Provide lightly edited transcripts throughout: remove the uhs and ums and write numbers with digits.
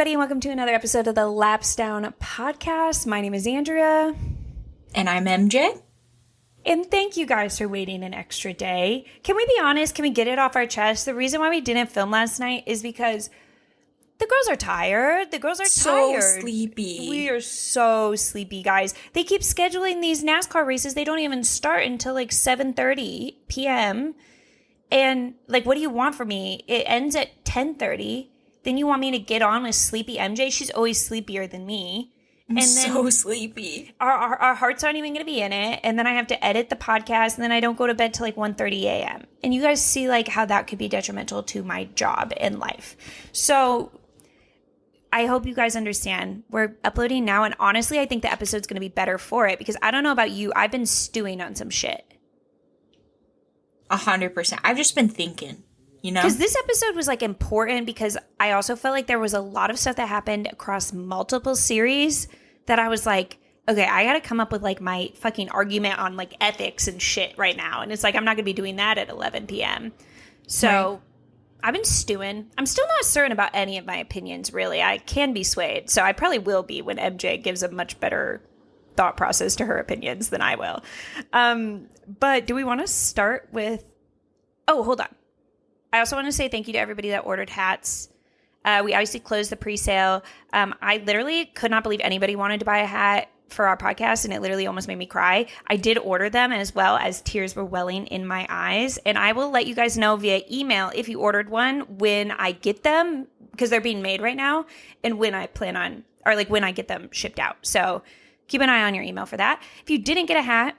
everybody, and welcome to another episode of the Laps Down podcast. My name is Andrea. And I'm MJ. And thank you guys for waiting an extra day. Can we be honest? Can we get it off our chest? The reason why we didn't film last night is because the girls are tired. The girls are tired. So sleepy. We are so sleepy, guys. They keep scheduling these NASCAR races. They don't even start until like 7:30 p.m. And like, what do you want from me? It ends at 10:30. Then you want me to get on with sleepy MJ? She's always sleepier than me. I'm and so sleepy. Our hearts aren't even going to be in it. And then I have to edit the podcast. And then I don't go to bed till like 1:30 a.m. And you guys see like how that could be detrimental to my job and life. So I hope you guys understand. We're uploading now. And honestly, I think the episode's going to be better for it. Because I don't know about you. I've been stewing on some shit. 100%. I've just been thinking. You know? Because this episode was like important because I also felt like there was a lot of stuff that happened across multiple series that I was like, okay, I got to come up with like my fucking argument on like ethics and shit right now. And it's like, I'm not going to be doing that at 11 p.m. So right. I've been stewing. I'm still not certain about any of my opinions, really. I can be swayed. So I probably will be when MJ gives a much better thought process to her opinions than I will. But do we want to start with, oh, hold on. I also want to say thank you to everybody that ordered hats. We obviously closed the pre-sale. I literally could not believe anybody wanted to buy a hat for our podcast, and it literally almost made me cry. I did order them as well as tears were welling in my eyes, and I will let you guys know via email if you ordered one when I get them, because they're being made right now, and when I plan on, or like when I get them shipped out. So keep an eye on your email for that. If you didn't get a hat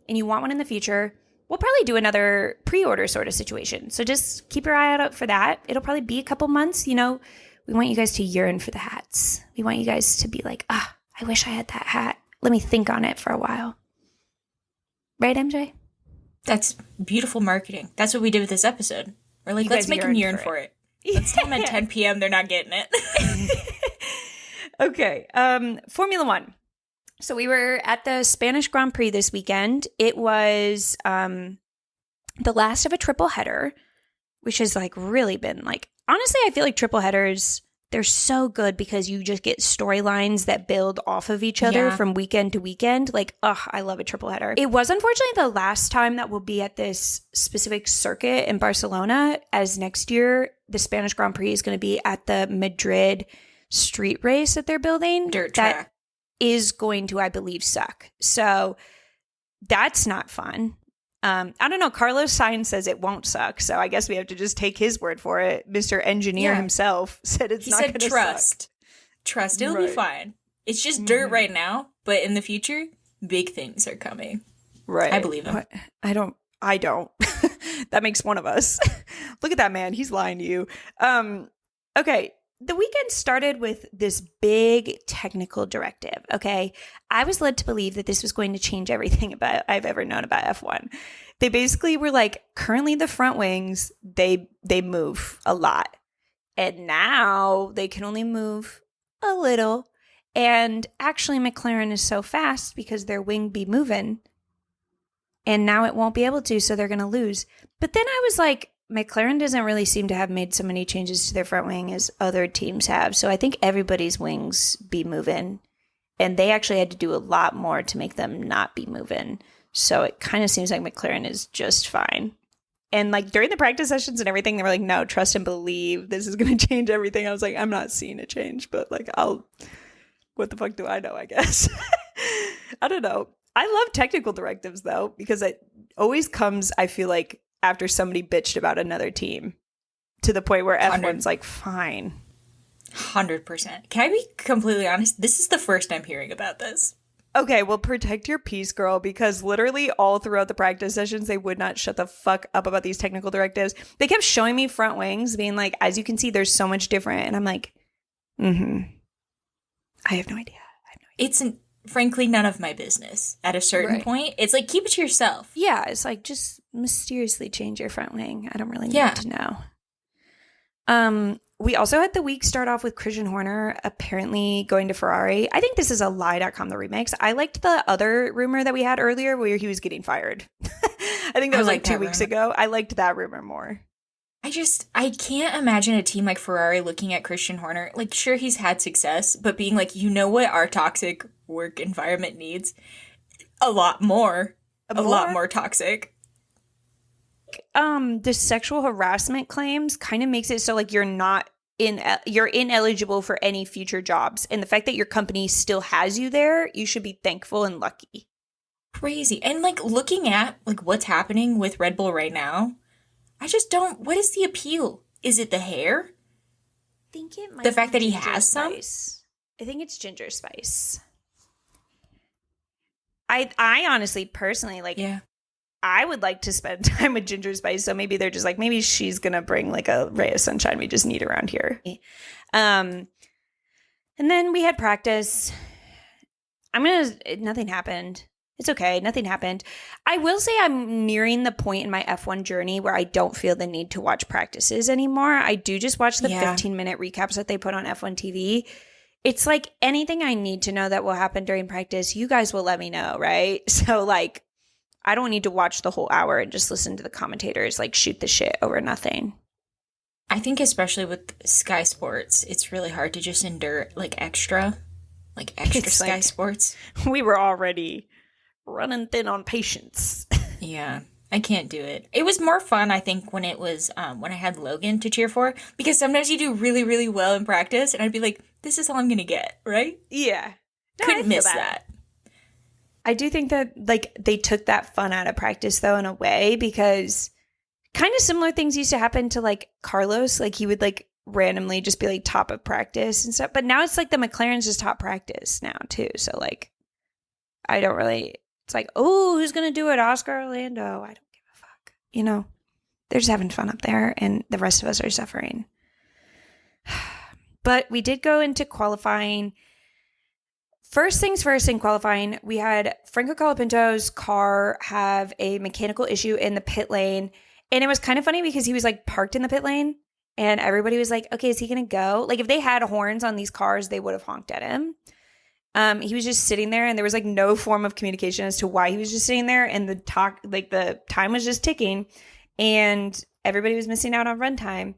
and you want one in the future, we'll probably do another pre-order sort of situation. So just keep your eye out for that. It'll probably be a couple months. You know, we want you guys to yearn for the hats. We want you guys to be like, I wish I had that hat. Let me think on it for a while. Right, MJ? That's beautiful marketing. That's what we did with this episode. We're like, let's make them yearn for it. Let's tell them at 10 p.m. they're not getting it. Okay. Formula One. So we were at the Spanish Grand Prix this weekend. It was the last of a triple header, which has like really been like, honestly, I feel like triple headers, they're so good because you just get storylines that build off of each other from weekend to weekend. Like, I love a triple header. It was unfortunately the last time that we'll be at this specific circuit in Barcelona, as next year the Spanish Grand Prix is going to be at the Madrid street race that they're building. Dirt track. Is going to, I believe, suck. So that's not fun. I don't know. Carlos Sainz says it won't suck. So I guess we have to just take his word for it. Mr. Engineer himself said it's not going to suck. Trust. It'll be fine. It's just dirt right now. But in the future, big things are coming. Right. I believe him. I don't. That makes one of us. Look at that man. He's lying to you. Okay. The weekend started with this big technical directive, okay? I was led to believe that this was going to change everything about I've ever known about F1. They basically were like, currently the front wings, they move a lot. And now they can only move a little. And actually McLaren is so fast because their wing be moving. And now it won't be able to, so they're going to lose. But then I was like, McLaren doesn't really seem to have made so many changes to their front wing as other teams have. So I think everybody's wings be moving. And they actually had to do a lot more to make them not be moving. So it kind of seems like McLaren is just fine. And like during the practice sessions and everything, they were like, no, trust and believe. This is going to change everything. I was like, I'm not seeing a change, but like, what the fuck do I know, I guess? I don't know. I love technical directives though, because it always comes, I feel like, after somebody bitched about another team to the point where F1's like, fine. 100%. Can I be completely honest? This is the first I'm hearing about this. Okay, well, protect your peace, girl, because literally all throughout the practice sessions, they would not shut the fuck up about these technical directives. They kept showing me front wings, being like, as you can see, there's so much different. And I'm like, I have no idea. It's frankly none of my business at a certain point. It's like, keep it to yourself. Yeah, it's like, just mysteriously change your front wing. I don't really need to know. We also had the week start off with Christian Horner apparently going to Ferrari. I think this is a lie.com, the remix. I liked the other rumor that we had earlier where he was getting fired. I think that was like 2 weeks ago. I liked that rumor more. I can't imagine a team like Ferrari looking at Christian Horner. Like, sure, he's had success, but being like, you know what our toxic work environment needs? A lot more. A lot more toxic. The sexual harassment claims kind of makes it so like you're ineligible for any future jobs. And the fact that your company still has you there, you should be thankful and lucky. Crazy. And like looking at like what's happening with Red Bull right now, I just don't. What is the appeal? Is it the hair? I think it might the fact be that he has spice. I think it's ginger spice. I honestly, personally, like, yeah. I would like to spend time with Ginger Spice, so maybe they're just like, maybe she's gonna bring like a ray of sunshine we just need around here. And then we had practice. Nothing happened. It's okay, nothing happened. I will say I'm nearing the point in my F1 journey where I don't feel the need to watch practices anymore. I do just watch the 15-minute recaps that they put on F1 TV. It's like anything I need to know that will happen during practice, you guys will let me know, right? So like, I don't need to watch the whole hour and just listen to the commentators like shoot the shit over nothing. I think especially with Sky Sports, it's really hard to just endure like extra Sky Sports. We were already running thin on patience. Yeah, I can't do it. It was more fun, I think, when it was when I had Logan to cheer for, because sometimes you do really, really well in practice, and I'd be like, this is all I'm gonna get, right? Yeah. No, couldn't miss that. I do think that like they took that fun out of practice though in a way, because kind of similar things used to happen to like Carlos. Like he would like randomly just be like top of practice and stuff. But now it's like the McLaren's just top practice now too. So like I don't really, it's like, oh, who's going to do it? Oscar, Orlando. I don't give a fuck. You know, they're just having fun up there and the rest of us are suffering. But we did go into qualifying. First things first, in qualifying, we had Franco Colapinto's car have a mechanical issue in the pit lane. And it was kind of funny because he was like parked in the pit lane and everybody was like, okay, is he going to go? Like if they had horns on these cars, they would have honked at him. He was just sitting there and there was like no form of communication as to why he was just sitting there. And the time was just ticking and everybody was missing out on runtime.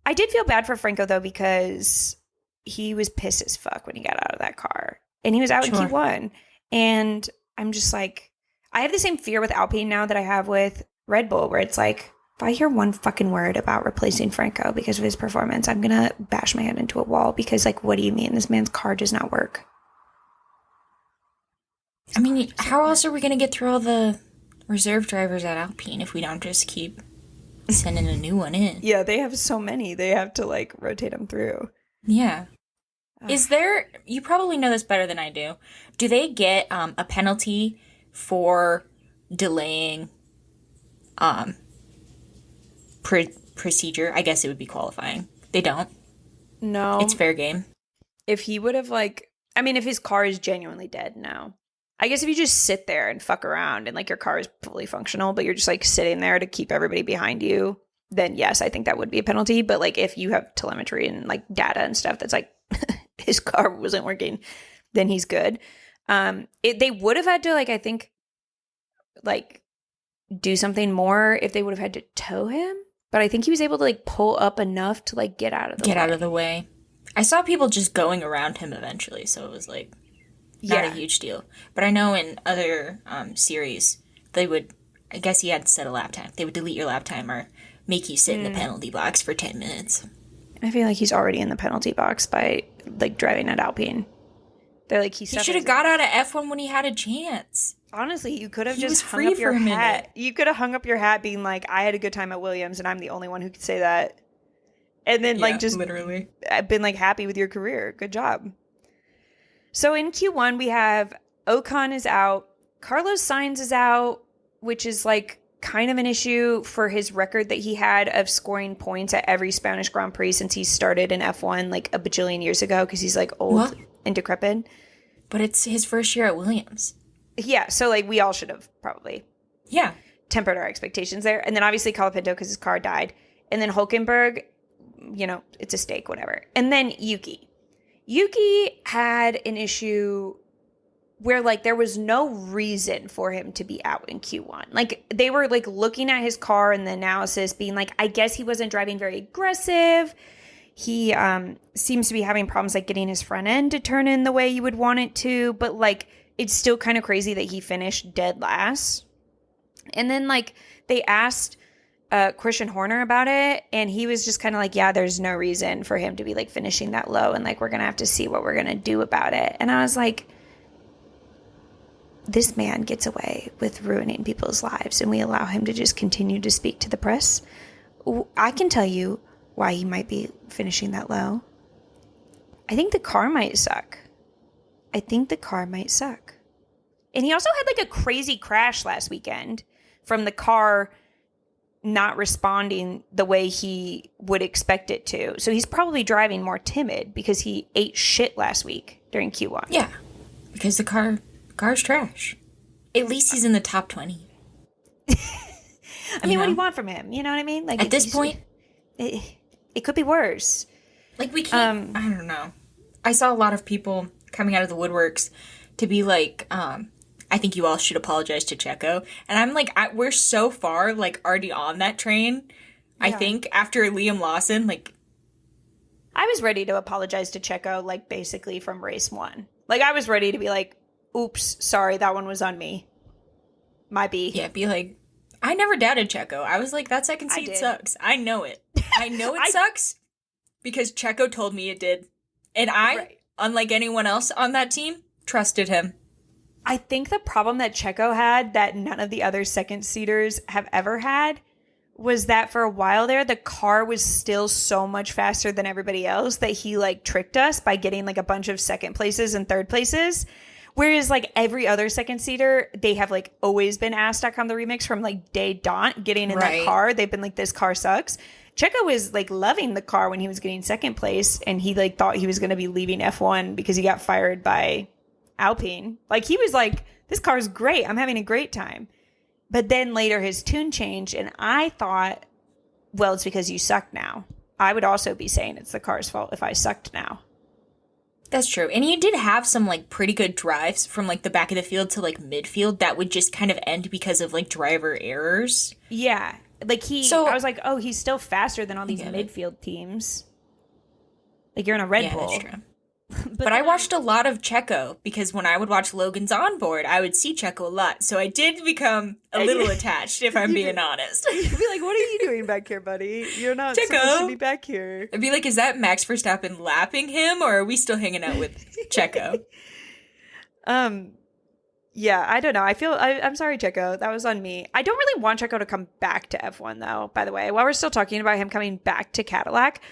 I did feel bad for Franco though, because he was pissed as fuck when he got out of that car. And he was out in Q1. And I'm just like, I have the same fear with Alpine now that I have with Red Bull, where it's like, if I hear one fucking word about replacing Franco because of his performance, I'm going to bash my head into a wall because, like, what do you mean? This man's car does not work. I mean, how else are we going to get through all the reserve drivers at Alpine if we don't just keep sending a new one in? Yeah, they have so many. They have to, like, rotate them through. Yeah. Is there, you probably know this better than I do, do they get a penalty for delaying procedure? I guess it would be qualifying. They don't. No. It's fair game. If he would have if his car is genuinely dead, no. I guess if you just sit there and fuck around and like your car is fully functional, but you're just like sitting there to keep everybody behind you, then yes, I think that would be a penalty. But like if you have telemetry and like data and stuff that's like his car wasn't working, then he's good. They would have had to I think do something more if they would have had to tow him. But I think he was able to pull up enough to get out of the way. I saw people just going around him eventually, so it was not a huge deal. But I know in other series, they would, I guess he had to set a lap time. They would delete your lap time or make you sit in the penalty box for 10 minutes. I feel like he's already in the penalty box by driving at Alpine. They're he should have got out of F1 when he had a chance. Honestly, you could have just hung up your hat. You could have hung up your hat being like, I had a good time at Williams and I'm the only one who could say that. And then just literally been happy with your career. Good job. So in Q1, we have Ocon is out. Carlos Sainz is out, which is kind of an issue for his record that he had of scoring points at every Spanish Grand Prix since he started in F1 a bajillion years ago, because he's old and decrepit. But it's his first year at Williams. Yeah, so we all should have probably tempered our expectations there. And then obviously Colapinto because his car died. And then Hulkenberg, it's a stake, whatever. And then Yuki. Yuki had an issue where like there was no reason for him to be out in Q1. Like they were like looking at his car and the analysis being like, I guess he wasn't driving very aggressive. He seems to be having problems like getting his front end to turn in the way you would want it to, but like it's still kind of crazy that he finished dead last. And then like they asked Christian Horner about it, and he was just kind of like, yeah, there's no reason for him to be like finishing that low, and like we're gonna have to see what we're gonna do about it. And I was like, this man gets away with ruining people's lives, and we allow him to just continue to speak to the press. I can tell you why he might be finishing that low. I think the car might suck. And he also had like a crazy crash last weekend from the car not responding the way he would expect it to. So he's probably driving more timid because he ate shit last week during Q1. Yeah, because the car's trash. At least he's in the top 20. I mean, what do you want from him? You know what I mean? Like at this point, it could be worse. Like we can't. I don't know. I saw a lot of people coming out of the woodworks to be like, I think you all should apologize to Checo. And I'm like, we're so far, like, already on that train. Yeah. I think after Liam Lawson, like, I was ready to apologize to Checo, like, basically from race 1. Like, I was ready to be like, oops, sorry, that one was on me. My B. Yeah, be like, I never doubted Checo. I was like, that second seat sucks. I know it. I know it sucks because Checo told me it did. And I, unlike anyone else on that team, trusted him. I think the problem that Checo had that none of the other second seaters have ever had was that for a while there, the car was still so much faster than everybody else that he like tricked us by getting like a bunch of second places and third places. Whereas like every other second seater, they have like always been asked.com the remix from like day dot getting in that car. They've been like, this car sucks. Checo was like loving the car when he was getting second place, and he like thought he was going to be leaving F1 because he got fired by Alpine. Like he was like, this car's great, I'm having a great time. But then later his tune changed, and I thought, well, it's because you suck now. I would also be saying it's the car's fault if I sucked now. That's true. And he did have some like pretty good drives from like the back of the field to like midfield that would just kind of end because of like driver errors. Yeah, like I was like, oh, he's still faster than all these midfield teams. Like you're in a Red Bull. That's true. But I watched a lot of Checo because when I would watch Logan's Onboard, I would see Checo a lot. So I did become a little attached, if I'm being honest. You'd be like, what are you doing back here, buddy? You're not supposed to be back here. I'd be like, is that Max Verstappen lapping him, or are we still hanging out with Checo? Yeah, I don't know. I'm sorry, Checo. That was on me. I don't really want Checo to come back to F1, though, by the way. While we're still talking about him coming back to Cadillac,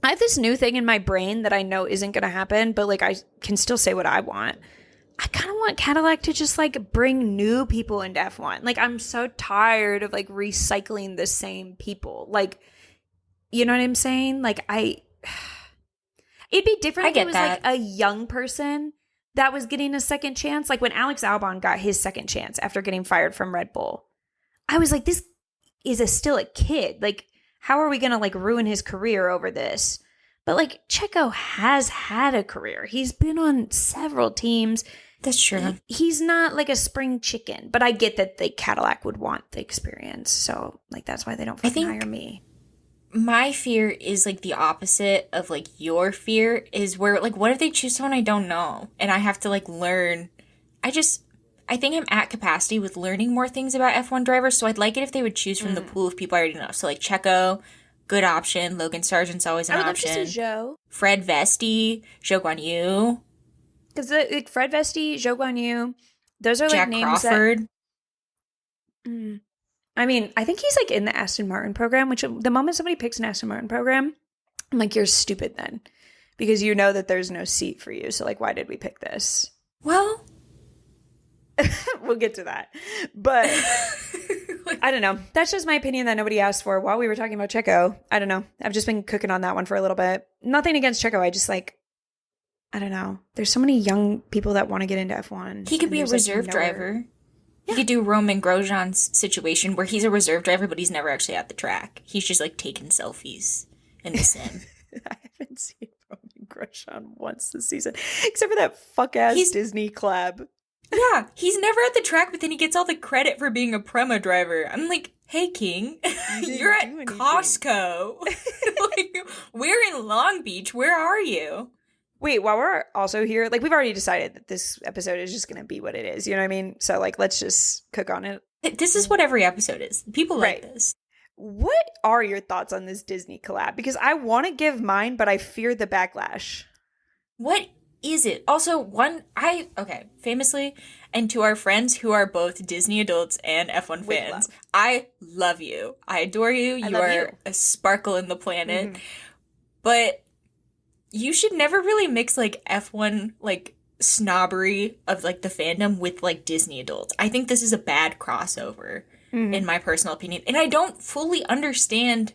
I have this new thing in my brain that I know isn't going to happen, but like I can still say what I want. I kind of want Cadillac to just like bring new people into F1. Like I'm so tired of like recycling the same people. Like, you know what I'm saying? Like it'd be different if it was like a young person that was getting a second chance. Like when Alex Albon got his second chance after getting fired from Red Bull, I was like, this is still a kid. Like, how are we going to like ruin his career over this? But like Checo has had a career. He's been on several teams. That's true. He's not like a spring chicken, but I get that the Cadillac would want the experience. So like that's why they don't fucking hire me. My fear is like the opposite of like your fear is where like what if they choose someone I don't know and I have to like learn. I think I'm at capacity with learning more things about F1 drivers, so I'd like it if they would choose from the pool of people I already know. So, like, Checo, good option. Logan Sargent's always an option. I would love to see Zhou. Fred Vesti, Zhou Guan Yu. Because like, Fred Vesti, Zhou Guan Yu, those are like Jack names Crawford. that... I mean, I think he's like in the Aston Martin program, which the moment somebody picks an Aston Martin program, I'm like, you're stupid then. Because you know that there's no seat for you. So, like, why did we pick this? Well... We'll get to that. But I don't know. That's just my opinion that nobody asked for while we were talking about Checo. I don't know. I've just been cooking on that one for a little bit. Nothing against Checo. I just like, I don't know. There's so many young people that want to get into F1. He could be a reserve driver. Yeah. He could do Roman Grosjean's situation where he's a reserve driver, but he's never actually at the track. He's just like taking selfies in the sim. I haven't seen Roman Grosjean once this season, except for that fuck-ass Disney collab. Yeah, he's never at the track, but then he gets all the credit for being a promo driver. I'm like, hey, King, you're at Costco. Like, we're in Long Beach. Where are you? Wait, while we're also here, like, we've already decided that this episode is just going to be what it is. You know what I mean? So, like, let's just cook on it. This is what every episode is. People like this. What are your thoughts on this Disney collab? Because I want to give mine, but I fear the backlash. What is it? Also, famously, and to our friends who are both Disney adults and F1 fans, I love you. I adore you. You are a sparkle in the planet. Mm-hmm. But you should never really mix, like, F1, like, snobbery of, like, the fandom with, like, Disney adults. I think this is a bad crossover, in my personal opinion. And I don't fully understand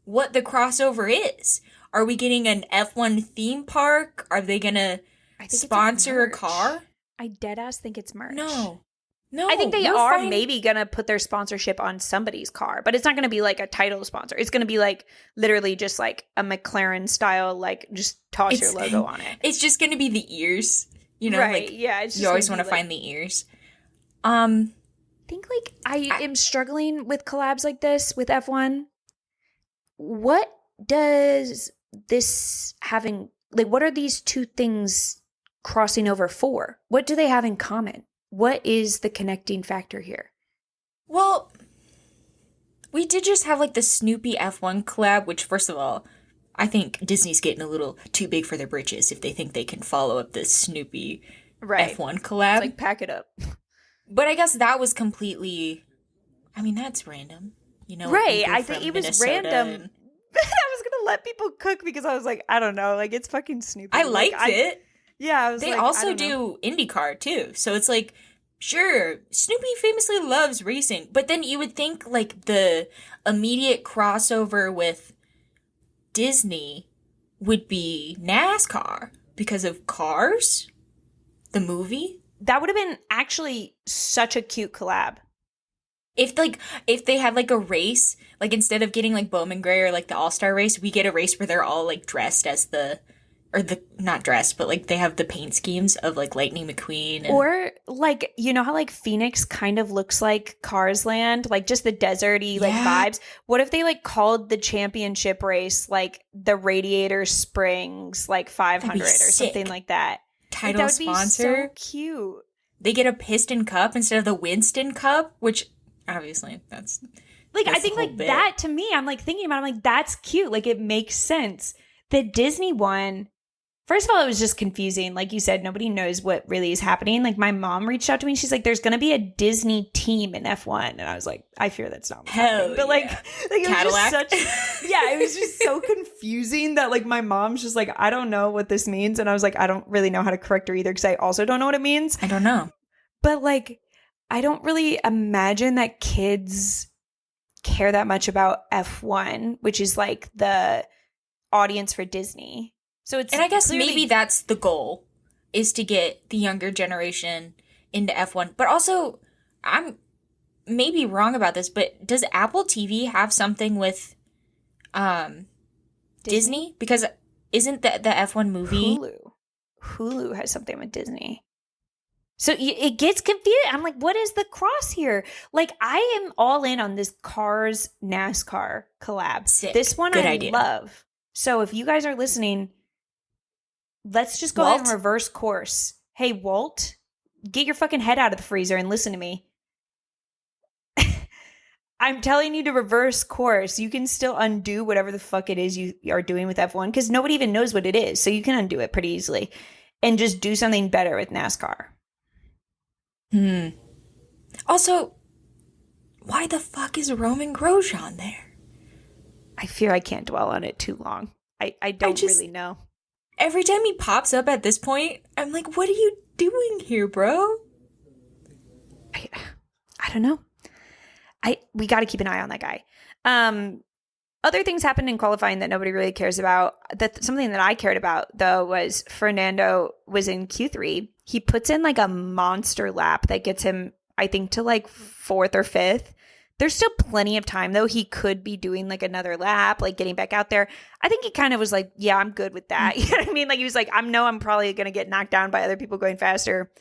what the crossover is. Are we getting an F1 theme park? Are they gonna sponsor a car? I deadass think it's merch. No. I think they are maybe gonna put their sponsorship on somebody's car, but it's not gonna be like a title sponsor. It's gonna be like literally just like a McLaren style, like just toss your logo on it. It's just gonna be the ears, you know? Right? Like, yeah. It's just you always want to find the ears. I think like I am struggling with collabs like this with F1. What does this having, like, what are these two things crossing over for? What do they have in common? What is the connecting factor here? Well, we did just have, like, the Snoopy F1 collab, which, first of all, I think Disney's getting a little too big for their britches if they think they can follow up this Snoopy F1 collab. It's like, pack it up. But I guess that was completely, I mean, that's random. You know, right. I think it was random. I was gonna let people cook because I was like, I don't know, like, it's fucking Snoopy. I liked it. Yeah, I was they like, also do IndyCar too, so it's like, sure, Snoopy famously loves racing, but then you would think like the immediate crossover with Disney would be NASCAR because of Cars, the movie. That would have been actually such a cute collab. If they had like a race, like instead of getting like Bowman Gray or like the All-Star race, we get a race where they're all like dressed as not dressed, but like they have the paint schemes of like Lightning McQueen. Or like, you know how like Phoenix kind of looks like Cars Land, like just the deserty like vibes. What if they like called the championship race like the Radiator Springs like 500 or something like that? Title that would sponsor. Be so cute. They get a Piston Cup instead of the Winston Cup, which obviously that's like, I think like that to me, I'm like thinking about it, I'm like, that's cute. Like it makes sense. The Disney one, first of all, it was just confusing. Like you said, nobody knows what really is happening. Like my mom reached out to me. She's like, there's going to be a Disney team in F1. And I was like, I fear that's not what's happening. But like it Cadillac. was just it was just so confusing that like my mom's just like, I don't know what this means. And I was like, I don't really know how to correct her either because I also don't know what it means. I don't know. But like, I don't really imagine that kids care that much about F1, which is like the audience for Disney. So it's, and I guess maybe that's the goal, is to get the younger generation into F1. But also, I'm maybe wrong about this, but does Apple TV have something with Disney? Because isn't the F1 movie? Hulu has something with Disney. So it gets confusing. I'm like, what is the cross here? Like, I am all in on this Cars NASCAR collab. Sick. This one Good I idea. love. So if you guys are listening, let's just go ahead and reverse course. Hey, Walt, get your fucking head out of the freezer and listen to me. I'm telling you to reverse course. You can still undo whatever the fuck it is you are doing with F1 because nobody even knows what it is. So you can undo it pretty easily and just do something better with NASCAR. Also, why the fuck is Roman Grosjean there? I fear I can't dwell on it too long. I don't really know. Every time he pops up at this point, I'm like, what are you doing here, bro? I don't know. We got to keep an eye on that guy. Other things happened in qualifying that nobody really cares about. Something that I cared about, though, was Fernando was in Q3. He puts in like a monster lap that gets him, I think, to like 4th or 5th. There's still plenty of time, though. He could be doing like another lap, like getting back out there. I think he kind of was like, yeah, I'm good with that. You know what I mean? Like he was like, I'm probably going to get knocked down by other people going faster.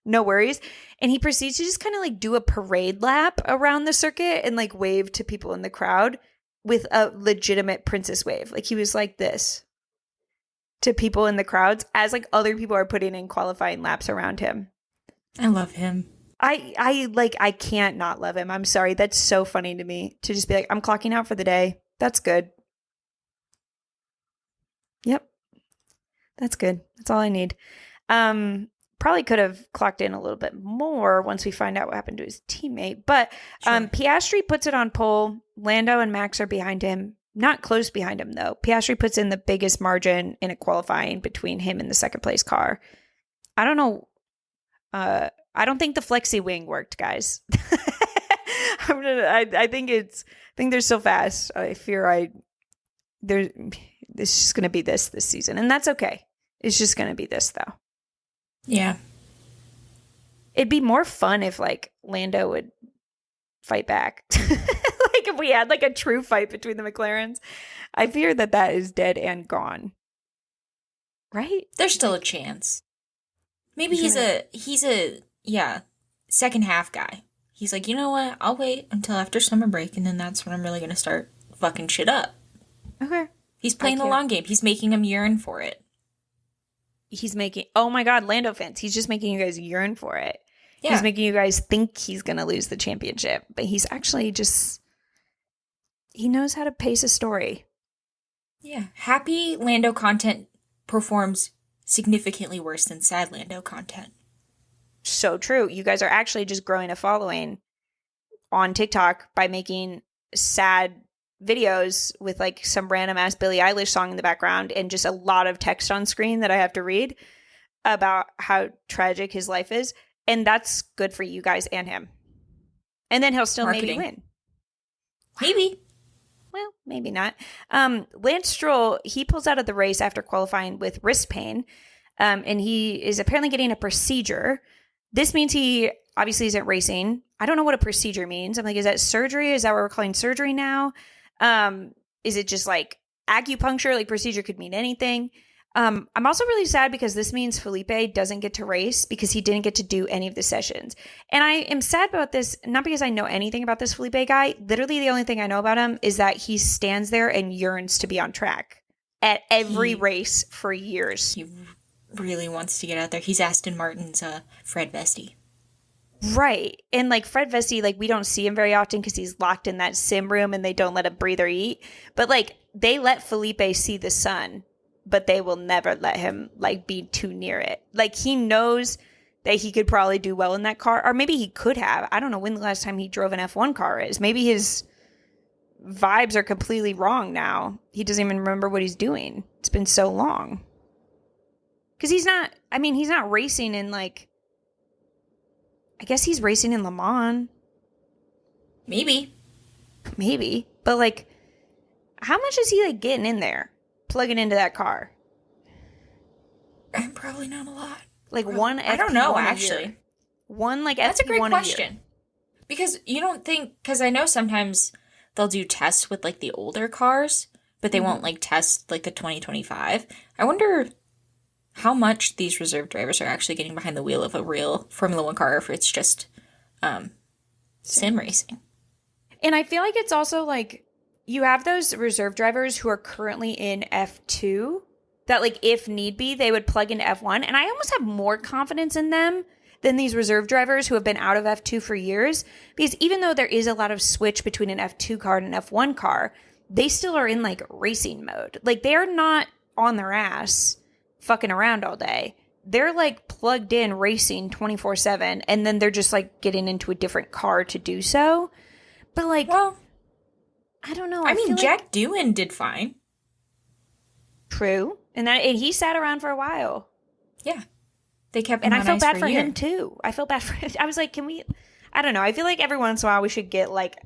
No worries. And he proceeds to just kind of like do a parade lap around the circuit and like wave to people in the crowd with a legitimate princess wave. Like he was like this to people in the crowds as like other people are putting in qualifying laps around him. I love him. I can't not love him. I'm sorry. That's so funny to me to just be like, I'm clocking out for the day. That's good. Yep. That's good. That's all I need. Probably could have clocked in a little bit more once we find out what happened to his teammate. But Sure. Piastri puts it on pole. Lando and Max are behind him. Not close behind him, though. Piastri puts in the biggest margin in a qualifying between him and the second place car. I don't know. I don't think the flexi wing worked, guys. I think they're so fast. I fear it's just gonna be this season, and that's okay. It's just gonna be this, though. Yeah. It'd be more fun if like Lando would fight back. Like if we had like a true fight between the McLarens. I fear that is dead and gone. Right? There's still a chance. Maybe he's a second half guy. He's like, you know what? I'll wait until after summer break, and then that's when I'm really gonna start fucking shit up. Okay. He's playing the long game. He's making them yearn for it. Oh my God, Lando fans. He's just making you guys yearn for it. Yeah. He's making you guys think he's going to lose the championship, but he's actually he knows how to pace a story. Yeah. Happy Lando content performs significantly worse than sad Lando content. So true. You guys are actually just growing a following on TikTok by making sad videos with like some random ass Billie Eilish song in the background and just a lot of text on screen that I have to read about how tragic his life is. And that's good for you guys and him. And then he'll still maybe win. Maybe. Well, maybe not. Lance Stroll, he pulls out of the race after qualifying with wrist pain. And he is apparently getting a procedure. This means he obviously isn't racing. I don't know what a procedure means. I'm like, is that surgery? Is that what we're calling surgery now? Is it just like acupuncture? Like procedure could mean anything. I'm also really sad because this means Felipe doesn't get to race because he didn't get to do any of the sessions. And I am sad about this, not because I know anything about this Felipe guy. Literally the only thing I know about him is that he stands there and yearns to be on track at every race for years. He really wants to get out there. He's Aston Martin's Fred Vesti. Right. And like Fred Vesti, like we don't see him very often because he's locked in that sim room and they don't let him breathe or eat. But like they let Felipe see the sun, but they will never let him like be too near it. Like he knows that he could probably do well in that car, or maybe he could have. I don't know when the last time he drove an F1 car is. Maybe his vibes are completely wrong now. He doesn't even remember what he's doing. It's been so long. Because he's not racing in like, I guess he's racing in Le Mans. Maybe. But like, how much is he like getting in there? Plugging into that car? Probably not a lot. Like one FP1 I don't know, actually. One like That's FP1 a great question. Because you don't think, because I know sometimes they'll do tests with like the older cars, but they won't like test like the 2025. I wonder how much these reserve drivers are actually getting behind the wheel of a real Formula One car, if it's just sim racing. And I feel like it's also like, you have those reserve drivers who are currently in F2 that like if need be, they would plug into F1. And I almost have more confidence in them than these reserve drivers who have been out of F2 for years. Because even though there is a lot of switch between an F2 car and an F1 car, they still are in like racing mode. Like they are not on their ass fucking around all day. They're like plugged in racing 24/7 and then they're just like getting into a different car to do so. But like, well, I don't know. I mean, Jack Doohan did fine. True. And he sat around for a while. Yeah. They kept him on ice. And I felt bad for him too. I felt bad for him. I was like, I don't know. I feel like every once in a while we should get like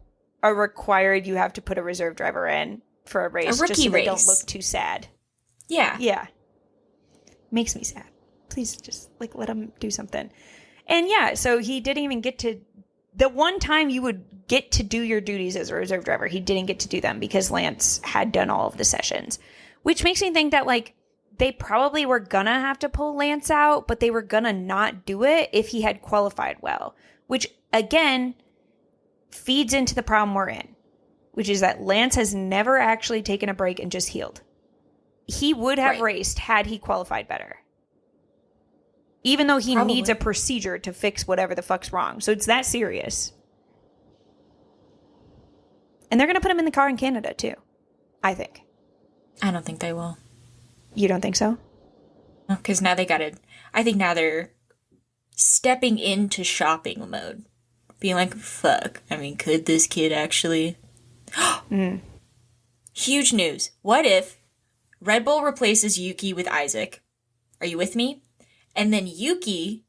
a required, you have to put a reserve driver in for a race. A rookie just so race. They don't look too sad. Yeah. Yeah. Makes me sad. Please just like let him do something. And yeah, so he didn't even get to the one time you would get to do your duties as a reserve driver, he didn't get to do them because Lance had done all of the sessions, which makes me think that like they probably were gonna have to pull Lance out, but they were gonna not do it if he had qualified well, which again feeds into the problem we're in, which is that Lance has never actually taken a break and just healed. He would have raced had he qualified better. Even though he needs a procedure to fix whatever the fuck's wrong. So it's that serious. And they're going to put him in the car in Canada, too. I think. I don't think they will. You don't think so? Because now they got to... I think now they're stepping into shopping mode. Being like, fuck. I mean, could this kid actually... Huge news. What if Red Bull replaces Yuki with Isaac? Are you with me? And then Yuki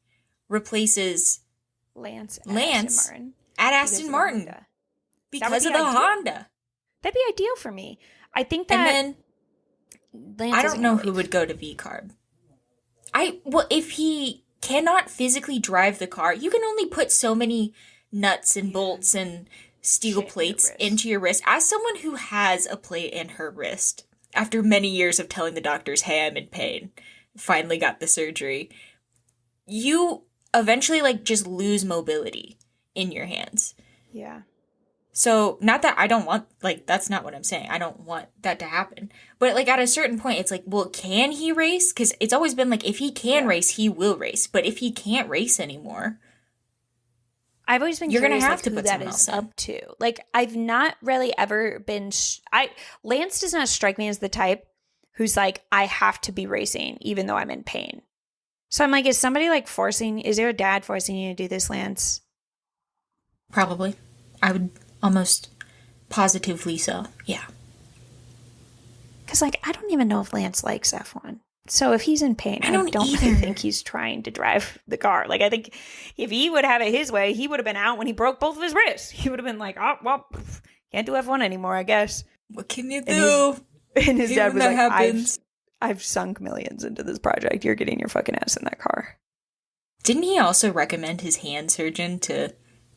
replaces Lance at Aston Martin because of the Honda. That'd be ideal for me. I think that. And then Lance I don't know who would go to V-Carb. If he cannot physically drive the car, you can only put so many nuts and bolts and steel plates into your wrist. As someone who has a plate in her wrist, after many years of telling the doctors, hey, I'm in pain, finally got the surgery, you eventually like just lose mobility in your hands. Yeah. So not that I don't want, like, that's not what I'm saying. I don't want that to happen. But like at a certain point, it's like, well, can he race? Because it's always been like, if he can race, he will race. But if he can't race anymore, I've always been curious like, who that is up to. Like, I've not really ever been... Lance does not strike me as the type who's like, I have to be racing even though I'm in pain. So I'm like, is somebody like is there a dad forcing you to do this, Lance? Probably. I would almost positively so. Yeah. Because like, I don't even know if Lance likes F1. So if he's in pain, I don't really think he's trying to drive the car. Like, I think if he would have it his way, he would have been out when he broke both of his wrists. He would have been like, oh, well, can't do F1 anymore, I guess. What can you do? And his dad was like, I've sunk millions into this project. You're getting your fucking ass in that car. Didn't he also recommend his hand surgeon to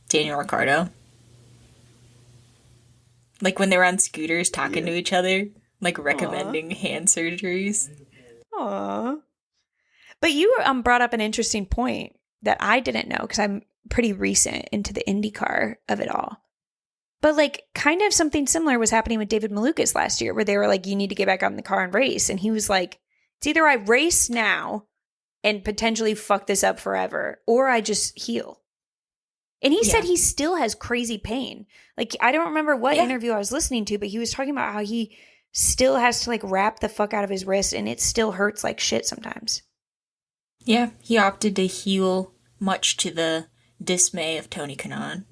Daniel Ricciardo? Like when they were on scooters talking to each other, like recommending hand surgeries. Aww. But you brought up an interesting point that I didn't know because I'm pretty recent into the IndyCar of it all. But like kind of something similar was happening with David Malukas last year where they were like, you need to get back on the car and race. And he was like, it's either I race now and potentially fuck this up forever or I just heal. And he said he still has crazy pain. Like, I don't remember what interview I was listening to, but he was talking about how he still has to like wrap the fuck out of his wrist and it still hurts like shit sometimes. Yeah, he opted to heal much to the dismay of Tony Kanaan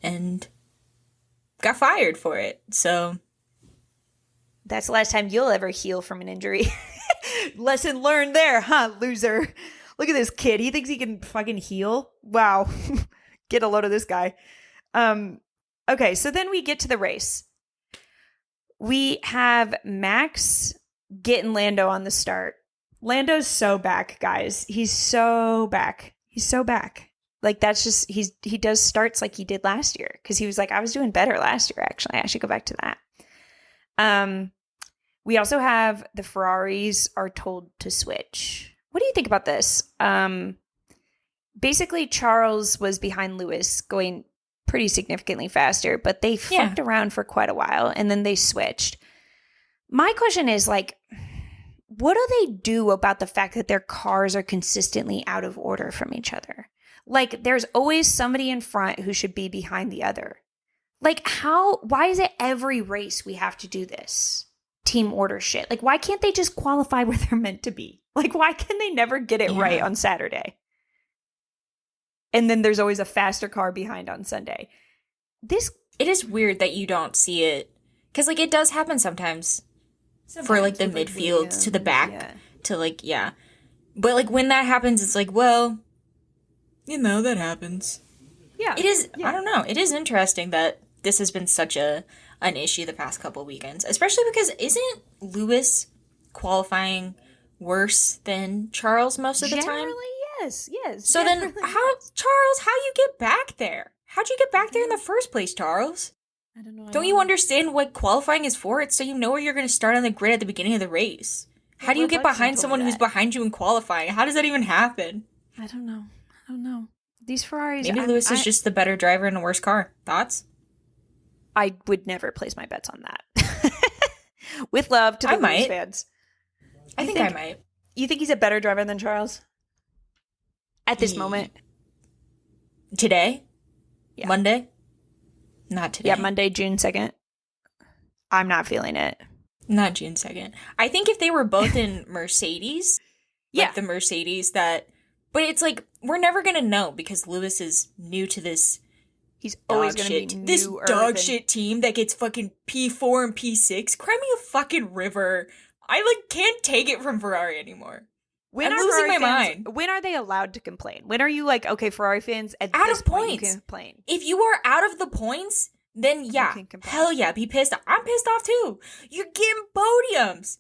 and got fired for it. So that's the last time you'll ever heal from an injury. Lesson learned there, huh, loser? Look at this kid. He thinks he can fucking heal. Wow. Get a load of this guy. Okay, so then we get to the race. We have Max getting Lando on the start. Lando's so back, guys. He's so back. He's so back. Like, that's just, he does starts like he did last year. Because he was like, I was doing better last year, actually. I should go back to that. We also have the Ferraris are told to switch. What do you think about this? Basically, Charles was behind Lewis going pretty significantly faster, but they fucked around for quite a while, and then they switched. My question is, like, what do they do about the fact that their cars are consistently out of order from each other? Like, there's always somebody in front who should be behind the other. Like, why is it every race we have to do this team order shit? Like, why can't they just qualify where they're meant to be? Like, why can they never get it right on Saturday? And then there's always a faster car behind on Sunday. It is weird that you don't see it. Because, like, it does happen sometimes for, like, the midfield to the back to, like, But, like, when that happens, it's like, well, you know, that happens. Yeah. It is, I don't know. It is interesting that this has been such an issue the past couple weekends. Especially because isn't Lewis qualifying worse than Charles most of the time? Generally, Yes. So Yeah, then really how you get back there? How'd you get back there in the first place, Charles? I don't know. Don't you understand what qualifying is for? It's so you know where you're going to start on the grid at the beginning of the race. How do you get behind someone who's behind you in qualifying? How does that even happen? I don't know. These Ferraris. Maybe Lewis is just the better driver in a worse car. Thoughts? I would never place my bets on that. With love to the Lewis fans. I think I might. You think he's a better driver than Charles? At this moment? Today? Yeah. Monday? Not today. Yeah, Monday, June 2nd. I'm not feeling it. Not June 2nd. I think if they were both in Mercedes, like the Mercedes that... But it's like, we're never going to know because Lewis is new to this... He's always going to be this dog shit team that gets fucking P4 and P6. Cry me a fucking river. I, can't take it from Ferrari anymore. I'm losing my mind. When are they allowed to complain? When are you like, okay, Ferrari fans, at out this of point points. you can complain? If you are out of the points, then yeah, hell yeah, be pissed off. I'm pissed off too. You're getting podiums.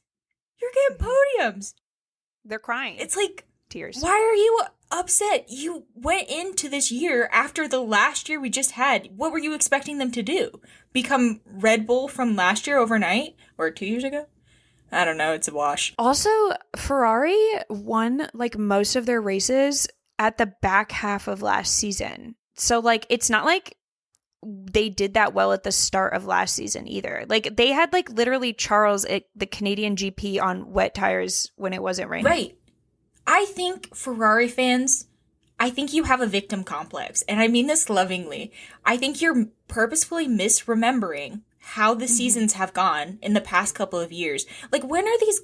They're crying. It's like, tears. Why are you upset? You went into this year after the last year we just had. What were you expecting them to do? Become Red Bull from last year overnight? Or 2 years ago? I don't know. It's a wash. Also, Ferrari won most of their races at the back half of last season. So it's not like they did that well at the start of last season either. They had literally Charles at the Canadian GP on wet tires when it wasn't raining. Right. I think Ferrari fans, I think you have a victim complex. And I mean this lovingly. I think you're purposefully misremembering how the seasons have gone in the past couple of years. When are these,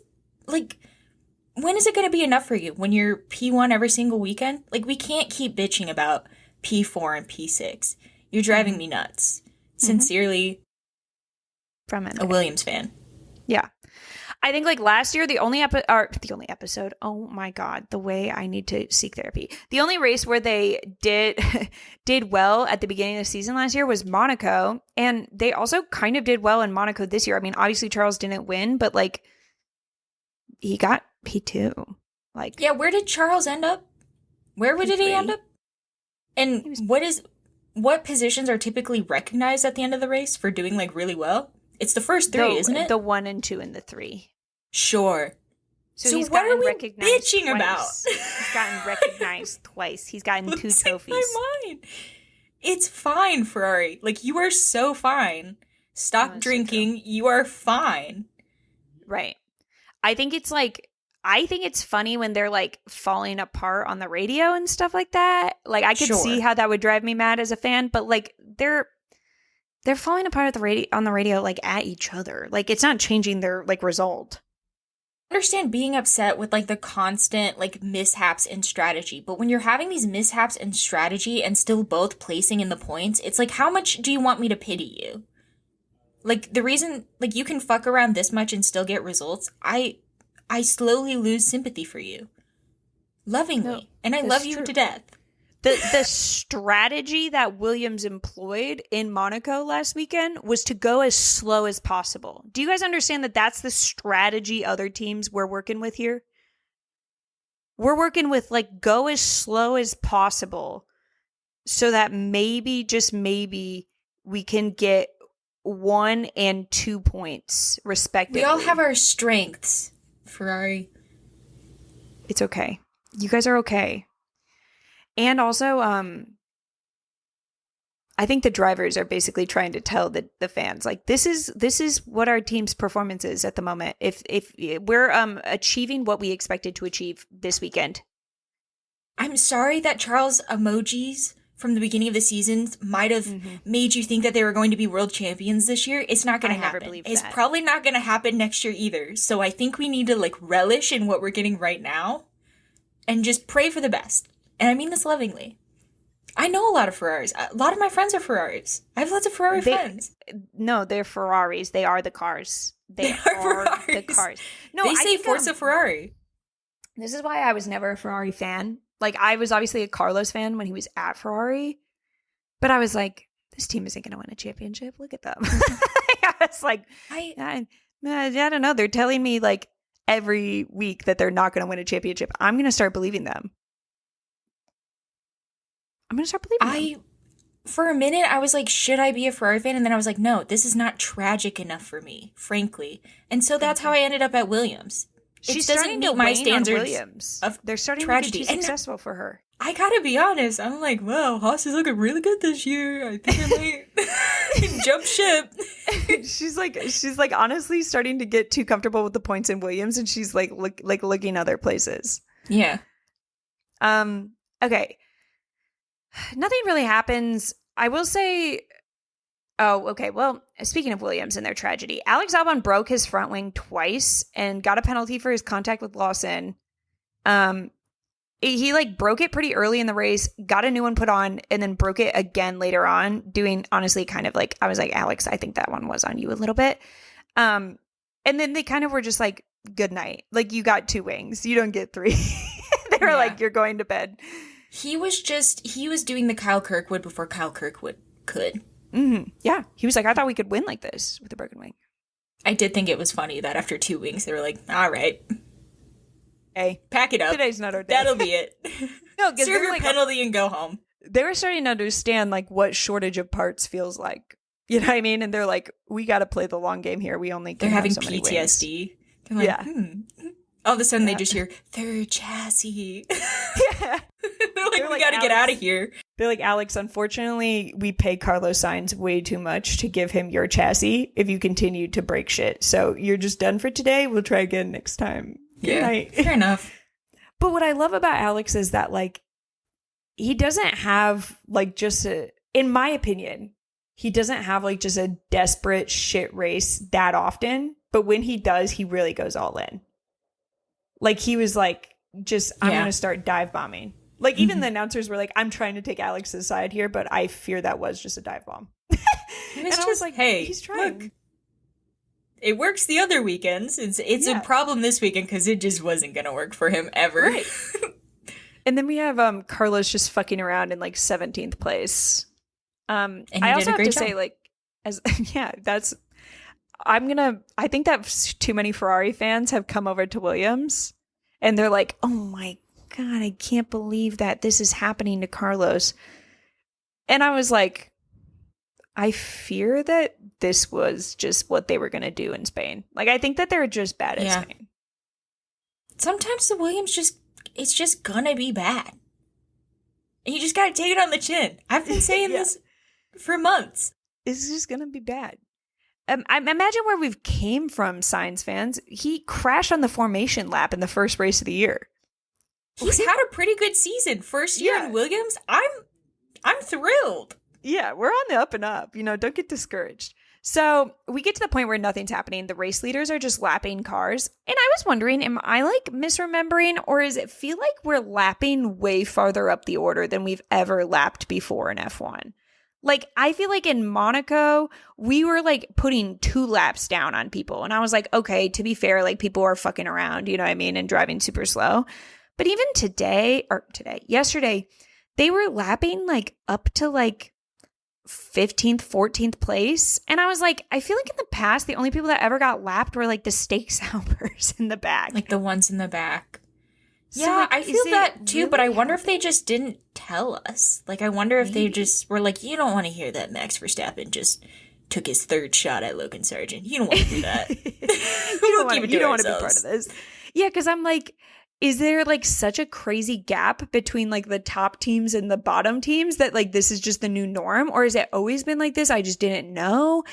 when is it going to be enough for you? When you're P1 every single weekend? We can't keep bitching about P4 and P6. You're driving me nuts. Sincerely, from Andrea. A Williams fan. Yeah. I think last year, the only episode, oh my God, the way I need to seek therapy. The only race where they did well at the beginning of the season last year was Monaco. And they also kind of did well in Monaco this year. I mean, obviously Charles didn't win, but he got P2. Yeah, where did Charles end up? Where did he end up? And what positions are typically recognized at the end of the race for doing really well? It's the first three, isn't it? The 1 and 2 and the 3. Sure. So he's what are we recognized bitching twice. about? He's gotten recognized twice. He's gotten 2 trophies. My mind. It's fine, Ferrari. You are so fine. Stop drinking. So you are fine. Right. I think it's funny when they're falling apart on the radio and stuff like that. I could see how that would drive me mad as a fan, but they're falling apart on the radio at each other. It's not changing their result. I understand being upset with the constant mishaps in strategy, but when you're having these mishaps in strategy and still both placing in the points, it's how much do you want me to pity you? The reason you can fuck around this much and still get results, I slowly lose sympathy for you. Lovingly. And I love you to death. The strategy that Williams employed in Monaco last weekend was to go as slow as possible. Do you guys understand that that's the strategy other teams we're working with here? We're working with go as slow as possible so that maybe, just maybe, we can get 1 and 2 points respectively. We all have our strengths, Ferrari. It's okay. You guys are okay. And also, I think the drivers are basically trying to tell the fans, this is what our team's performance is at the moment. If we're achieving what we expected to achieve this weekend. I'm sorry that Charles emojis from the beginning of the season might have made you think that they were going to be world champions this year. It's not going to happen. It's probably not going to happen next year either. So I think we need to relish in what we're getting right now and just pray for the best. And I mean this lovingly. I know a lot of Ferraris. A lot of my friends are Ferraris. I have lots of Ferrari friends. No, they're Ferraris. They are the cars. They are the cars. No, they say Forza Ferrari. This is why I was never a Ferrari fan. I was obviously a Carlos fan when he was at Ferrari. But I was this team isn't going to win a championship. Look at them. I was I don't know. They're telling me every week that they're not going to win a championship. I'm going to start believing them. I'm going to start believing them. For a minute, I was like, should I be a Ferrari fan? And then I was like, no, this is not tragic enough for me, frankly. And so that's how I ended up at Williams. She's starting to my standards Williams. They're starting tragedy. to get too successcul for her. I gotta be honest. I'm like, wow, Haas is looking really good this year. I think I might jump ship. she's like honestly starting to get too comfortable with the points in Williams, and she's like looking other places. Yeah. Okay. Nothing really happens. I will say. Oh, okay. Well, speaking of Williams and their tragedy, Alex Albon broke his front wing twice and got a penalty for his contact with Lawson. He like broke it pretty early in the race, got a new one put on, and then broke it again later on, doing honestly kind of like, I was like, Alex, I think that one was on you a little bit. And then they kind of were just like, good night. Like, you got 2 wings. You don't get 3. They were like, you're going to bed. He was doing the Kyle Kirkwood before Kyle Kirkwood could. Mm-hmm. Yeah. He was like, I thought we could win like this with a broken wing. I did think it was funny that after 2 wings, they were like, all right. Hey, pack it up. Today's not our day. That'll be it. No, serve your penalty and go home. They were starting to understand like what shortage of parts feels like. You know what I mean? And they're like, we got to play the long game here. We only can they're having so PTSD. They're like, yeah. All of a sudden, they just hear third chassis. Yeah. they're like, we got to get out of here. They're like, Alex, unfortunately, we pay Carlos Sainz way too much to give him your chassis if you continue to break shit. So you're just done for today. We'll try again next time. Good night. Fair enough. But what I love about Alex is that, like, he doesn't have, like, just in my opinion, he doesn't have, like, just a desperate shit race that often. But when he does, he really goes all in. Like, he was like, I'm going to start dive bombing. Like, even the announcers were like, I'm trying to take Alex's side here, but I fear that was just a dive bomb. And I was like, hey, he's trying. Look, it works the other weekends. It's a problem this weekend because it just wasn't going to work for him ever. Right. And then we have Carlos just fucking around in like 17th place. And I also have to say, like, I think that too many Ferrari fans have come over to Williams and they're like, oh my God, I can't believe that this is happening to Carlos. And I was like, I fear that this was just what they were going to do in Spain. Like, I think that they're just bad at Spain. Sometimes the Williams it's just gonna be bad. And you just gotta take it on the chin. I've been saying this for months. It's just gonna be bad. I imagine where we've came from, Sainz fans. He crashed on the formation lap in the first race of the year. He's had a pretty good season. First year in Williams. I'm thrilled. Yeah, we're on the up and up. You know, don't get discouraged. So we get to the point where nothing's happening. The race leaders are just lapping cars. And I was wondering, am I like misremembering, or does it feel like we're lapping way farther up the order than we've ever lapped before in F1? Like, I feel like in Monaco, we were like putting 2 laps down on people. And I was like, okay, to be fair, like people are fucking around, you know what I mean? And driving super slow. But even yesterday, they were lapping like up to like 15th, 14th place. And I was like, I feel like in the past, the only people that ever got lapped were like the steak salvers in the back. Like the ones in the back. So, yeah, like, I feel that too, really but I wonder if they just didn't tell us. Like, I wonder if they just were like, you don't want to hear that Max Verstappen just took his 3rd shot at Logan Sargent. You don't want to do that. You don't want to be part of this. Yeah, because I'm like, is there like such a crazy gap between like the top teams and the bottom teams that like this is just the new norm? Or has it always been like this? I just didn't know.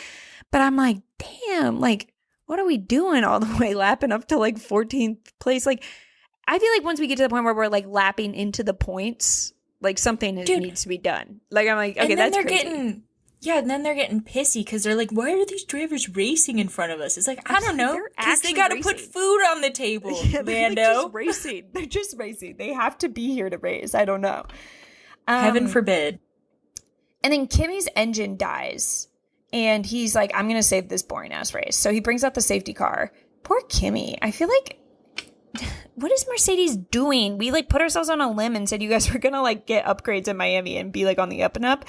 But I'm like, damn, like, what are we doing all the way lapping up to like 14th place? Like, I feel like once we get to the point where we're like lapping into the points, like something needs to be done. Like, I'm like, okay, that's crazy. And then they're getting pissy because they're like, why are these drivers racing in front of us? It's like, I don't know, because they got to put food on the table, Lando. They're just racing. They have to be here to race. I don't know. Heaven forbid. And then Kimi's engine dies. And he's like, I'm going to save this boring ass race. So he brings out the safety car. Poor Kimi. I feel like, what is Mercedes doing? We like put ourselves on a limb and said you guys were going to like get upgrades in Miami and be like on the up and up.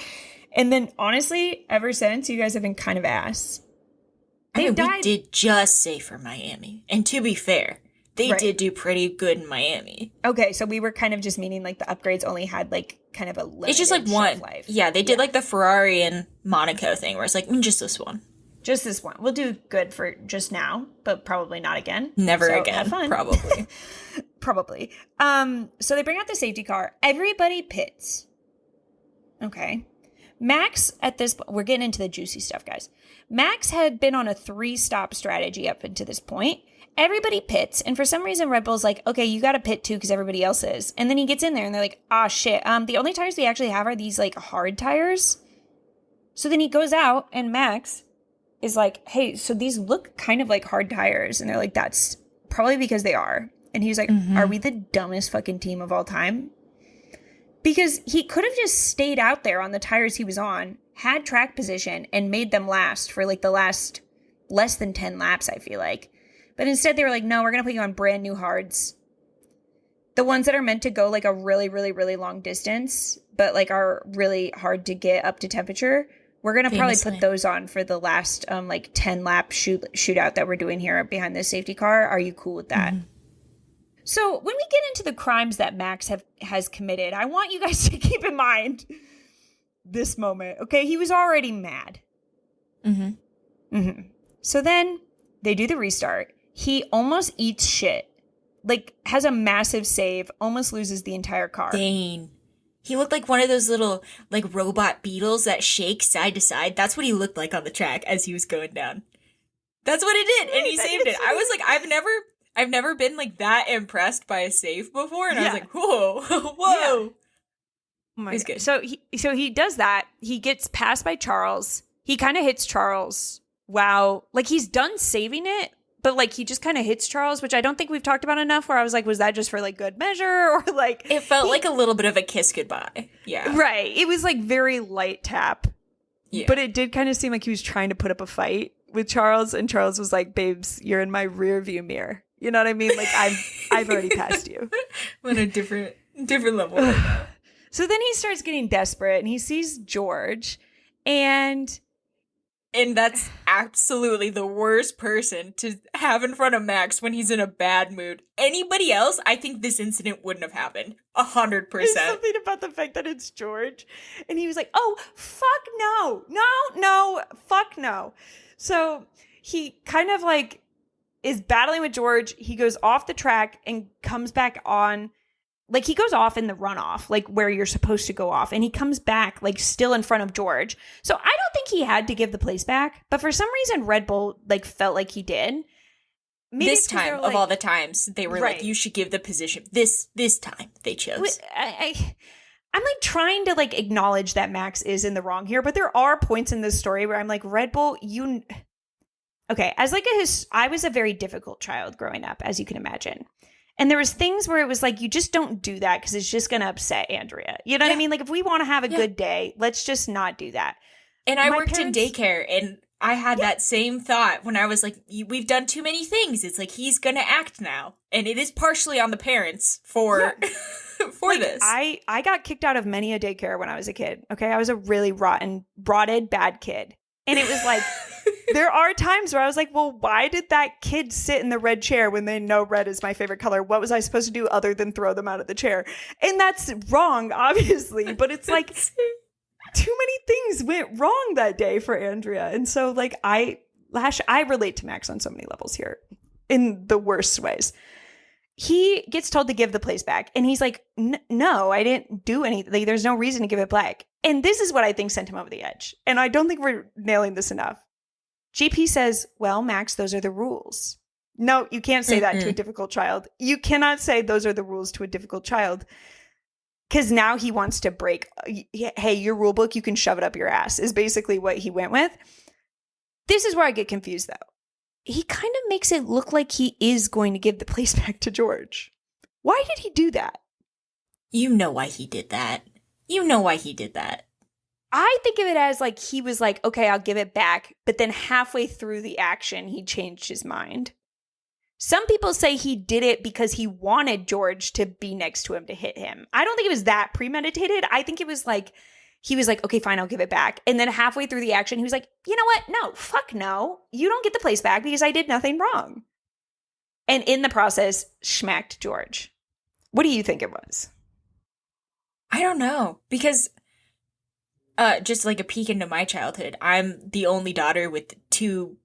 And then honestly, ever since, you guys have been kind of ass. We did just say for Miami. And to be fair, they did do pretty good in Miami. Okay, so we were kind of just meaning like the upgrades only had like kind of a limited it's just like one life. Yeah, they did like the Ferrari and Monaco thing where it's like just this one. Just this one. We'll do good for just now, but probably not again. Never so again. Have fun. Probably. Probably. So they bring out the safety car. Everybody pits. Okay. Max at this point, we're getting into the juicy stuff, guys. Max had been on a 3-stop strategy up until this point. Everybody pits, and for some reason Red Bull's like, okay, you got to pit too because everybody else is. And then he gets in there and they're like, ah, shit. The only tires we actually have are these like hard tires. So then he goes out and Max is like, hey, so these look kind of like hard tires. And they're like, that's probably because they are. And he's like, are we the dumbest fucking team of all time? Because he could have just stayed out there on the tires he was on, had track position, and made them last for like the last less than 10 laps, I feel like. But instead they were like, no, we're going to put you on brand new hards. The ones that are meant to go like a really, really, really long distance, but like are really hard to get up to temperature. We're going to probably put those on for the last like 10 lap shootout that we're doing here behind the safety car. Are you cool with that? So when we get into the crimes that Max has committed, I want you guys to keep in mind this moment. Okay, he was already mad. So then they do the restart. He almost eats shit. Like, has a massive save, almost loses the entire car. Dang. He looked like one of those little, like, robot beetles that shake side to side. That's what he looked like on the track as he was going down. That's what it did, and he saved it. I was like, I've never been, like, that impressed by a save before, and I was like, whoa, whoa. Yeah. Oh my God. Good. So he does that. He gets passed by Charles. He kind of hits Charles. Wow. Like, he's done saving it, but, like, he just kind of hits Charles, which I don't think we've talked about enough, where I was like, was that just for, like, good measure? Or, like... It felt like a little bit of a kiss goodbye. Yeah. Right. It was, like, very light tap. Yeah. But it did kind of seem like he was trying to put up a fight with Charles, and Charles was like, babes, you're in my rear view mirror. You know what I mean? Like, I've already passed you. On a different level right now. So then he starts getting desperate, and he sees George, and that's absolutely the worst person to have in front of Max when he's in a bad mood. Anybody else, I think this incident wouldn't have happened. 100%. There's something about the fact that it's George. And he was like, oh, fuck no. No, fuck no. So he kind of like is battling with George. He goes off the track and comes back on. Like, he goes off in the runoff, like, where you're supposed to go off. And he comes back, like, still in front of George. So I don't think he had to give the place back. But for some reason, Red Bull, like, felt like he did. Maybe this time, of all the times, they were like, you should give the position. This time, they chose. I'm, like, trying to, like, acknowledge that Max is in the wrong here. But there are points in this story where I'm like, Red Bull, you... Okay, as, like, I was a very difficult child growing up, as you can imagine. And there was things where it was like, you just don't do that because it's just going to upset Andrea. You know what I mean? Like, if we want to have a good day, let's just not do that. And I worked in daycare, and I had that same thought when I was like, we've done too many things. It's like, he's going to act now. And it is partially on the parents for this. I got kicked out of many a daycare when I was a kid. Okay, I was a really rotted, bad kid. And it was like... There are times where I was like, well, why did that kid sit in the red chair when they know red is my favorite color? What was I supposed to do other than throw them out of the chair? And that's wrong, obviously. But it's like too many things went wrong that day for Andrea. And so, like, I relate to Max on so many levels here in the worst ways. He gets told to give the place back. And he's like, no, I didn't do anything. Like, there's no reason to give it back. And this is what I think sent him over the edge. And I don't think we're nailing this enough. GP says, well, Max, those are the rules. No, you can't say that to a difficult child. You cannot say those are the rules to a difficult child. Because now he wants to break. Hey, your rule book, you can shove it up your ass, is basically what he went with. This is where I get confused, though. He kind of makes it look like he is going to give the place back to George. Why did he do that? You know why he did that. I think of it as like he was like, okay, I'll give it back. But then halfway through the action, he changed his mind. Some people say he did it because he wanted George to be next to him to hit him. I don't think it was that premeditated. I think it was like, he was like, okay, fine, I'll give it back. And then halfway through the action, he was like, you know what? No, fuck no. You don't get the place back because I did nothing wrong. And in the process, schmacked George. What do you think it was? I don't know, because just like a peek into my childhood, I'm the only daughter with two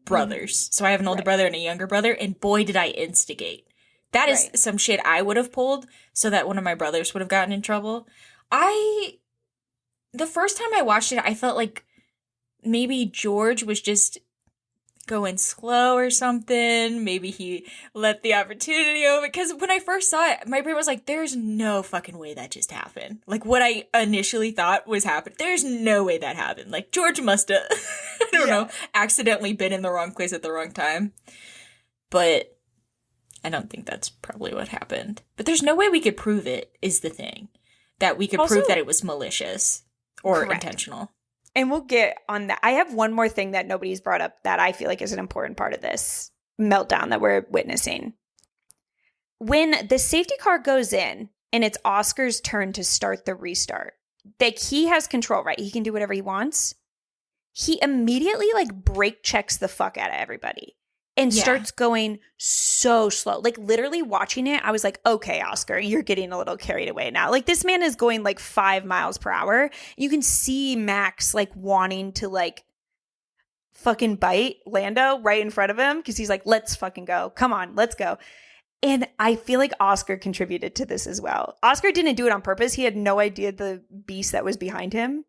brothers. So I have an older brother and a younger brother, and boy, did I instigate. That is some shit I would have pulled so that one of my brothers would have gotten in trouble. The first time I watched it, I felt like maybe George was just going slow or something. Maybe he let the opportunity over. Because when I first saw it, my brain was like, there's no fucking way that just happened. Like, what I initially thought was happening, there's no way that happened. Like, George must have, I don't know, accidentally been in the wrong place at the wrong time. But I don't think that's probably what happened. But there's no way we could prove it, is the thing. That we could prove that it was malicious or intentional. And we'll get on that. I have one more thing that nobody's brought up that I feel like is an important part of this meltdown that we're witnessing. When the safety car goes in and it's Oscar's turn to start the restart, like he has control, right? He can do whatever he wants. He immediately like brake checks the fuck out of everybody and starts going so slow. Like literally watching it, I was like, okay, Oscar, you're getting a little carried away now. Like this man is going like 5 miles per hour. You can see Max like wanting to like fucking bite Lando right in front of him because he's like, let's fucking go. Come on, let's go. And I feel like Oscar contributed to this as well. Oscar didn't do it on purpose. He had no idea the beast that was behind him.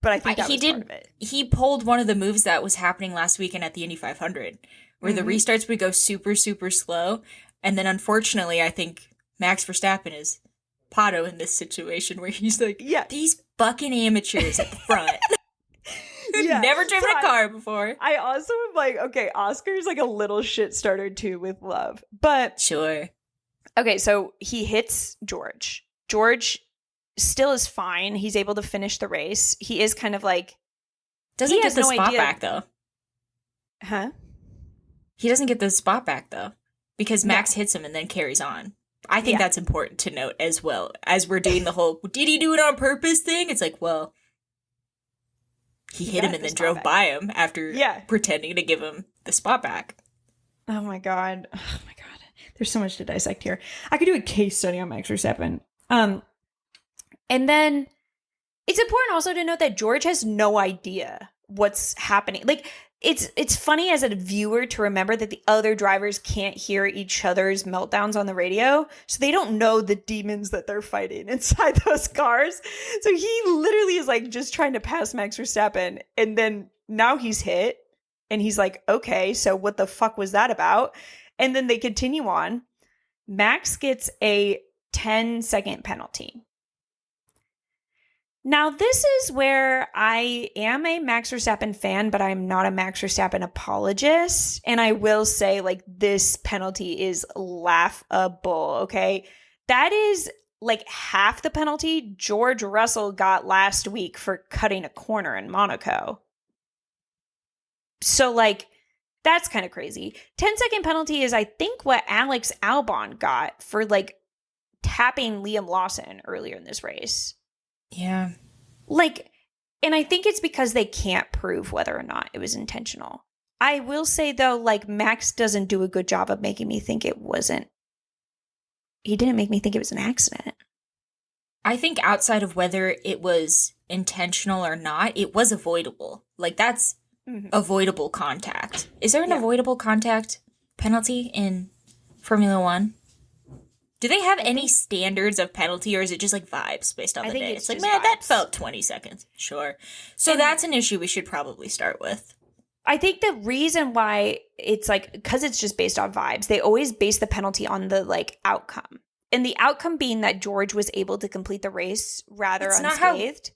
But I think that was part of it. He pulled one of the moves that was happening last weekend at the Indy 500, where the restarts would go super, super slow. And then unfortunately, I think Max Verstappen is Pato in this situation where he's like, these fucking amateurs at the front. Never driven a car before. I also am like, okay, Oscar's like a little shit starter too with love. But sure. Okay, so he hits George. George still is fine. He's able to finish the race. He is kind of like doesn't get the spot back though. Huh? He doesn't get the spot back though because Max hits him and then carries on. I think that's important to note as well. As we're doing the whole did he do it on purpose thing? It's like, well, he hit him and then drove by him after pretending to give him the spot back. Oh my god. There's so much to dissect here. I could do a case study on Max Verstappen. And then it's important also to note that George has no idea what's happening. Like, it's funny as a viewer to remember that the other drivers can't hear each other's meltdowns on the radio. So they don't know the demons that they're fighting inside those cars. So he literally is like just trying to pass Max Verstappen. And then now he's hit. And he's like, okay, so what the fuck was that about? And then they continue on. Max gets a 10-second penalty. Now, this is where I am a Max Verstappen fan, but I'm not a Max Verstappen apologist. And I will say, like, this penalty is laughable, okay? That is, like, half the penalty George Russell got last week for cutting a corner in Monaco. So, like, that's kind of crazy. 10-second penalty is, I think, what Alex Albon got for, like, tapping Liam Lawson earlier in this race. Yeah. Like, and I think it's because they can't prove whether or not it was intentional. I will say, though, like, Max doesn't do a good job of making me think it wasn't. He didn't make me think it was an accident. I think outside of whether it was intentional or not, it was avoidable. Like, that's avoidable contact. Is there an avoidable contact penalty in Formula One? Do they have any standards of penalty, or is it just like vibes based on the day? It's like, man, that felt 20 seconds. Sure. So that's an issue we should probably start with. I think the reason why it's like, because it's just based on vibes, they always base the penalty on the like outcome. And the outcome being that George was able to complete the race rather unscathed.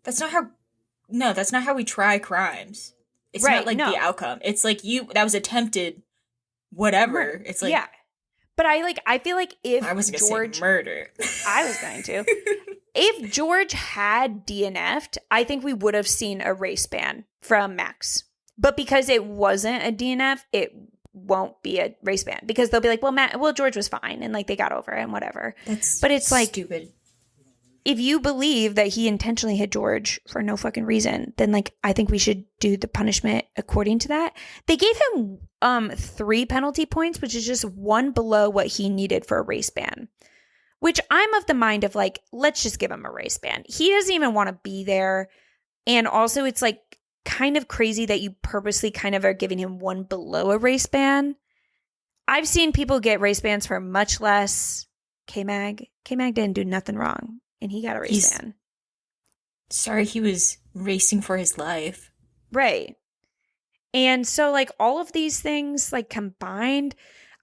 That's not how we try crimes. It's not like the outcome. It's like that was attempted whatever. It's like, but I feel like if I was going to say murder. I was going to. If George had DNF'd, I think we would have seen a race ban from Max. But because it wasn't a DNF, it won't be a race ban. Because they'll be like, well, George was fine. And like they got over it and whatever. But it's like stupid. if you believe that he intentionally hit George for no fucking reason, then like I think we should do the punishment according to that. They gave him 3 penalty points, which is just 1 below what he needed for a race ban. Which I'm of the mind of like, let's just give him a race ban. He doesn't even want to be there. And also it's like kind of crazy that you purposely kind of are giving him 1 below a race ban. I've seen people get race bans for much less. K-Mag didn't do nothing wrong. And he got a race ban. Sorry, he was racing for his life. Right. And so like all of these things like combined,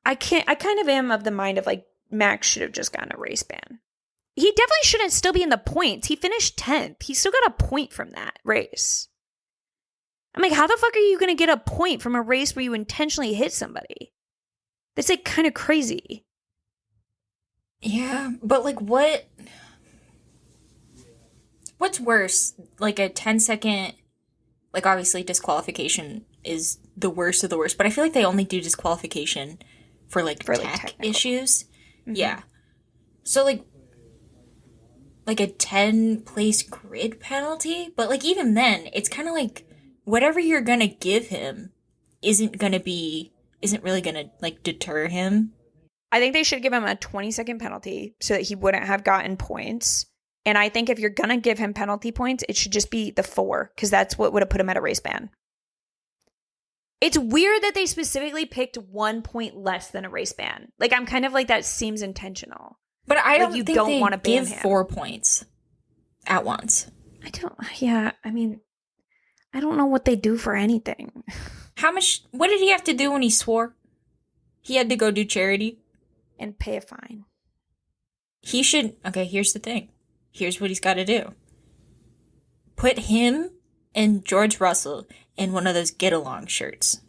I kind of am of the mind of like Max should have just gotten a race ban. He definitely shouldn't still be in the points. He finished 10th. He still got a point from that race. I'm like, how the fuck are you going to get a point from a race where you intentionally hit somebody? That's like kind of crazy. Yeah, but like what's worse? Like a 10-second, like obviously disqualification is the worst of the worst, but I feel like they only do disqualification for tech issues. Mm-hmm. Yeah. So like a 10 place grid penalty, but like even then it's kind of like whatever you're going to give him isn't really going to like deter him. I think they should give him a 20-second penalty so that he wouldn't have gotten points. And I think if you're going to give him penalty points, it should just be the 4 because that's what would have put him at a race ban. It's weird that they specifically picked 1 point less than a race ban. Like, I'm kind of like, that seems intentional. But I don't think they want to give 4 points at once. I mean, I don't know what they do for anything. What did he have to do when he swore? He had to go do charity. And pay a fine. He should, okay, here's the thing. Here's what he's got to do. Put him and George Russell in one of those get-along shirts.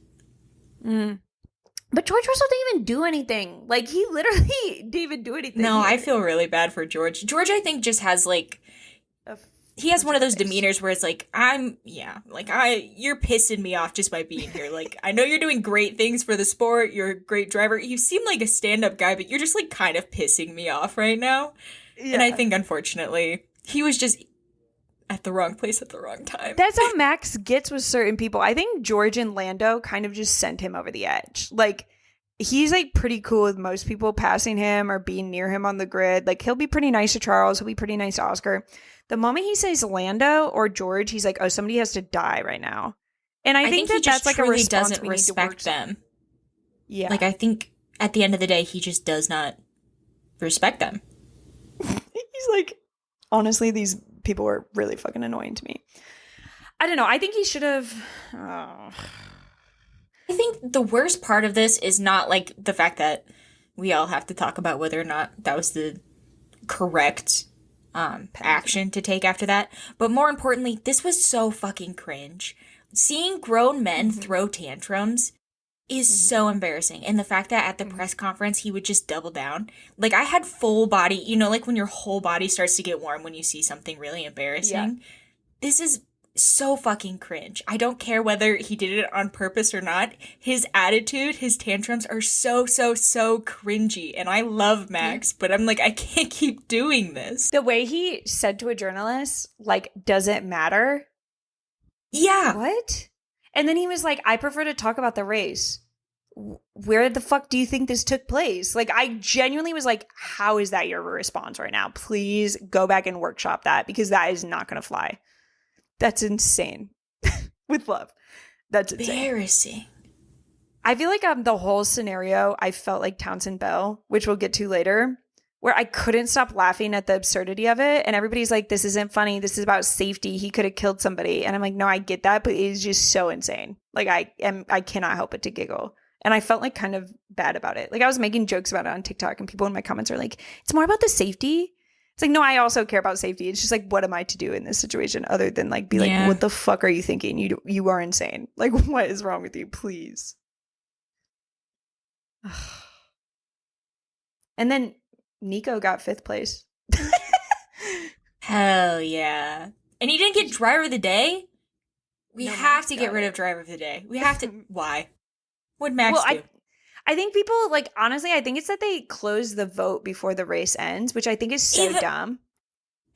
But George Russell didn't even do anything. Like, he literally didn't even do anything. No, I feel really bad for George. George, I think, just has, like, he has one of those demeanors where it's like, you're pissing me off just by being here. Like, I know you're doing great things for the sport. You're a great driver. You seem like a stand-up guy, but you're just, like, kind of pissing me off right now. Yeah. And I think, unfortunately, he was just at the wrong place at the wrong time. That's how Max gets with certain people. I think George and Lando kind of just sent him over the edge. Like, he's, like, pretty cool with most people passing him or being near him on the grid. Like, he'll be pretty nice to Charles. He'll be pretty nice to Oscar. The moment he says Lando or George, he's like, oh, somebody has to die right now. And I think that that's like a response doesn't we respect need to them. Yeah. Like, I think at the end of the day, he just does not respect them. He's like, honestly, these people are really fucking annoying to me. I don't know. I think he should have. I think the worst part of this is not like the fact that we all have to talk about whether or not that was the correct action to take after that. But more importantly, this was so fucking cringe. Seeing grown men throw tantrums is so embarrassing. And the fact that at the press conference, he would just double down. Like, I had full body, you know, like when your whole body starts to get warm when you see something really embarrassing. Yeah. This is so fucking cringe. I don't care whether he did it on purpose or not. His attitude, his tantrums are so cringy. And I love Max, but I'm like, I can't keep doing this. The way he said to a journalist, like, does it matter? Yeah. What? And then he was like, I prefer to talk about the race. Where the fuck do you think this took place? Like, I genuinely was like, how is that your response right now? Please go back and workshop that because that is not going to fly. That's insane. With love. That's insane. Embarrassing. I feel like the whole scenario, I felt like Townsend Bell, which we'll get to later, where I couldn't stop laughing at the absurdity of it. And everybody's like, this isn't funny. This is about safety. He could have killed somebody. And I'm like, no, I get that, but it is just so insane. Like, I cannot help but to giggle. And I felt like kind of bad about it. Like, I was making jokes about it on TikTok and people in my comments are like, it's more about the safety. It's like, no, I also care about safety. It's just like, what am I to do in this situation other than like be like, what the fuck are you thinking? You are insane. Like, what is wrong with you? Please. And then Nico got 5th place. Hell yeah. And he didn't get driver of the day? We have to get rid of driver of the day. We have to. Why? What'd Max do? I think people, like, honestly, I think it's that they close the vote before the race ends, which I think is so dumb.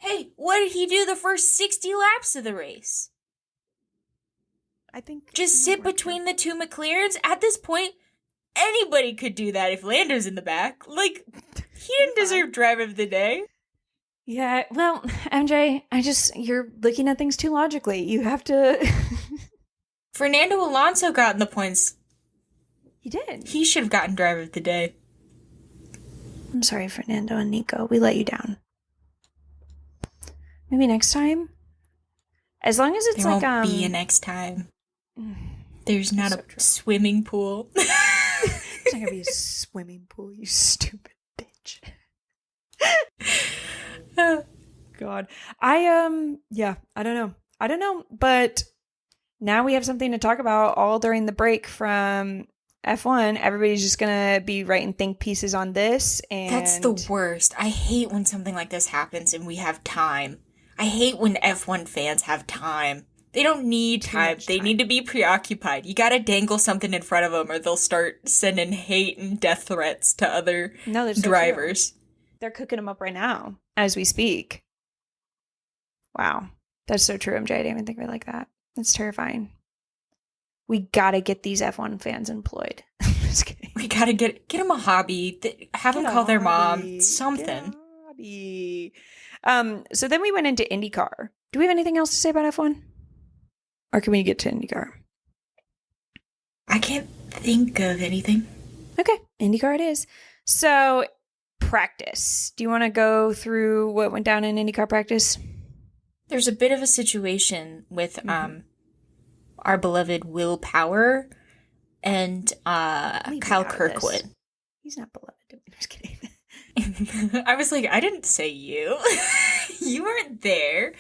Hey, what did he do the first 60 laps of the race? I think just sit between the two McLarens. At this point, anybody could do that if Lando's in the back. Like, he didn't deserve driver of the day. Yeah, well, MJ, you're looking at things too logically. You have to... Fernando Alonso got in the points. He did. He should have gotten driver of the day. I'm sorry, Fernando and Nico. We let you down. Maybe next time? As long as it's there won't be a next time. There's not a swimming pool. There's not gonna be a swimming pool, you stupid bitch. God. I don't know, but now we have something to talk about all during the break from F1. Everybody's just gonna be writing think pieces on this, and that's the worst. I hate when something like this happens and we have time. I hate when F1 fans have time. They don't need time. They need to be preoccupied. You gotta dangle something in front of them or they'll start sending hate and death threats to other drivers. They're cooking them up right now as we speak. Wow. That's so true, MJ. I didn't even think of it like that. That's terrifying. We gotta get these F1 fans employed. Just kidding. We gotta get them a hobby. Have them call their mom. Something. So then we went into IndyCar. Do we have anything else to say about F1? Or can we get to IndyCar? I can't think of anything. Okay, IndyCar it is. So, practice. Do you want to go through what went down in IndyCar practice? There's a bit of a situation with our beloved Will Power and Kyle Kirkwood. He's not beloved. I'm just kidding. I was like, I didn't say you. You weren't there.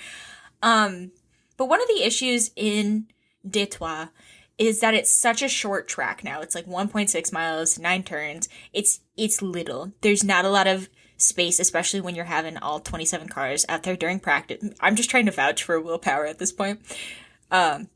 But one of the issues in Détroit is that it's such a short track now. It's like 1.6 miles, 9 turns. It's little. There's not a lot of space, especially when you're having all 27 cars out there during practice. I'm just trying to vouch for Will Power at this point.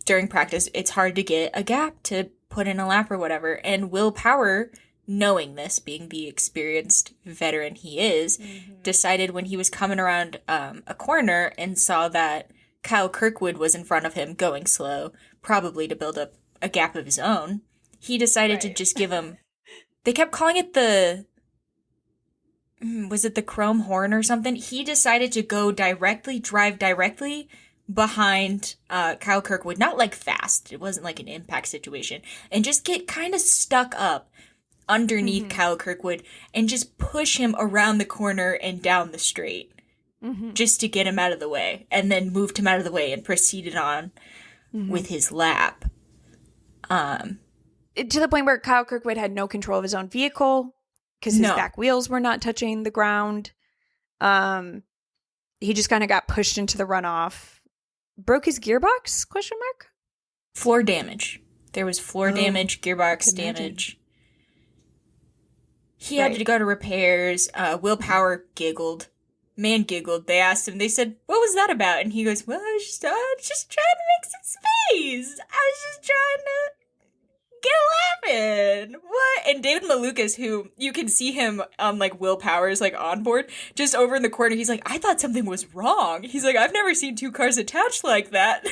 During practice, it's hard to get a gap to put in a lap or whatever. And Will Power, knowing this, being the experienced veteran he is, decided when he was coming around a corner and saw that Kyle Kirkwood was in front of him going slow, probably to build up a gap of his own, he decided to just give him... They kept calling it was it the chrome horn or something? He decided to drive directly behind Kyle Kirkwood, not like fast. It wasn't like an impact situation. And just get kind of stuck up underneath Kyle Kirkwood and just push him around the corner and down the straight. Just to get him out of the way, and then moved him out of the way and proceeded on with his lap. To the point where Kyle Kirkwood had no control of his own vehicle because his back wheels were not touching the ground. He just kind of got pushed into the runoff. Broke his gearbox? ? Floor damage. There was floor damage, gearbox damage. He had to go to repairs. Will Power giggled. Man giggled. They asked him, they said, what was that about? And he goes, well, I was just trying to make some space. I was just trying to get a lap in. What? And David Malukas, who you can see him on like Will Power's like onboard, just over in the corner, he's like, I thought something was wrong. He's like, I've never seen 2 cars attached like that.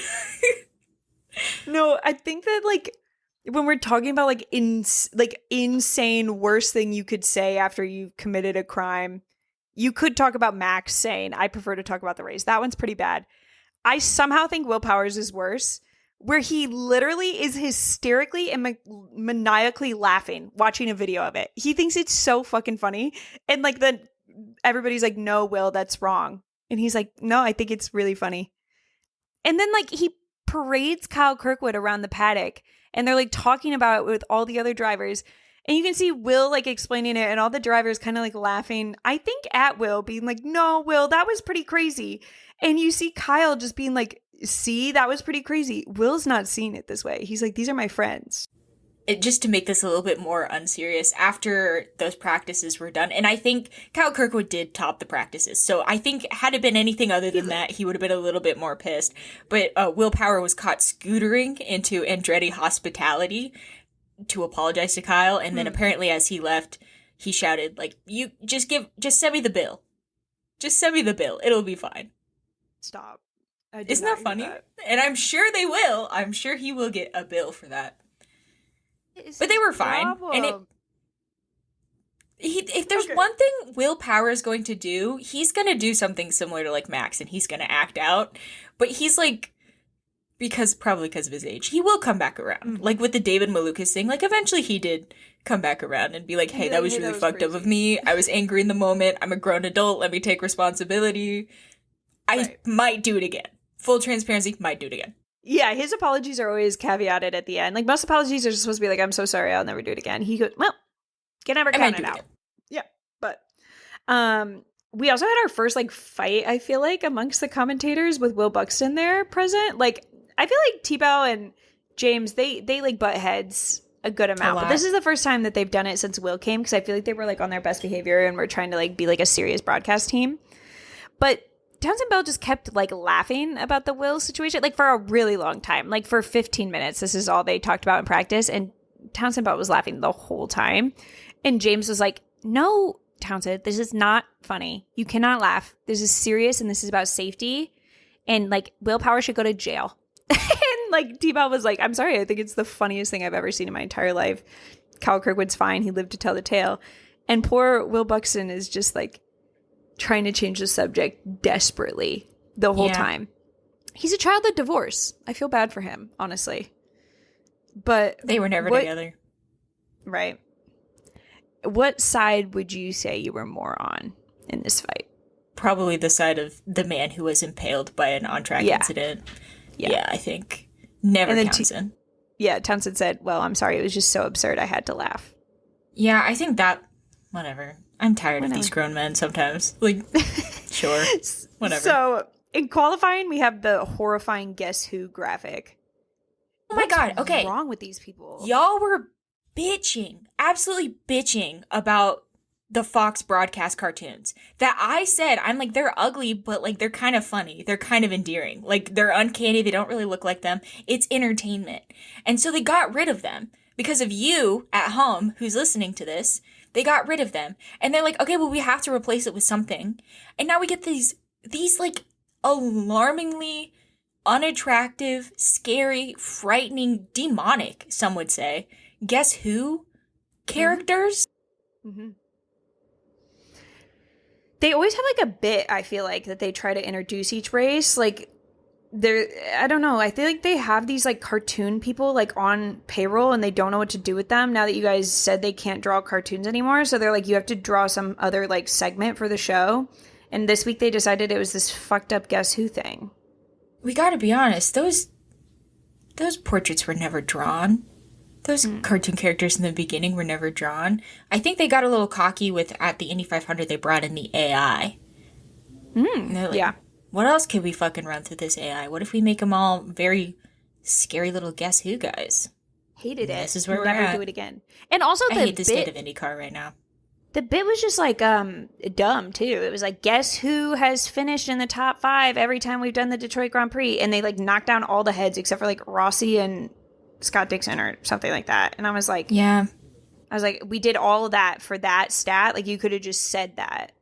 No, I think that like when we're talking about like insane worst thing you could say after you've committed a crime, you could talk about Max saying, I prefer to talk about the race. That one's pretty bad. I somehow think Will Powers is worse, where he literally is hysterically and maniacally laughing watching a video of it. He thinks it's so fucking funny. And like then everybody's like, no, Will, that's wrong. And he's like, no, I think it's really funny. And then like he parades Kyle Kirkwood around the paddock and they're like talking about it with all the other drivers. And you can see Will like explaining it and all the drivers kind of like laughing. I think at Will being like, no, Will, that was pretty crazy. And you see Kyle just being like, see, that was pretty crazy. Will's not seeing it this way. He's like, these are my friends. Just to make this a little bit more unserious, after those practices were done, and I think Kyle Kirkwood did top the practices. So I think had it been anything other than that, he would have been a little bit more pissed. But Will Power was caught scootering into Andretti hospitality to apologize to Kyle, and then apparently as he left, he shouted, like, you just send me the bill. Just send me the bill. It'll be fine. Stop. Isn't that funny? And I'm sure they will. I'm sure he will get a bill for that. But they were fine. And if there's one thing Will Power is going to do, he's going to do something similar to like Max, and he's going to act out. But he's like, probably because of his age, he will come back around. Mm-hmm. Like with the David Malukas thing, like eventually he did come back around and be like, hey, that was really fucked up of me. I was angry in the moment. I'm a grown adult. Let me take responsibility. I might do it again. Full transparency, might do it again. Yeah, his apologies are always caveated at the end. Like most apologies are just supposed to be like, I'm so sorry, I'll never do it again. He goes, well, can never count it out. Yeah, but we also had our first like fight, I feel like, amongst the commentators with Will Buxton there present. Like, I feel like T-Bow and James, they like butt heads a good amount. But this is the first time that they've done it since Will came, because I feel like they were like on their best behavior and were trying to like be like a serious broadcast team. But Townsend Bell just kept like laughing about the Will situation like for a really long time, like for 15 minutes. This is all they talked about in practice, and Townsend Bell was laughing the whole time. And James was like, no, Townsend, this is not funny. You cannot laugh. This is serious, and this is about safety. And like, Will Power should go to jail. And like, T-Bell was like, I'm sorry, I think it's the funniest thing I've ever seen in my entire life. Kyle Kirkwood's fine. He lived to tell the tale. And poor Will Buxton is just like trying to change the subject desperately the whole time. He's a child of divorce. I feel bad for him, honestly. But they were never together. Right. What side would you say you were more on in this fight? Probably the side of the man who was impaled by an on-track incident. Yeah, I think. Never Townsend. Townsend said, well, I'm sorry, it was just so absurd, I had to laugh. Yeah, I think that, whatever. I'm tired of these grown men sometimes. Like, sure, whatever. So, in qualifying, we have the horrifying Guess Who graphic. Oh my God, okay. What's wrong with these people? Y'all were absolutely bitching about the Fox broadcast cartoons that I said, I'm like, they're ugly, but like, they're kind of funny. They're kind of endearing. Like, they're uncanny. They don't really look like them. It's entertainment. And so they got rid of them because of you at home who's listening to this. They got rid of them. And they're like, okay, well, we have to replace it with something. And now we get these like alarmingly unattractive, scary, frightening, demonic, some would say, Guess Who characters. Mm-hmm. They always have like a bit, I feel like, that they try to introduce each race. Like, I don't know. I feel like they have these like cartoon people like on payroll, and they don't know what to do with them now that you guys said they can't draw cartoons anymore. So they're like, you have to draw some other like segment for the show. And this week they decided it was this fucked up Guess Who thing. We gotta be honest. Those portraits were never drawn. Those cartoon characters in the beginning were never drawn. I think they got a little cocky with, at the Indy 500, they brought in the AI. And they're like, what else can we fucking run through this AI? What if we make them all very scary little Guess Who guys? Hated it. This is where we're never at. Do it again. And also I hate the state of IndyCar right now. The bit was just like dumb too. It was like, guess who has finished in the top 5 every time we've done the Detroit Grand Prix, and they like knocked down all the heads except for like Rossi and Scott Dixon or something like that. And I was like, we did all of that for that stat. Like, you could have just said that.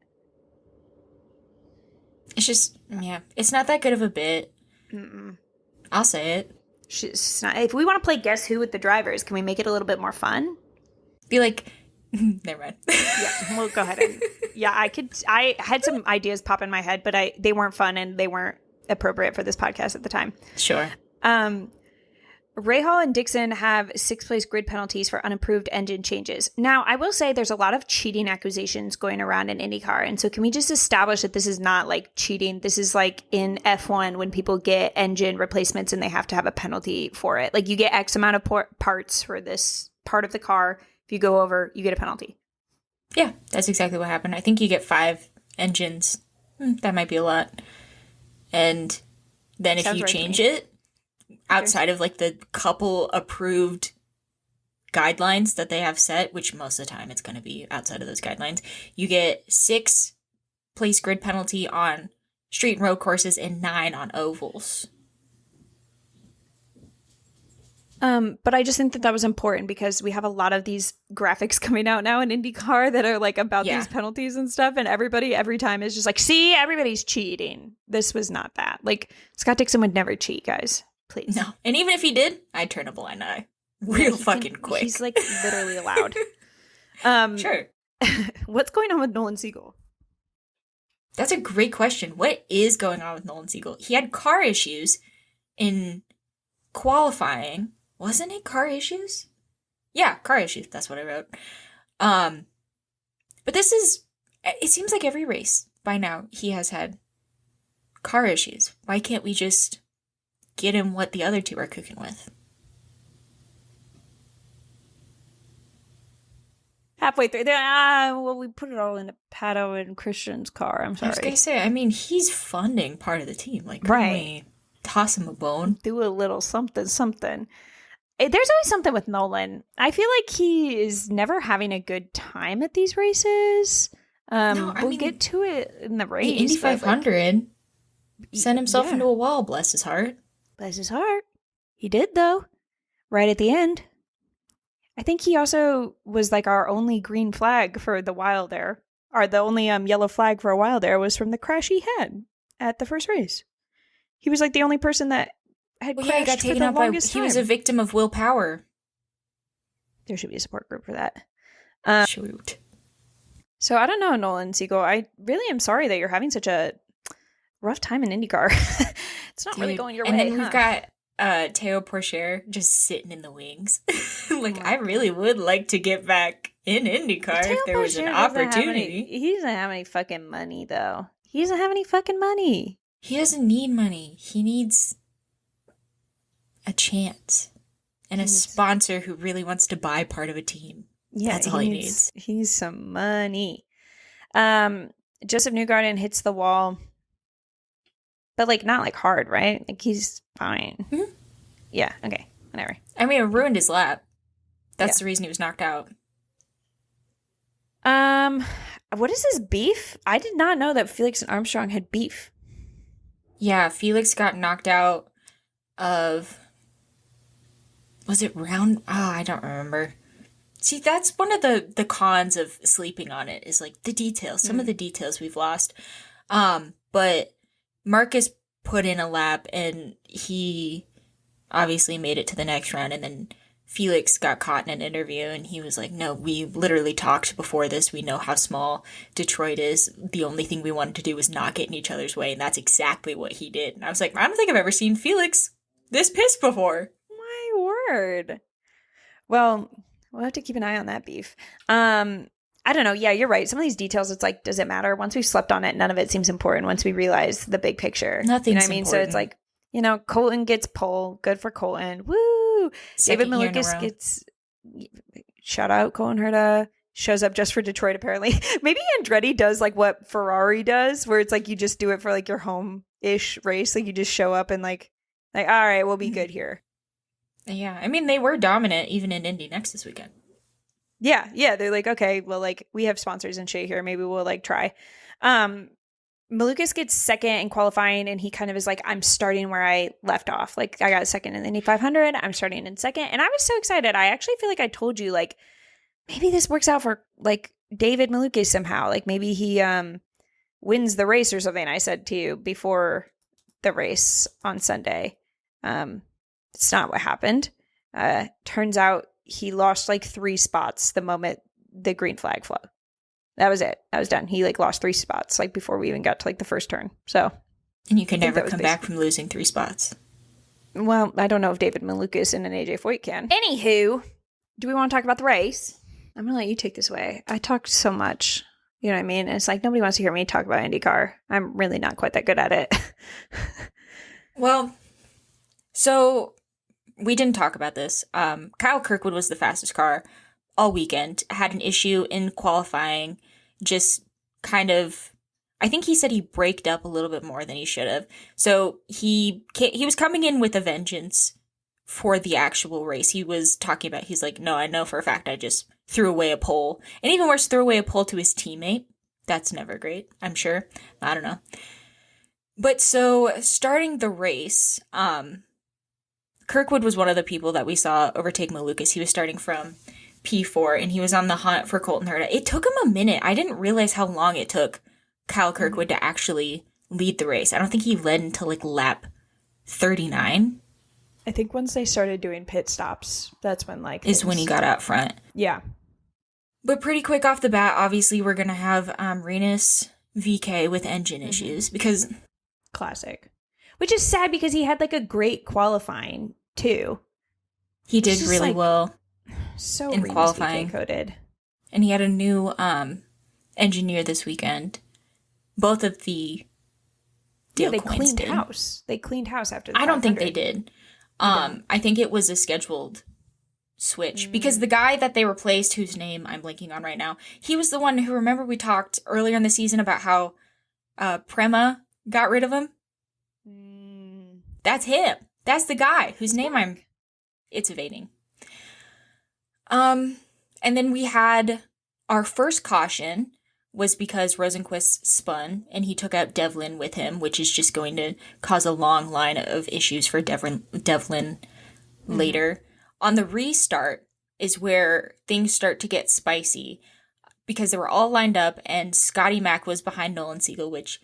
It's just, it's not that good of a bit. I'll say it. If we want to play Guess Who with the drivers, can we make it a little bit more fun? Be like, never mind. Yeah, we'll go ahead. I had some ideas pop in my head, but they weren't fun and they weren't appropriate for this podcast at the time. Sure. Rahal and Dixon have 6th place grid penalties for unapproved engine changes. Now, I will say there's a lot of cheating accusations going around in IndyCar. And so can we just establish that this is not like cheating? This is like in F1 when people get engine replacements and they have to have a penalty for it. Like, you get X amount of parts for this part of the car. If you go over, you get a penalty. Yeah, that's exactly what happened. I think you get 5 engines. That might be a lot. And then if you change it, outside of like the couple approved guidelines that they have set, which most of the time it's going to be outside of those guidelines, you get 6 place grid penalty on street and road courses and 9 on ovals. But I just think that was important because we have a lot of these graphics coming out now in IndyCar that are like about these penalties and stuff. And everybody every time is just like, see, everybody's cheating. This was not that. Like, Scott Dixon would never cheat, guys. Please. No. And even if he did, I'd turn a blind eye. Real fucking quick. He's like literally allowed. Sure. What's going on with Nolan Siegel? That's a great question. What is going on with Nolan Siegel? He had car issues in qualifying. Wasn't it car issues? Yeah, car issues. That's what I wrote. But this is, it seems like every race by now he has had car issues. Why can't we just get him what the other two are cooking with? Halfway through, well, we put it all into Pato and Christian's car. I'm sorry. I was going to say, I mean, he's funding part of the team. Like, couldn't we toss him a bone? Do a little something. There's always something with Nolan. I feel like he is never having a good time at these races. We'll get to it in the race. Indy 500 sent himself into a wall, bless his heart. Bless his heart. He did, though, right at the end. I think he also was like our only green flag for the while there. Or the only yellow flag for a while there was from the crash he had at the first race. He was like the only person that had crashed he got taken for the out longest time. He was a victim of willpower. There should be a support group for that. Shoot. So I don't know, Nolan Siegel. I really am sorry that you're having such a rough time in IndyCar. It's not really going your way. And then we've got Teo Porcher just sitting in the wings. Like, I really would like to get back in IndyCar if there was an opportunity. He doesn't have any fucking money, though. He doesn't have any fucking money. He doesn't need money. He needs a chance and a sponsor who really wants to buy part of a team. Yeah, that's all he needs. He needs some money. Joseph Newgarden hits the wall, but like not like hard, right? Like he's fine. Mm-hmm. Yeah. Okay. Whatever. I mean, it ruined his lap. That's the reason he was knocked out. What is his beef? I did not know that Felix and Armstrong had beef. Yeah, Felix got knocked out of. Was it round? Oh, I don't remember. See, that's one of the cons of sleeping on it is like the details. Some of the details we've lost. But Marcus put in a lap and he obviously made it to the next round. And then Felix got caught in an interview and he was like, no, we literally talked before this. We know how small Detroit is. The only thing we wanted to do was not get in each other's way. And that's exactly what he did. And I was like, I don't think I've ever seen Felix this pissed before. My word. Well, we'll have to keep an eye on that beef. I don't know. Yeah, you're right. Some of these details, it's like, does it matter? Once we've slept on it, none of it seems important once we realize the big picture. Nothing's you know what I mean? important. So it's like, you know, Colton gets pole. Good for Colton. Woo! David Malukas gets, shout out, Colton Herta. Shows up just for Detroit, apparently. Maybe Andretti does like what Ferrari does, where it's like you just do it for like your home-ish race. Like you just show up and like all right, we'll be good here. Yeah, I mean, they were dominant even in Indy next this weekend. Yeah, they're like, okay, well, like, we have sponsors and shit here. Maybe we'll, like, try. Malukas gets second in qualifying, and he kind of is like, I'm starting where I left off. Like, I got second in the Indy 500. I'm starting in second. And I was so excited. I actually feel like I told you, like, maybe this works out for, like, David Malukas somehow. Like, maybe he wins the race or something, I said to you before the race on Sunday. It's not what happened. Turns out he lost like 3 spots the moment the green flag flew. That was it. That was done. He like lost 3 spots like before we even got to like the first turn. So, and you can never come back from losing 3 spots. Well, I don't know if David Malukas and an AJ Foyt can. Anywho, do we want to talk about the race? I'm gonna let you take this away. I talked so much. You know what I mean? And it's like nobody wants to hear me talk about IndyCar. I'm really not quite that good at it. Well, so we didn't talk about this. Kyle Kirkwood was the fastest car all weekend, had an issue in qualifying, just kind of, I think he said he braked up a little bit more than he should have. So he was coming in with a vengeance for the actual race. He was talking about, he's like, no, I know for a fact I just threw away a pole. And even worse, threw away a pole to his teammate. That's never great, I'm sure. I don't know. But so starting the race, Kirkwood was one of the people that we saw overtake Malukas. He was starting from P4, and he was on the hunt for Colton Herta. It took him a minute. I didn't realize how long it took Kyle Kirkwood to actually lead the race. I don't think he led until, like, lap 39. I think once they started doing pit stops, that's when, like... Is when he got out front. Yeah. But pretty quick off the bat, obviously, we're going to have Rinus VK with engine issues, because... Classic. Which is sad, because he had, like, a great qualifying, too. He did really well. So in qualifying. coded. And he had a new engineer this weekend. Both of the Dale they Coynes cleaned did. house. They cleaned house after the I don't think 500. they did. I think it was a scheduled switch. Because the guy that they replaced, whose name I'm blanking on right now, he was the one who, remember we talked earlier in the season about how Prema got rid of him? That's him. That's the guy whose name it's evading. And then we had our first caution was because Rosenquist spun and he took out Devlin with him, which is just going to cause a long line of issues for Devlin later. On the restart is where things start to get spicy because they were all lined up and Scotty Mack was behind Nolan Siegel, which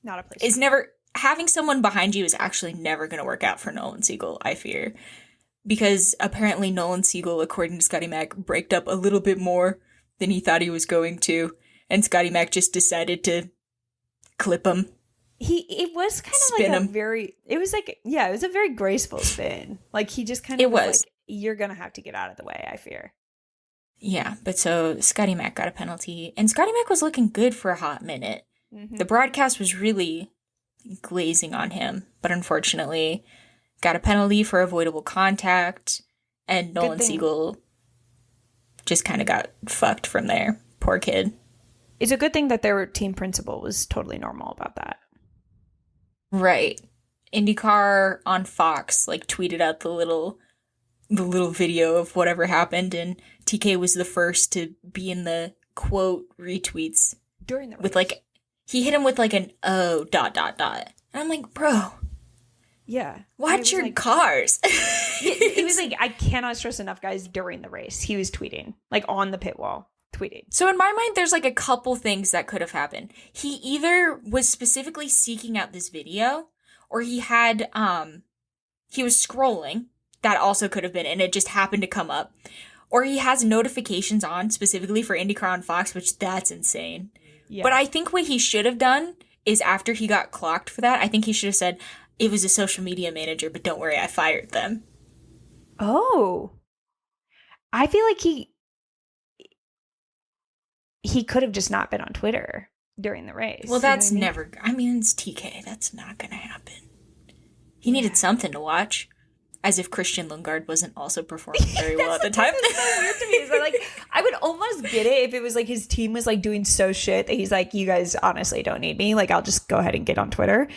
not a place is never... Having someone behind you is actually never going to work out for Nolan Siegel, I fear. Because apparently Nolan Siegel, according to Scotty Mack, braked up a little bit more than he thought he was going to. And Scotty Mack just decided to clip him. It was kind of spin like him. it was a very graceful spin. Like he just kind of was like, you're going to have to get out of the way, I fear. Yeah, but so Scotty Mack got a penalty. And Scotty Mack was looking good for a hot minute. The broadcast was really glazing on him, but unfortunately got a penalty for avoidable contact, and Nolan Siegel just kind of got fucked from there. Poor kid. It's a good thing that their team principal was totally normal about that. Right. IndyCar on Fox like tweeted out the little video of whatever happened, and TK was the first to be in the quote retweets during the race. With like he hit him with like an oh ... And I'm like, bro. Yeah. Watch your cars. It was like, I cannot stress enough, guys, during the race. He was tweeting, like on the pit wall, tweeting. So in my mind, there's like a couple things that could have happened. He either was specifically seeking out this video, or he had, he was scrolling. That also could have been, and it just happened to come up. Or he has notifications on specifically for IndyCar on Fox, which that's insane. Yeah. But I think what he should have done is after he got clocked for that, I think he should have said, it was a social media manager, but don't worry, I fired them. Oh. I feel like he could have just not been on Twitter during the race. Well, that's never... I mean, it's TK. That's not going to happen. He needed something to watch. As if Christian Lundgaard wasn't also performing very well at the time. That's so weird to me. So, like, I would almost get it if it was like his team was like doing so shit that he's like, you guys honestly don't need me. Like, I'll just go ahead and get on Twitter.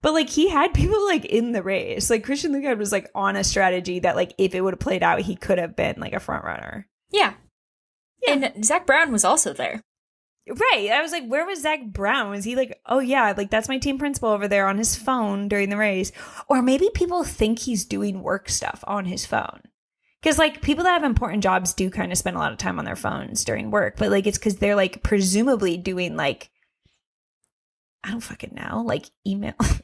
But like, he had people like in the race. Like, Christian Lundgaard was like on a strategy that like if it would have played out, he could have been like a front runner. Yeah. And Zach Brown was also there. Right. I was like, where was Zach Brown? Was he like, oh yeah, like that's my team principal over there on his phone during the race? Or maybe people think he's doing work stuff on his phone. Because like people that have important jobs do kind of spend a lot of time on their phones during work. But like it's because they're like presumably doing like, I don't fucking know, like emails.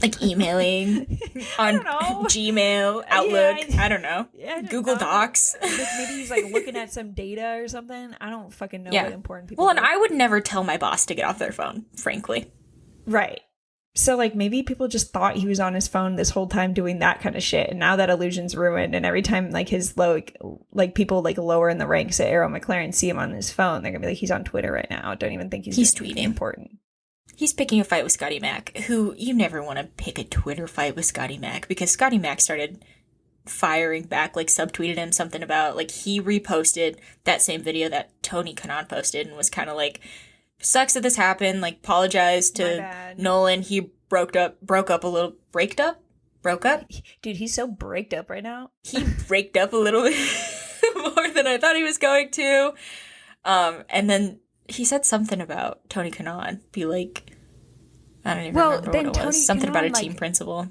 Like emailing on Gmail, Outlook, I don't know. Yeah, Google Docs. Maybe he's like looking at some data or something. I don't fucking know what important people do. And I would never tell my boss to get off their phone, frankly. Right. So like maybe people just thought he was on his phone this whole time doing that kind of shit. And now that illusion's ruined, and every time like his like people like lower in the ranks at Arrow McLaren see him on his phone, they're gonna be like, he's on Twitter right now. Don't even think he's tweeting important. He's picking a fight with Scotty Mack, who you never want to pick a Twitter fight with Scotty Mack, because Scotty Mack started firing back, like subtweeted him something about, like he reposted that same video that Tony Kanaan posted and was kind of like, sucks that this happened, like apologize to Nolan. He broke up a little, broke up? Dude, he's so braked up right now. He braked up a little bit more than I thought he was going to. And then he said something about Tony Kanaan. Be like, I don't even remember what it was. Something about a team principal.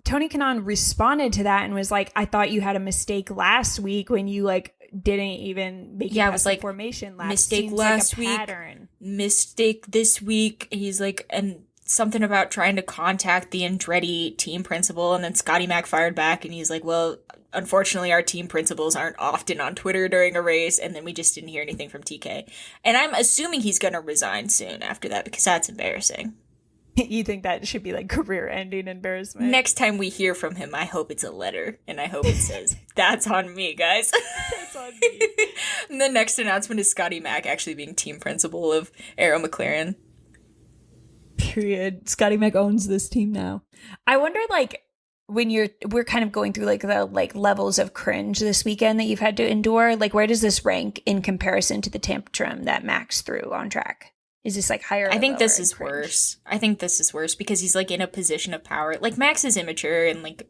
Tony Kanaan responded to that and was like, I thought you had a mistake last week when you like didn't even make it was like formation last. Mistake last week, pattern. Mistake this week. He's like, and something about trying to contact the Andretti team principal, and then Scotty Mac fired back and he's like, well, unfortunately our team principals aren't often on Twitter during a race, and then we just didn't hear anything from TK. And I'm assuming he's gonna resign soon after that, because that's embarrassing. You think that should be like career-ending embarrassment? Next time we hear from him, I hope it's a letter, and I hope it says, that's on me, guys. That's on me. And the next announcement is Scotty Mac actually being team principal of Aero McLaren. Period. Scotty Mac owns this team now. I wonder, like, when we're kind of going through like the like levels of cringe this weekend that you've had to endure, like where does this rank in comparison to the tantrum that Max threw on track? Is this like higher? I think this is worse. I think this is worse because he's like in a position of power. Like Max is immature and like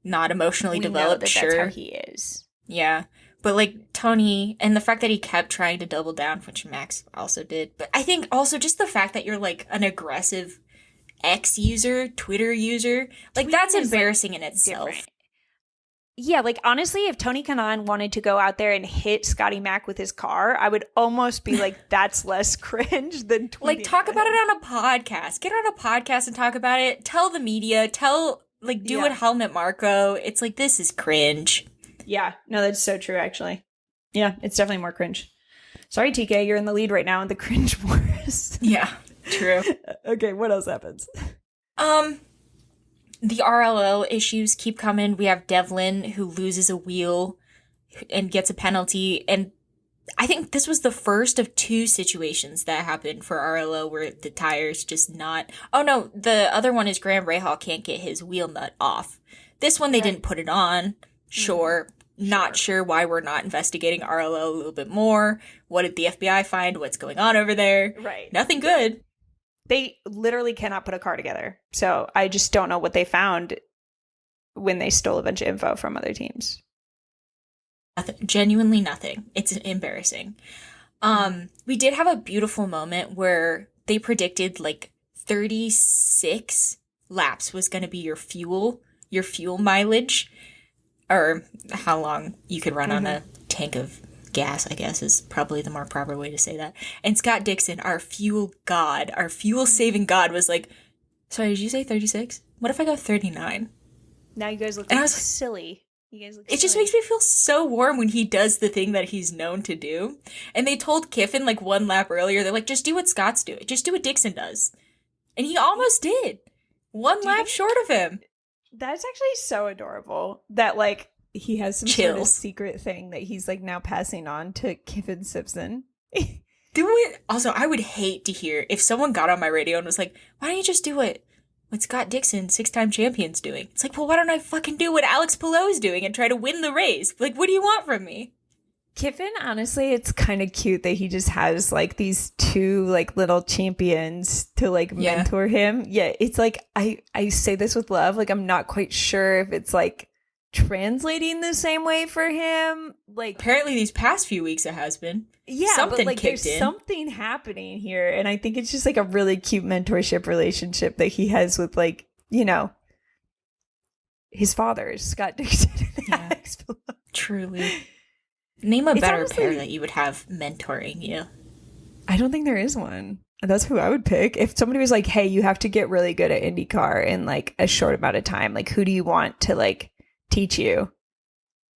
not emotionally developed. That's how he is. Yeah. But like Tony, and the fact that he kept trying to double down, which Max also did. But I think also just the fact that you're like an aggressive X user, Twitter user, like that's embarrassing in itself. Different. Yeah, like honestly, if Tony Kanaan wanted to go out there and hit Scotty Mac with his car, I would almost be like, that's less cringe than tweeting. Like talk about it on a podcast. Get on a podcast and talk about it. Tell the media. Do it Helmut Marko. It's like, this is cringe. Yeah, no, that's so true, actually. Yeah, it's definitely more cringe. Sorry, TK, you're in the lead right now in the cringe wars. Yeah, true. Okay, what else happens? The RLL issues keep coming. We have Devlin, who loses a wheel and gets a penalty. And I think this was the first of two situations that happened for RLO where the tires just not... Oh, no, the other one is Graham Rahal can't get his wheel nut off. This one, they didn't put it on. Sure. Not sure why we're not investigating RLO a little bit more. What did the FBI find? What's going on over there? Right. Nothing good. They literally cannot put a car together. So I just don't know what they found when they stole a bunch of info from other teams. Nothing. Genuinely nothing. It's embarrassing. We did have a beautiful moment where they predicted like 36 laps was going to be your fuel mileage, or how long you could run on a tank of gas, I guess, is probably the more proper way to say that. And Scott Dixon, our fuel god, our fuel-saving god, was like, sorry, did you say 36? What if I go 39? Now you guys look silly. You guys look It just makes me feel so warm when he does the thing that he's known to do. And they told Kiffin, like, one lap earlier, they're like, just do what Scott's doing. Just do what Dixon does. And he almost did. One lap short of him. That's actually so adorable that, like, he has some sort of secret thing that he's like now passing on to Kiffin Simpson. Also, I would hate to hear if someone got on my radio and was like, why don't you just do what Scott Dixon, 6-time champion's doing? It's like, well, why don't I fucking do what Alex Palou doing and try to win the race? Like, what do you want from me? Kiffin, honestly, it's kind of cute that he just has like these two like little champions to like mentor him. Yeah, it's like I say this with love. Like, I'm not quite sure if it's like translating the same way for him. Like, apparently these past few weeks it has been. Yeah, something but like there's something happening here, and I think it's just like a really cute mentorship relationship that he has with, like, you know, his fathers, Scott Dixon and Alex Palou. Truly. Name a better pair that you would have mentoring you. I don't think there is one. That's who I would pick. If somebody was like, hey, you have to get really good at IndyCar in like a short amount of time, like, who do you want to like teach you?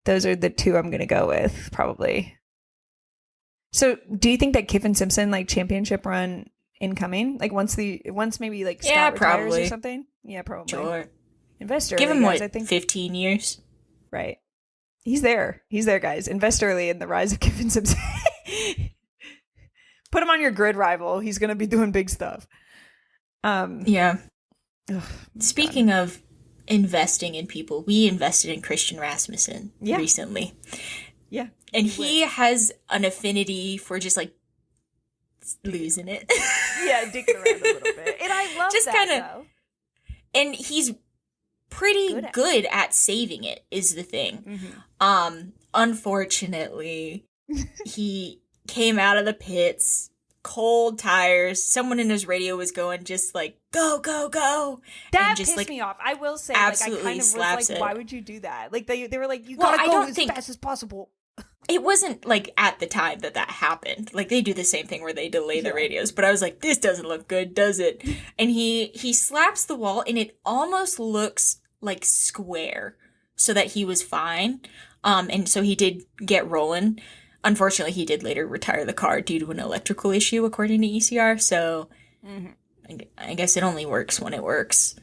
Those are the two I'm going to go with, probably. So do you think that Kiffin Simpson, like, championship run incoming? Like, once maybe like Scott retires or something? Yeah, probably. Sure. Invest early, give him, guys, what, I think 15 years? Right. He's there, guys. Invest early in the rise of Kiffin Simpson. Put him on your grid rival. He's going to be doing big stuff. Yeah. Ugh, Speaking of investing in people, we invested in Christian Rasmussen recently. Yeah. And he has an affinity for just, like, losing it. Yeah, digging around a little bit. And I love just that, though. And he's pretty good at saving it, is the thing. Mm-hmm. Unfortunately, he came out of the pits cold tires. Someone in his radio was going just like, go, go, go. That just, pissed me off. I will say, absolutely I kind of slaps was like, it. why would you do that? Like, they were like, you gotta go as fast as possible. It wasn't, like, at the time that happened. Like, they do the same thing where they delay the radios. But I was like, this doesn't look good, does it? And he slaps the wall, and it almost looks, like, square. So that he was fine. And so he did get rolling. Unfortunately, he did later retire the car due to an electrical issue, according to ECR. So I guess it only works when it works.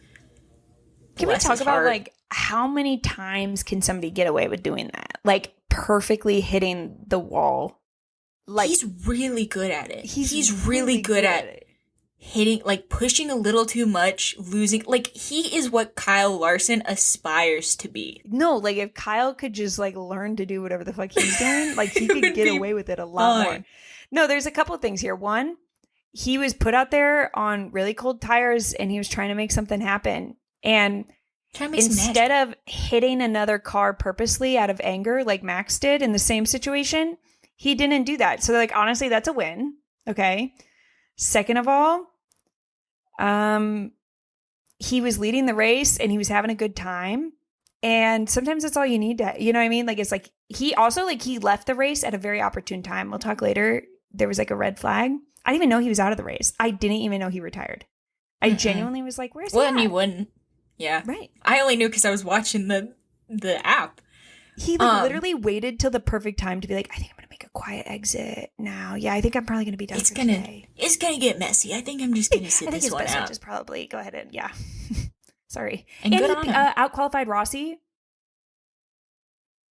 Can we talk about, like, how many times can somebody get away with doing that? Like, perfectly hitting the wall. Like, he's really good at it. He's really good at it. Hitting, like, pushing a little too much, losing. Like, he is what Kyle Larson aspires to be. No, like, if Kyle could just, like, learn to do whatever the fuck he's doing, like, he could get away with it a lot more. No, there's a couple of things here. One, he was put out there on really cold tires, and he was trying to make something happen. And instead of hitting another car purposely out of anger, like Max did in the same situation, he didn't do that. So, like, honestly, that's a win. Okay. Second of all, he was leading the race and he was having a good time. And sometimes that's all you need to, you know what I mean? Like, it's like, he also, like, he left the race at a very opportune time. We'll talk later. There was like a red flag. I didn't even know he was out of the race. I didn't even know he retired. I genuinely was like, where's he at? And you wouldn't. Yeah. Right. I only knew because I was watching the app. He like literally waited till the perfect time to be like, I think I'm going to make a quiet exit now. Yeah, I think I'm probably going to be done today. It's going to get messy. I think I'm just going to sit this one out. I think it's best to just probably go ahead and, yeah. Sorry. And good on him. Out-qualified Rossi.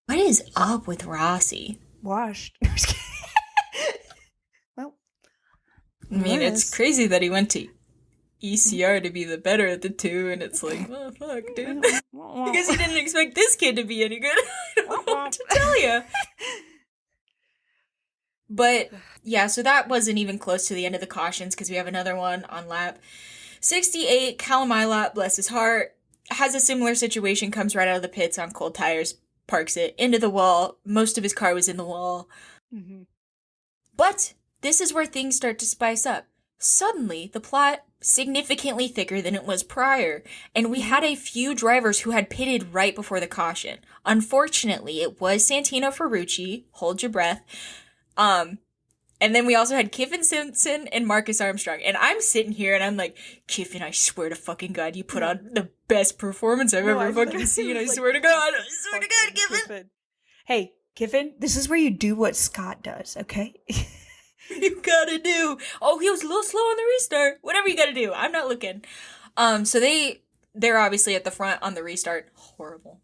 What is up with Rossi? Washed. Well. I mean, it's crazy that he went to ECR to be the better of the two, and it's like, oh, fuck, dude. Because he didn't expect this kid to be any good. I don't know what to tell you. But, yeah, so that wasn't even close to the end of the cautions, because we have another one on lap 68. Callum Ilott, bless his heart, has a similar situation, comes right out of the pits on cold tires, parks it into the wall. Most of his car was in the wall. Mm-hmm. But this is where things start to spice up. Suddenly, the plot significantly thicker than it was prior, and we had a few drivers who had pitted right before the caution. Unfortunately, it was Santino Ferrucci, hold your breath, and then we also had Kiffin Simpson and Marcus Armstrong, and I'm sitting here and I'm like, Kiffin, I swear to fucking God, you put on the best performance I've ever fucking seen, I swear to God, Kiffin. Hey, Kiffin, this is where you do what Scott does, okay? You gotta do. Oh, he was a little slow on the restart. Whatever you gotta do. I'm not looking. So they're obviously at the front on the restart. Horrible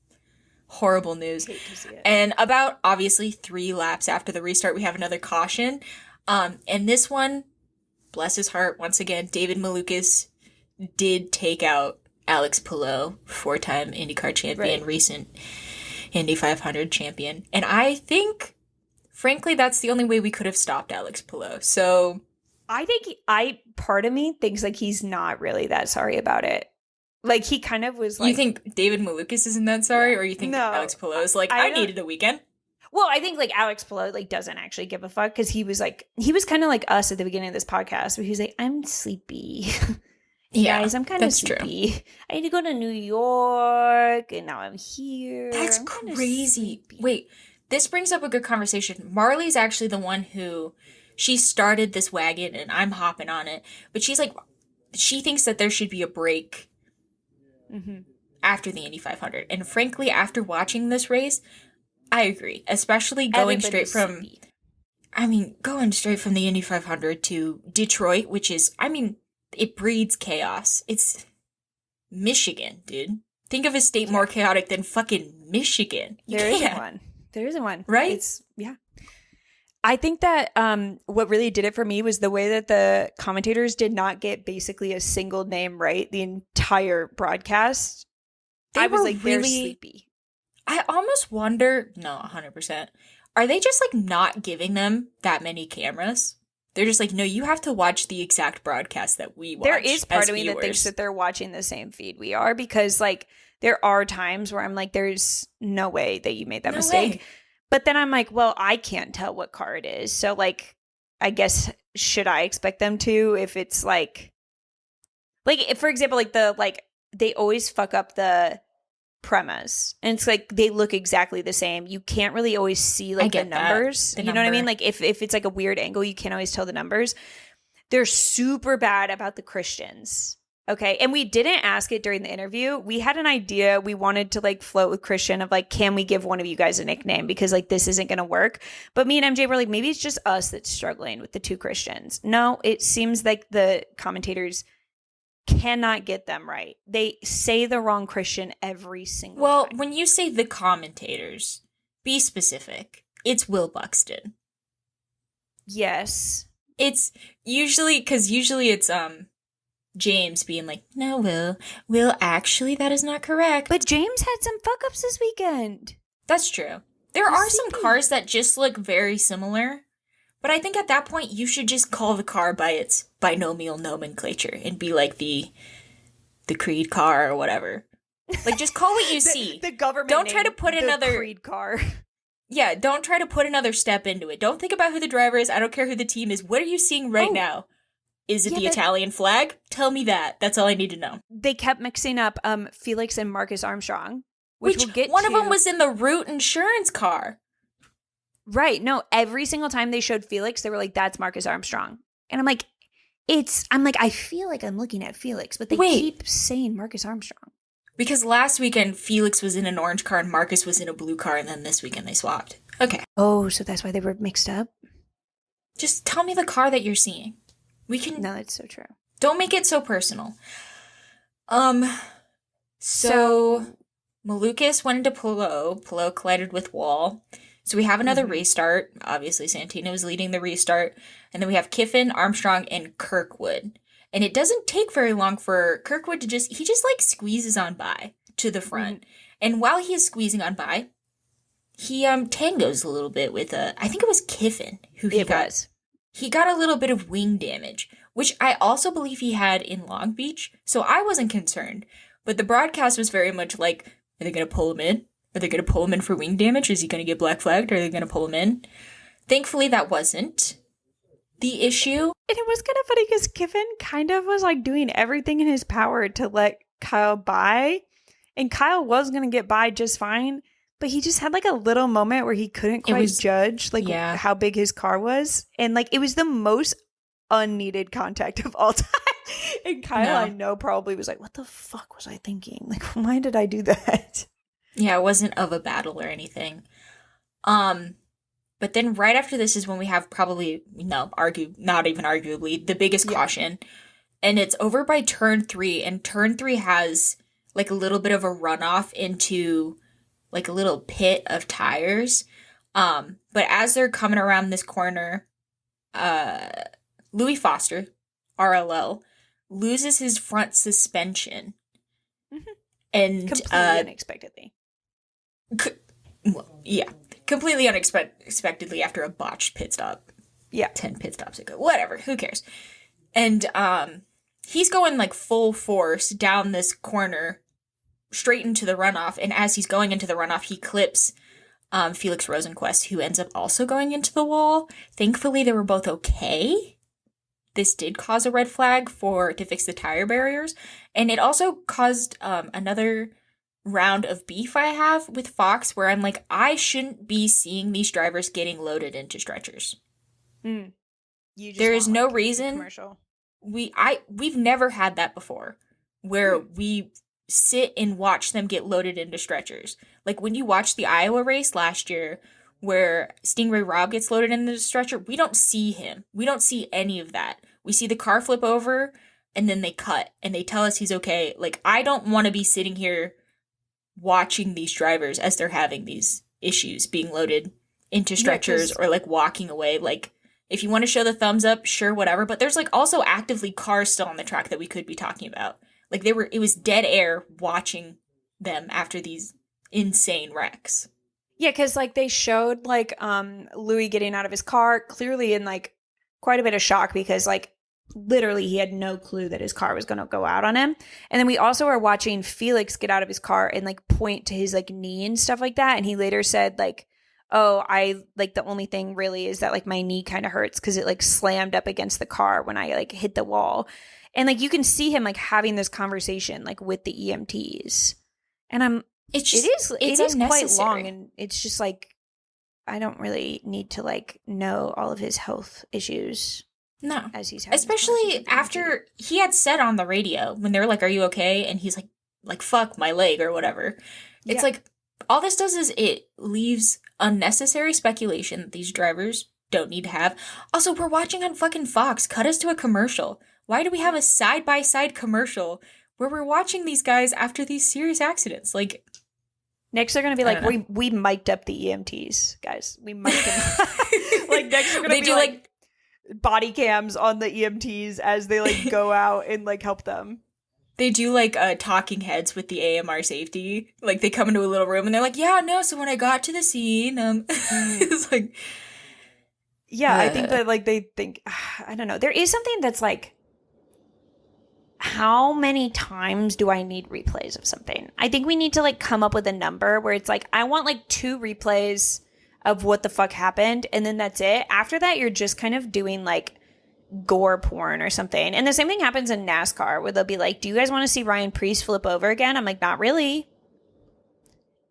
news. Hate to see it. And about obviously 3 laps after the restart, we have another caution. And this one, bless his heart, once again, David Malukas did take out Alex Palou, 4-time IndyCar champion, recent Indy 500 champion. And I think, frankly, that's the only way we could have stopped Alex Palou. So I think part of me thinks like he's not really that sorry about it. Like he kind of was like. You think David Malukas isn't that sorry, or you think Alex Palou is like, I needed a weekend? Well, I think like Alex Palou like doesn't actually give a fuck, because he was kind of like us at the beginning of this podcast where he was like, I'm sleepy. Guys, I'm kind of sleepy. True. I need to go to New York and now I'm here. That's crazy. Wait. This brings up a good conversation. Marley's actually the one who, she started this wagon and I'm hopping on it. But she's like, she thinks that there should be a break after the Indy 500. And frankly, after watching this race, I agree. Especially going straight from the Indy 500 to Detroit, which is, it breeds chaos. It's Michigan, dude. Think of a state more chaotic than fucking Michigan. There isn't one. There isn't one. Right? I think that what really did it for me was the way that the commentators did not get basically a single name right the entire broadcast. I was like, they're sleepy. I almost wonder, no, 100%. Are they just like not giving them that many cameras? They're just like, no, you have to watch the exact broadcast that we watch. There is part of me that thinks that they're watching the same feed we are, because like there are times where I'm like, there's no way that you made that mistake. But then I'm like, well, I can't tell what car it is. So like, I guess should I expect them to if it's like if, for example, they always fuck up the premise and it's like they look exactly the same. You can't really always see like the numbers. You know what I mean? Like if it's like a weird angle, you can't always tell the numbers. They're super bad about the Christians. Okay. And we didn't ask it during the interview. We had an idea. We wanted to like float with Christian of like, can we give one of you guys a nickname? Because like this isn't going to work. But me and MJ were like, maybe it's just us that's struggling with the two Christians. No, it seems like the commentators cannot get them right. They say the wrong Christian every single time. Well, when you say the commentators, be specific. It's Will Buxton. Yes. It's usually it's James being like, no, Will, actually, that is not correct. But James had some fuck-ups this weekend. That's true. There are some cars that just look very similar, but I think at that point, you should just call the car by its binomial nomenclature and be like the Creed car or whatever. Like, just call what you see. The government Don't try to put another Creed car. Yeah, don't try to put another step into it. Don't think about who the driver is. I don't care who the team is. What are you seeing right now? Is it the Italian flag? Tell me that. That's all I need to know. They kept mixing up Felix and Marcus Armstrong, which we'll get one to. of them was in the Root Insurance car. Right. No, every single time they showed Felix, they were like, that's Marcus Armstrong. And I'm like, I feel like I'm looking at Felix, but they keep saying Marcus Armstrong. Because last weekend, Felix was in an orange car and Marcus was in a blue car, and then this weekend they swapped. Okay. Oh, so that's why they were mixed up? Just tell me the car that you're seeing. We can. No, that's so true. Don't make it so personal. So Malukas went into Palou collided with Wall. So we have another restart. Obviously, Santino was leading the restart. And then we have Kiffin, Armstrong, and Kirkwood. And it doesn't take very long for Kirkwood to just squeezes on by to the front. And while he is squeezing on by, he tangos a little bit with I think it was Kiffin who he got. He got a little bit of wing damage, which I also believe he had in Long Beach. So I wasn't concerned. But the broadcast was very much like, are they going to pull him in? Are they going to pull him in for wing damage? Is he going to get black flagged? Or are they going to pull him in? Thankfully, that wasn't the issue. And it was kind of funny because Kiffin kind of was like doing everything in his power to let Kyle by. And Kyle was going to get by just fine. But he just had like a little moment where he couldn't quite judge like how big his car was. And like it was the most unneeded contact of all time. And Kyle, I know, probably was like, what the fuck was I thinking? Like, why did I do that? Yeah, it wasn't of a battle or anything. But then right after this is when we have probably, not even arguably, the biggest caution. And it's over by turn 3. And turn 3 has like a little bit of a runoff into like a little pit of tires. But as they're coming around this corner, Louis Foster, RLL, loses his front suspension. And completely unexpectedly. Completely unexpectedly after a botched pit stop. Yeah. 10 pit stops ago. Whatever. Who cares? And he's going like full force down this corner straight into the runoff. And as he's going into the runoff, he clips Felix Rosenquist, who ends up also going into the wall. Thankfully, they were both okay. This did cause a red flag to fix the tire barriers. And it also caused another round of beef I have with Fox where I'm like, I shouldn't be seeing these drivers getting loaded into stretchers. There is no reason. Commercial. We've never had that before where we sit and watch them get loaded into stretchers. Like when you watch the Iowa race last year where Stingray Robb gets loaded into the stretcher, we don't see him. We don't see any of that. We see the car flip over and then they cut and they tell us he's okay. Like, I don't want to be sitting here watching these drivers as they're having these issues being loaded into stretchers or like walking away. Like, if you want to show the thumbs up, sure, whatever. But there's like also actively cars still on the track that we could be talking about. Like it was dead air watching them after these insane wrecks. Yeah, because like they showed like Louis getting out of his car, clearly in like quite a bit of shock because like literally he had no clue that his car was going to go out on him. And then we also are watching Felix get out of his car and like point to his like knee and stuff like that. And he later said like, oh, I like the only thing really is that like my knee kind of hurts because it like slammed up against the car when I like hit the wall. And like you can see him like having this conversation like with the EMTs. And it is quite long, and it's just like I don't really need to like know all of his health issues. No. As he's having especially after he had said on the radio when they were like, "Are you okay?" and he's like fuck my leg or whatever. It's like all this does is it leaves unnecessary speculation that these drivers don't need to have. Also, we're watching on fucking Fox. Cut us to a commercial. Why do we have a side-by-side commercial where we're watching these guys after these serious accidents? Like, next they're going to be like, we mic'd up the EMTs, guys. We mic'd them. Like, next they're going to be like body cams on the EMTs as they like go out and like help them. They do like talking heads with the AMR safety. Like they come into a little room and they're like, yeah, no, so when I got to the scene, it's like, yeah, I think that like they think, I don't know. There is something that's like, how many times do I need replays of something? I think we need to like come up with a number where it's like, I want like 2 replays of what the fuck happened. And then that's it. After that, you're just kind of doing like gore porn or something. And the same thing happens in NASCAR where they'll be like, do you guys want to see Ryan Preece flip over again? I'm like, not really.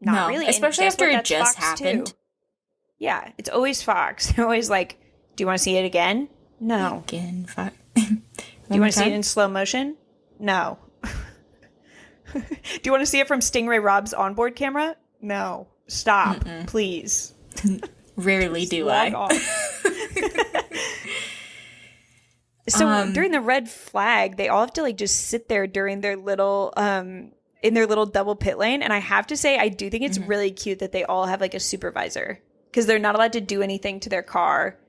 Not really. Especially after it just happened. Too. Yeah, it's always Fox. They're always like, do you want to see it again? No. Again, Fox. Do you want to see it in slow motion? No. Do you want to see it from Stingray Rob's onboard camera? No. Stop, please. Rarely do I. So during the red flag, they all have to like just sit there during their little in their little double pit lane. And I have to say, I do think it's really cute that they all have like a supervisor because they're not allowed to do anything to their car.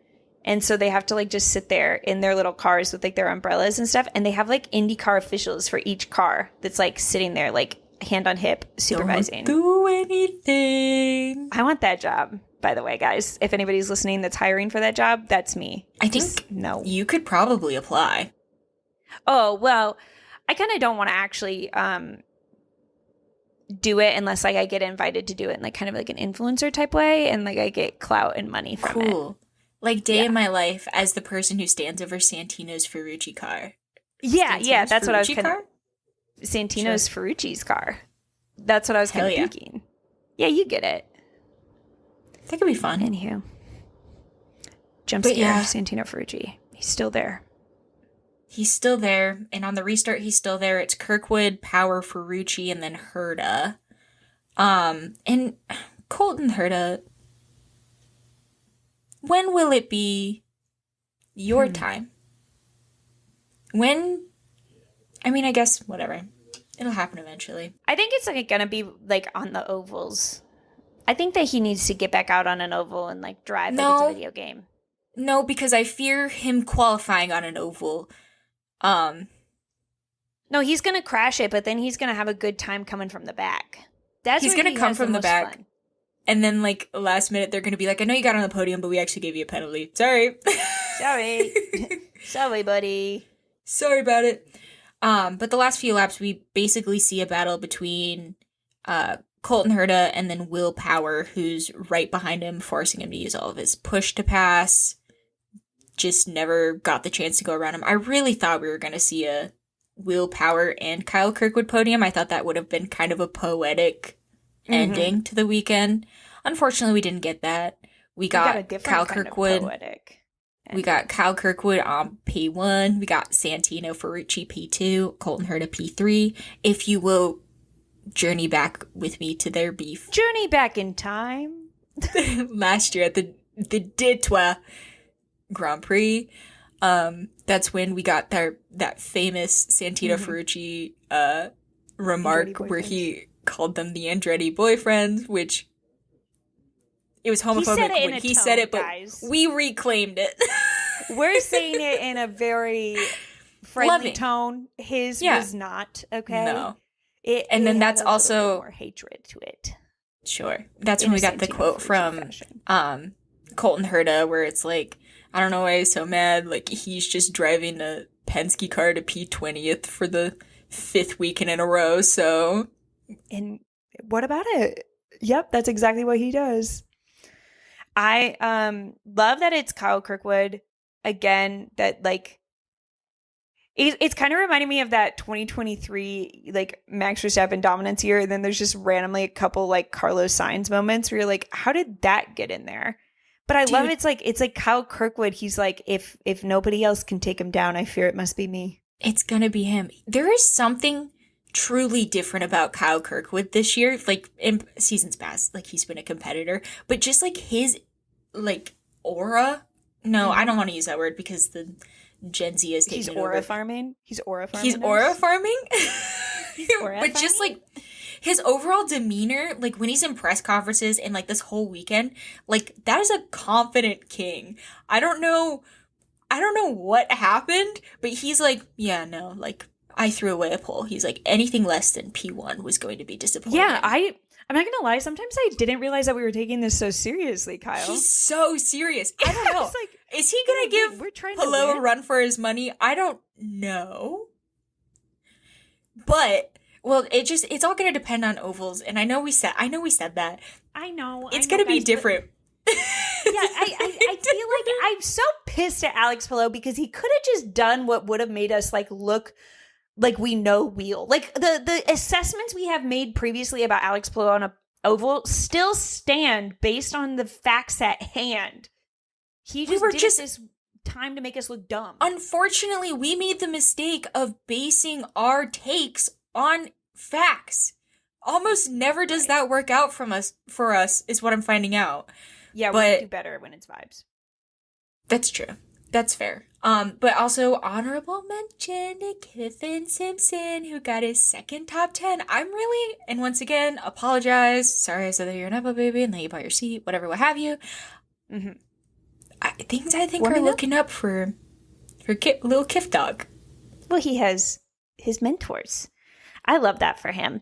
And so they have to like just sit there in their little cars with like their umbrellas and stuff. And they have like IndyCar officials for each car that's like sitting there like hand on hip supervising. Don't do anything. I want that job, by the way, guys. If anybody's listening that's hiring for that job, that's me. I think you could probably apply. Oh, well, I kind of don't want to actually do it unless like I get invited to do it in like kind of like an influencer type way and like I get clout and money from it. Cool. Like day in my life as the person who stands over Santino's Ferrucci car. Yeah, that's what I was kind of... Santino's Ferrucci's car. That's what I was kind of thinking. Yeah, you get it. I think it'd be fun. Anywho. Jump scare, Santino Ferrucci. He's still there. He's still there. And on the restart, he's still there. It's Kirkwood, Power, Ferrucci, and then Herta. And Colton Herta... When will it be your time? When? I mean, I guess, whatever. It'll happen eventually. I think it's like gonna be like on the ovals. I think that he needs to get back out on an oval and like drive like it's a video game. No, because I fear him qualifying on an oval. No, he's gonna crash it, but then he's gonna have a good time coming from the back. He's gonna come from the back. Fun. And then, like, last minute, they're going to be like, I know you got on the podium, but we actually gave you a penalty. Sorry. Sorry, buddy. Sorry about it. But the last few laps, we basically see a battle between Colton Herta and then Will Power, who's right behind him, forcing him to use all of his push to pass. Just never got the chance to go around him. I really thought we were going to see a Will Power and Kyle Kirkwood podium. I thought that would have been kind of a poetic ending to the weekend. Unfortunately, we didn't get that. We got Kyle Kirkwood. We got Kyle Kirkwood on P1. We got Santino Ferrucci P2. Colton Herta P3. If you will journey back with me to their beef. Journey back in time. Last year at the Detroit Grand Prix. That's when we got that famous Santino Ferrucci remark where he called them the Andretti boyfriends, which it was homophobic when he said it, but guys, we reclaimed it. We're saying it in a very friendly tone. His was not, okay? No. And then that's also more hatred to it. Sure. That's when we got the quote from Colton Herta where it's like, I don't know why he's so mad. Like, he's just driving a Penske car to P20th for the 5th weekend in a row, so... And what about it? Yep, that's exactly what he does. I love that it's Kyle Kirkwood again, that like it's kind of reminding me of that 2023 like Max Verstappen dominance year, and then there's just randomly a couple like Carlos Sainz moments where you're like, how did that get in there? But I love it's like Kyle Kirkwood. He's like, if nobody else can take him down, I fear it must be me. It's gonna be him. There is something truly different about Kyle Kirkwood this year. Like in seasons past, like he's been a competitor, but just like his like aura. No, I don't want to use that word because the Gen Z is taking He's it aura over. farming. He's aura farming. He's aura farming. He's aura but just like his overall demeanor, like when he's in press conferences and like this whole weekend, like that is a confident king. I don't know what happened, but he's like, yeah, no, like I threw away a poll. He's like, anything less than P1 was going to be disappointing. Yeah, I'm not gonna lie. Sometimes I didn't realize that we were taking this so seriously, Kyle. He's so serious. I don't know. Like, is he gonna give Hello a run for his money? I don't know. But well, it's all gonna depend on ovals, and I know we said that. I know it's gonna be different. Yeah, I feel like I'm so pissed at Alex Palou because he could have just done what would have made us like look like we know wheel. Like the assessments we have made previously about Alex Palou on a oval still stand based on the facts at hand. He just did it this time to make us look dumb. Unfortunately, we made the mistake of basing our takes on facts. Almost never does that work out for us is what I'm finding out. Yeah, we do better when it's vibes. That's true. That's fair. But also honorable mention to Kiffin Simpson, who got his second top 10. And once again, apologize. Sorry I said that you're an Apple baby and that you bought your seat, whatever, what have you. Mm-hmm. Things I think are looking up for little Kiff dog. Well, he has his mentors. I love that for him.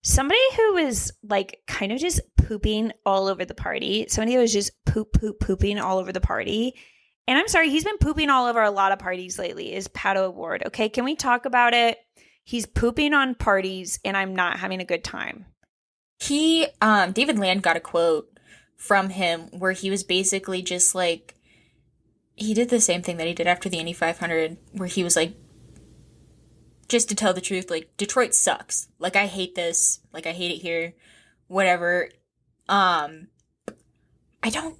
Somebody who was like kind of just pooping all over the party. Somebody who was just pooping all over the party. And I'm sorry, he's been pooping all over a lot of parties lately, is Pato Award. Okay, can we talk about it? He's pooping on parties and I'm not having a good time. David Land got a quote from him where he was basically just like, he did the same thing that he did after the Indy 500, where he was like, just to tell the truth, like, Detroit sucks. Like, I hate this. Like, I hate it here. Whatever. I don't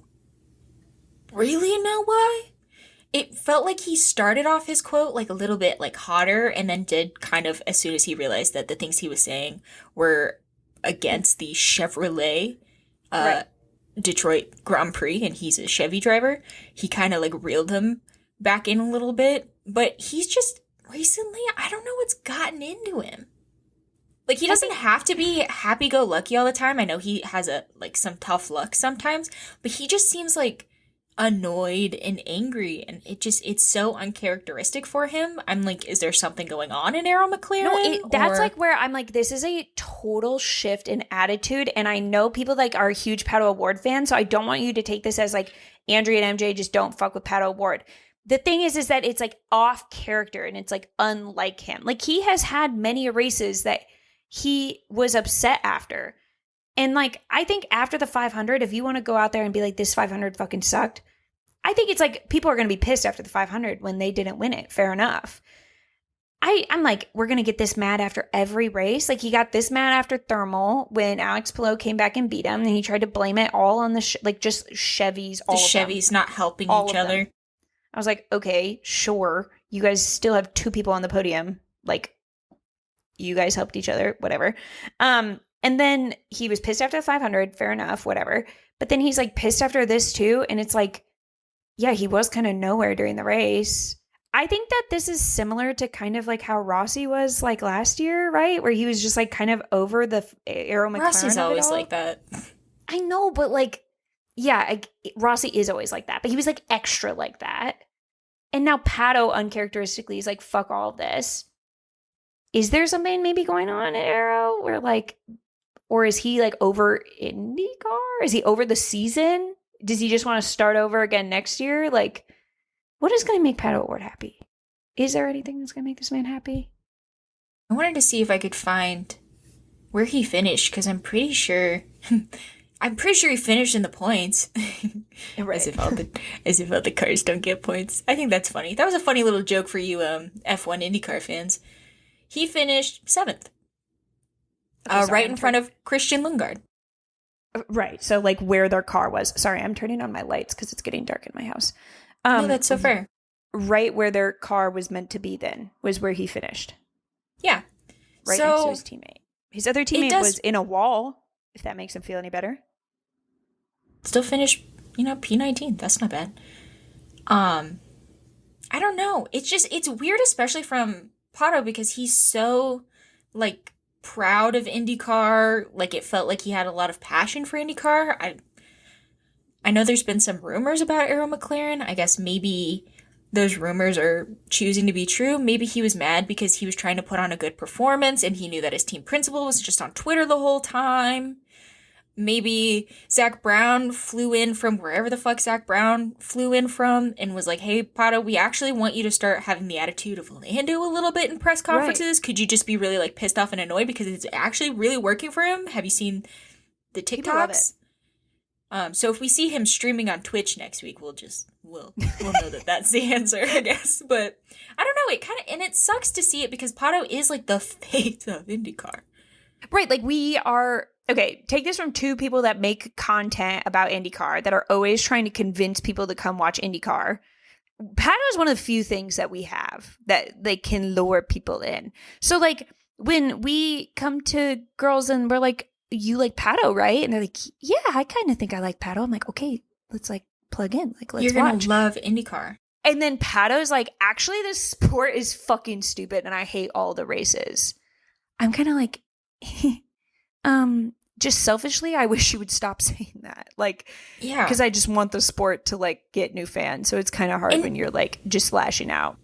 really know why. It felt like he started off his quote, like, a little bit, like, hotter, and then did kind of, as soon as he realized that the things he was saying were against the Chevrolet Detroit Grand Prix, and he's a Chevy driver, he kind of, like, reeled him back in a little bit. But he's just... recently, I don't know what's gotten into him. Like, he doesn't have to be happy-go-lucky all the time. I know he has some tough luck sometimes, but he just seems like annoyed and angry, and it's so uncharacteristic for him. I'm like, is there something going on in Arrow McLaren? No, that's like where I'm like, this is a total shift in attitude, and I know people like are huge Pato Award fans, so I don't want you to take this as like Andrea and MJ just don't fuck with Pato Award. The thing is that it's like off character and it's like unlike him. Like he has had many races that he was upset after. And like, I think after the 500, if you want to go out there and be like, this 500 fucking sucked, I think it's like people are going to be pissed after the 500 when they didn't win it. Fair enough. I'm like, we're going to get this mad after every race. Like he got this mad after Thermal when Alex Palou came back and beat him. And he tried to blame it all on just Chevys. All the Chevys not helping each other. I was like, okay, sure. You guys still have two people on the podium. Like, you guys helped each other, whatever. And then he was pissed after the 500. Fair enough, whatever. But then he's like pissed after this too. And it's like, yeah, he was kind of nowhere during the race. I think that this is similar to kind of like how Rossi was like last year, right? Where he was just like kind of over the Arrow McLaren. Rossi's always like that. I know, but like, yeah, Rossi is always like that, but he was like extra like that. And now Pato uncharacteristically is like, fuck all of this. Is there something maybe going on at Arrow where like, or is he like over IndyCar? Is he over the season? Does he just want to start over again next year? Like, what is going to make Pato Award happy? Is there anything that's going to make this man happy? I wanted to see if I could find where he finished because I'm pretty sure I'm pretty sure he finished in the points. Right. as if all the cars don't get points. I think that's funny. That was a funny little joke for you F1 IndyCar fans. He finished 7th. Okay, right in front of Christian Lundgaard. Right. So like where their car was. Sorry, I'm turning on my lights because it's getting dark in my house. No, that's so fair. Right where their car was meant to be then was where he finished. Yeah. Right next to his teammate. His other teammate was in a wall, if that makes him feel any better. Still finished, P19. That's not bad. I don't know. It's weird, especially from Pato, because he's so, like, proud of IndyCar. Like, it felt like he had a lot of passion for IndyCar. I know there's been some rumors about Arrow McLaren. I guess maybe those rumors are choosing to be true. Maybe he was mad because he was trying to put on a good performance and he knew that his team principal was just on Twitter the whole time. Maybe Zach Brown flew in from wherever the fuck Zach Brown flew in from and was like, hey, Pato, we actually want you to start having the attitude of Lando a little bit in press conferences. Right. Could you just be really, like, pissed off and annoyed because it's actually really working for him? Have you seen the TikToks? So if we see him streaming on Twitch next week, we'll know that that's the answer, I guess. But I don't know. And it sucks to see it because Pato is, like, the face of IndyCar. Right. Like, we are... Okay, take this from two people that make content about IndyCar that are always trying to convince people to come watch IndyCar. Pato is one of the few things that we have that they can lure people in. So, like, when we come to girls and we're like, you like Pato, right? And they're like, yeah, I kind of think I like Pato. I'm like, okay, let's, like, plug in. Like, let's watch. You're going to love IndyCar. And then Pato's like, actually, this sport is fucking stupid and I hate all the races. I'm kind of like, just selfishly, I wish you would stop saying that. Like, yeah, because I just want the sport to, like, get new fans. So it's kind of hard when you're, like, just lashing out.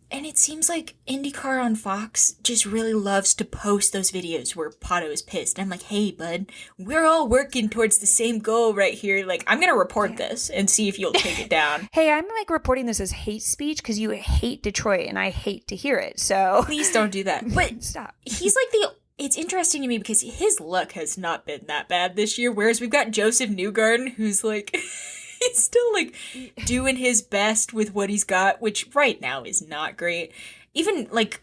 And it seems like IndyCar on Fox just really loves to post those videos where Pato is pissed. I'm like, hey, bud, we're all working towards the same goal right here. Like, I'm going to report this and see if you'll take it down. Hey, I'm, like, reporting this as hate speech because you hate Detroit and I hate to hear it. So please don't do that. But stop. He's like it's interesting to me because his luck has not been that bad this year. Whereas we've got Joseph Newgarden, who's like, he's still like doing his best with what he's got, which right now is not great. Even like,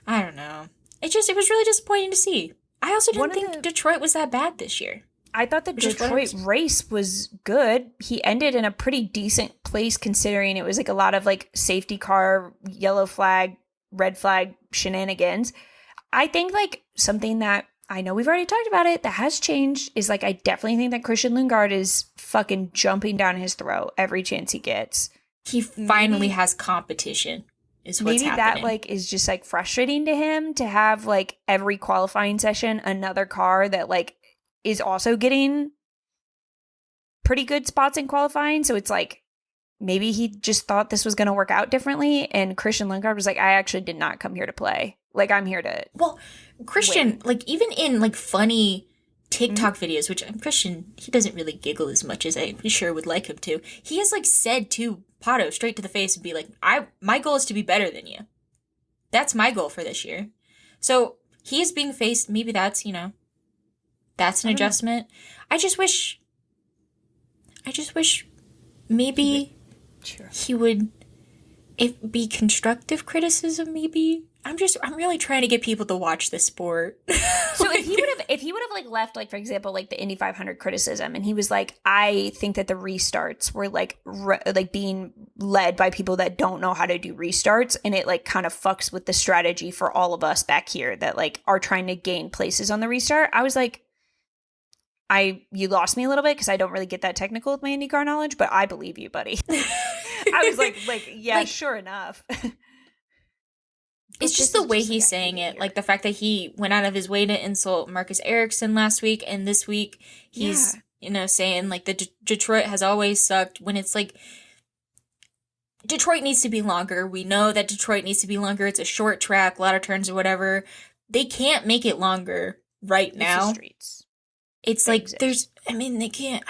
I don't know. It was really disappointing to see. I also didn't think Detroit was that bad this year. I thought the Detroit race was good. He ended in a pretty decent place considering it was like a lot of like safety car, yellow flag, red flag shenanigans. I think, like, something that I know we've already talked about it that has changed is, like, I definitely think that Christian Lundgaard is fucking jumping down his throat every chance he gets. He finally has competition is what's happening. Maybe that, like, is just, like, frustrating to him to have, like, every qualifying session another car that, like, is also getting pretty good spots in qualifying. So it's, like, maybe he just thought this was going to work out differently. And Christian Lundgaard was like, I actually did not come here to play. Like, I'm here to Christian, win. Like, even in, like, funny TikTok videos, which Christian, he doesn't really giggle as much as I sure would like him to. He has, like, said to Pato straight to the face and be like, my goal is to be better than you. That's my goal for this year. So, he is being faced, maybe that's, that's an adjustment. I just wish maybe he would, be constructive criticism, maybe. I'm really trying to get people to watch this sport. So if he would have like left, like, for example, like the Indy 500 criticism, and he was like, I think that the restarts were like being led by people that don't know how to do restarts, and it like kind of fucks with the strategy for all of us back here that like are trying to gain places on the restart. I was like, you lost me a little bit because I don't really get that technical with my IndyCar knowledge, but I believe you, buddy. I was like, yeah, sure enough. It's just the way he's saying it. Like the fact that he went out of his way to insult Marcus Ericsson last week, and this week he's, saying like the Detroit has always sucked, when it's like Detroit needs to be longer. We know that Detroit needs to be longer. It's a short track, a lot of turns or whatever. They can't make it longer right now. It's the streets. It's like they can't.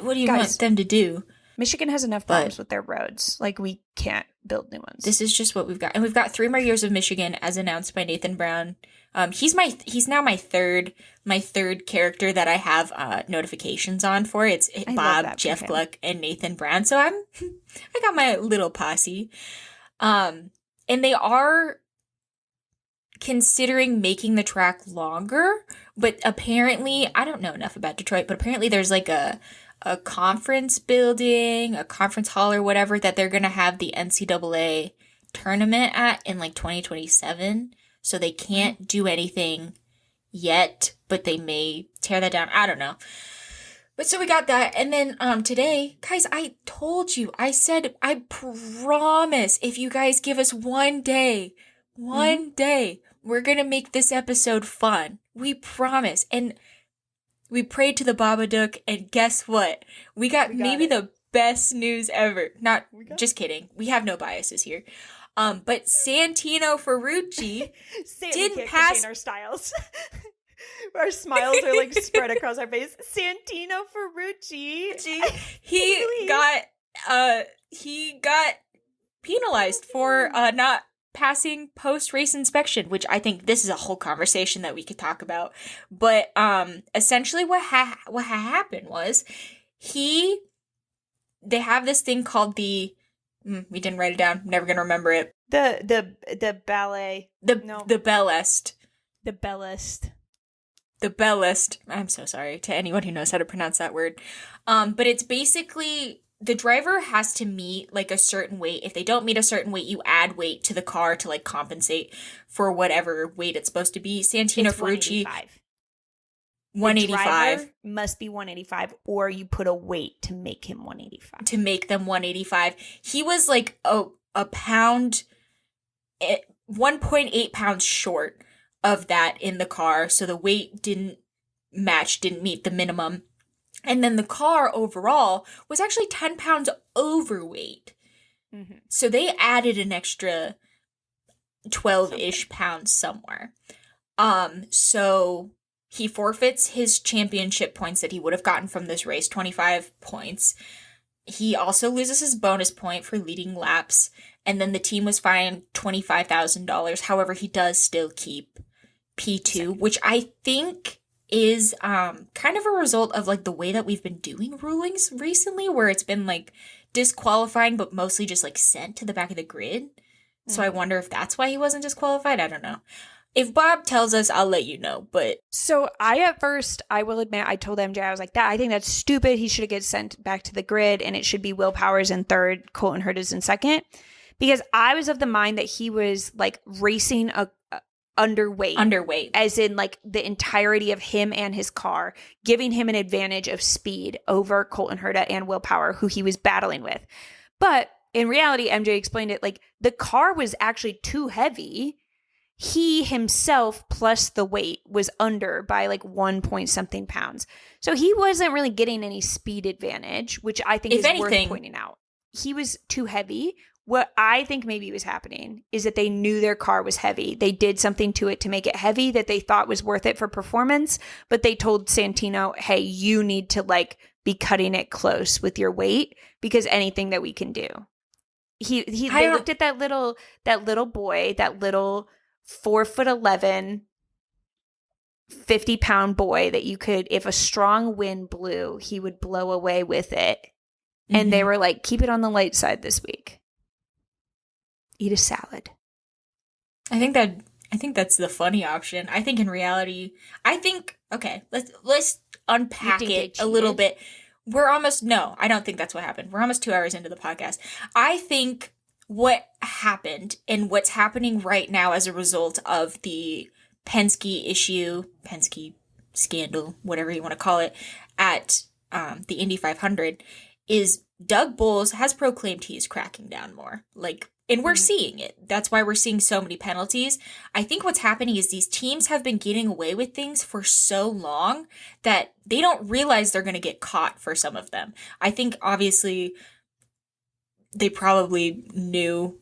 What do you want them to do? Michigan has enough problems with their roads. Like, we can't build new ones. This is just what we've got. And we've got 3 more years of Michigan as announced by Nathan Brown. He's now my third character that I have notifications on for. It's Bob, Jeff Gluck, and Nathan Brown. So I got my little posse. And they are considering making the track longer, but apparently, I don't know enough about Detroit, but apparently there's like a conference building, a conference hall or whatever that they're going to have the NCAA tournament at in like 2027. So they can't do anything yet, but they may tear that down. I don't know. But so we got that. And then today, guys, I told you, I said, I promise if you guys give us one day, we're going to make this episode fun. We promise. And we prayed to the Babadook, and guess what? We got maybe the best news ever. Just kidding. We have no biases here. But Santino Ferrucci didn't pass our styles. Our smiles are like spread across our face. Santino Ferrucci. He got penalized for not passing post-race inspection, which I think this is a whole conversation that we could talk about. But essentially what happened was they have this thing called the we didn't write it down. Never gonna remember it. The ballet. The Bellest. The Bellest. The Bellest. I'm so sorry to anyone who knows how to pronounce that word. But it's basically the driver has to meet like a certain weight. If they don't meet a certain weight, you add weight to the car to like compensate for whatever weight it's supposed to be. Santino Ferrucci. 185 must be 185, or you put a weight to make him 185. To make them 185. He was like a pound, 1.8 pounds short of that in the car. So the weight didn't meet the minimum. And then the car overall was actually 10 pounds overweight. Mm-hmm. So they added an extra 12-ish pounds somewhere. So he forfeits his championship points that he would have gotten from this race, 25 points. He also loses his bonus point for leading laps. And then the team was fined $25,000. However, he does still keep P2, which I think is kind of a result of like the way that we've been doing rulings recently, where it's been like disqualifying, but mostly just like sent to the back of the grid. Mm-hmm. So I wonder if that's why he wasn't disqualified. I don't know. If Bob tells us, I'll let you know, but... So I will admit, I told MJ, I was like, I think that's stupid. He should get sent back to the grid, and it should be Will Powers in third, Colton Herta's in second. Because I was of the mind that he was, like, racing underweight. Underweight. As in, like, the entirety of him and his car, giving him an advantage of speed over Colton Herta and Will Power, who he was battling with. But in reality, MJ explained it, like, the car was actually too heavy. He himself plus the weight was under by like 1 point something pounds. So he wasn't really getting any speed advantage, which I think is worth pointing out. He was too heavy. What I think maybe was happening is that they knew their car was heavy. They did something to it to make it heavy that they thought was worth it for performance, but they told Santino, hey, you need to like be cutting it close with your weight because anything that we can do. They looked at that little boy, that little 4'11", 50-pound boy that you could, if a strong wind blew, he would blow away with it. Mm-hmm. And they were like, keep it on the light side this week. Eat a salad. I think that's the funny option. I think in reality, okay, let's unpack it a little bit. I don't think that's what happened. We're almost 2 hours into the podcast. I think what happened and what's happening right now as a result of the Penske scandal, whatever you want to call it, at the Indy 500 is Doug Boles has proclaimed he is cracking down more. And we're seeing it. That's why we're seeing so many penalties. I think what's happening is these teams have been getting away with things for so long that they don't realize they're going to get caught for some of them. I think obviously they probably knew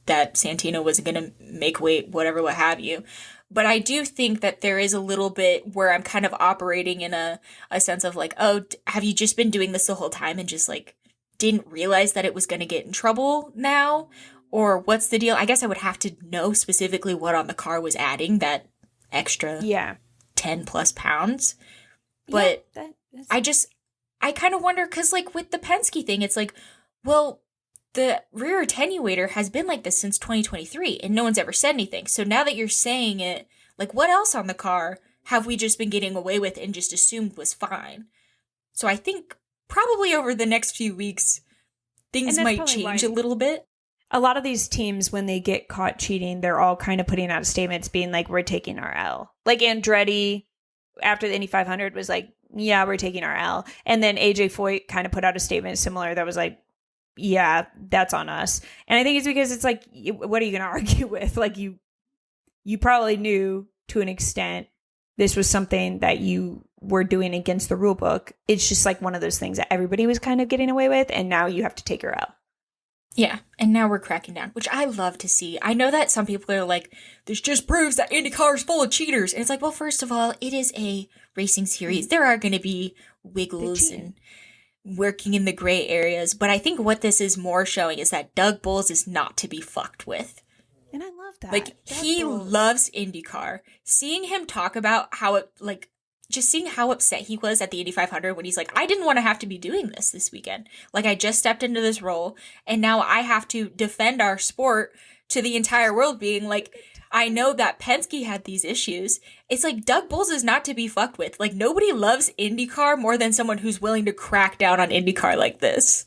that Santino wasn't going to make weight, whatever, what have you. But I do think that there is a little bit where I'm kind of operating in a sense of like, oh, have you just been doing this the whole time and just like didn't realize that it was going to get in trouble now? Or what's the deal? I guess I would have to know specifically what on the car was adding that extra 10 plus pounds. But I kind of wonder, because like with the Penske thing, it's like, well, the rear attenuator has been like this since 2023 and no one's ever said anything. So now that you're saying it, like what else on the car have we just been getting away with and just assumed was fine? So I think probably over the next few weeks, things might change a little bit. A lot of these teams, when they get caught cheating, they're all kind of putting out statements being like, we're taking our L. Like Andretti, after the Indy 500, was like, yeah, we're taking our L. And then AJ Foyt kind of put out a statement similar that was like, yeah, that's on us. And I think it's because it's like, what are you going to argue with? Like you probably knew to an extent this was something that you were doing against the rule book. It's just like one of those things that everybody was kind of getting away with. And now you have to take your L. Yeah, and now we're cracking down, which I love to see. I know that some people are like, this just proves that IndyCar is full of cheaters. And it's like, well, first of all, it is a racing series. There are going to be wiggles and working in the gray areas. But I think what this is more showing is that Doug Boles is not to be fucked with. And I love that. Like, he loves IndyCar. Seeing him talk about how it, like, just seeing how upset he was at the Indy 500 when he's like, I didn't want to have to be doing this weekend. Like, I just stepped into this role, and now I have to defend our sport to the entire world, being like, I know that Penske had these issues. It's like, Doug Boles is not to be fucked with. Like, nobody loves IndyCar more than someone who's willing to crack down on IndyCar like this.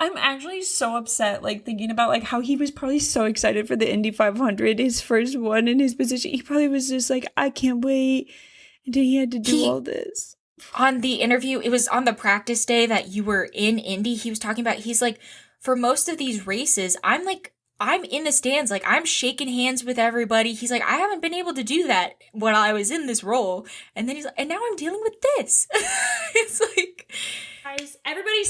I'm actually so upset, like, thinking about, like, how he was probably so excited for the Indy 500, his first one in his position. He probably was just like, I can't wait. And he had to do all this. On the interview, it was on the practice day that you were in Indy, he was talking about, he's like, for most of these races, I'm in the stands, like, I'm shaking hands with everybody. He's like, I haven't been able to do that when I was in this role. And then he's like, and now I'm dealing with this. It's like... Guys, everybody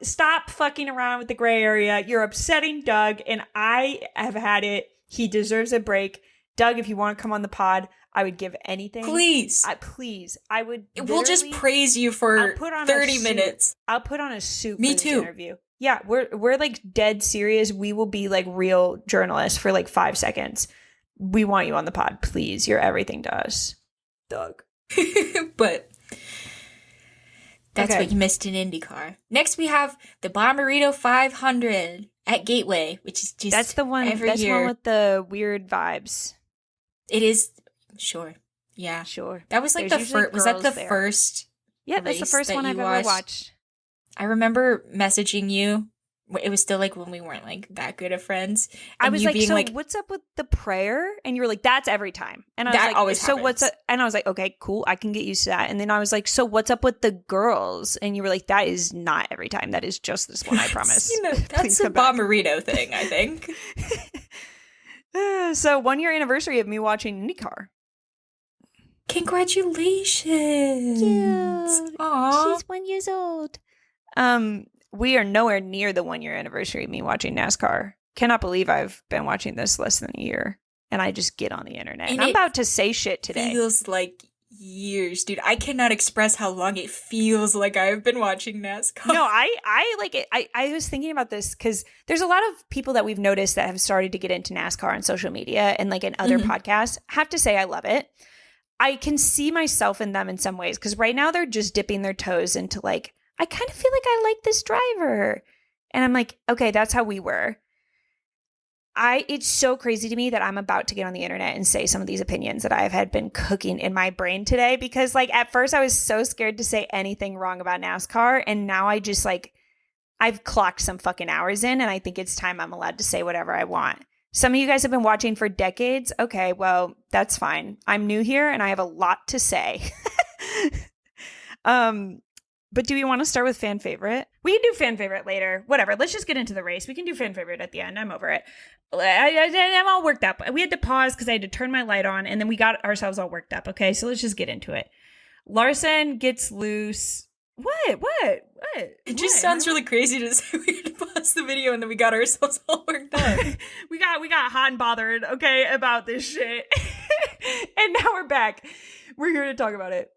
stop fucking around with the gray area. You're upsetting Doug, and I have had it. He deserves a break. Doug, if you want to come on the pod, I would give anything. Please. I would. We'll just praise you for 30 minutes. I'll put on a suit Me for this too. interview. Yeah, we're like dead serious. We will be like real journalists for like 5 seconds. We want you on the pod, please. You're everything to us, Doug. But that's what you missed in IndyCar. Next, we have the Bommarito 500 at Gateway, which is just that's the one. That's the one with the weird vibes. It is, sure. Yeah. Sure. That was like the first, was that the first? Yeah, that's the first one I've ever watched. I remember messaging you. It was still like when we weren't like that good of friends. I was like, so like, what's up with the prayer? And you were like, that's every time. And I was that like, always so happens. what's up? And I was like, okay, cool. I can get used to that. And then I was like, so what's up with the girls? And you were like, that is not every time. That is just this one, I promise. That's a Bommarito thing, I think. So 1 year anniversary of me watching IndyCar. Congratulations. Cute. Aww. She's 1 year old. We are nowhere near the 1 year anniversary of me watching NASCAR. Cannot believe I've been watching this less than a year. And I just get on the internet. And I'm about to say shit today. Feels like years, dude. I cannot express how long it feels like I've been watching NASCAR. No, I like it. I was thinking about this because there's a lot of people that we've noticed that have started to get into NASCAR on social media and like in other podcasts. Have to say I love it. I can see myself in them in some ways because right now they're just dipping their toes into like, I kind of feel like I like this driver. And I'm like, okay, that's how we were. It's so crazy to me that I'm about to get on the internet and say some of these opinions that I've had been cooking in my brain today because like at first I was so scared to say anything wrong about NASCAR. And now I just like, I've clocked some fucking hours in and I think it's time I'm allowed to say whatever I want. Some of you guys have been watching for decades. Okay, well, that's fine. I'm new here and I have a lot to say. But do we want to start with fan favorite? We can do fan favorite later. Whatever. Let's just get into the race. We can do fan favorite at the end. I'm over it. I'm all worked up. We had to pause because I had to turn my light on and then we got ourselves all worked up. Okay, so let's just get into it. Larson gets loose. What? It just sounds really crazy to say we had to pause the video and then we got ourselves all worked up. we got hot and bothered, okay, about this shit. And now we're back. We're here to talk about it.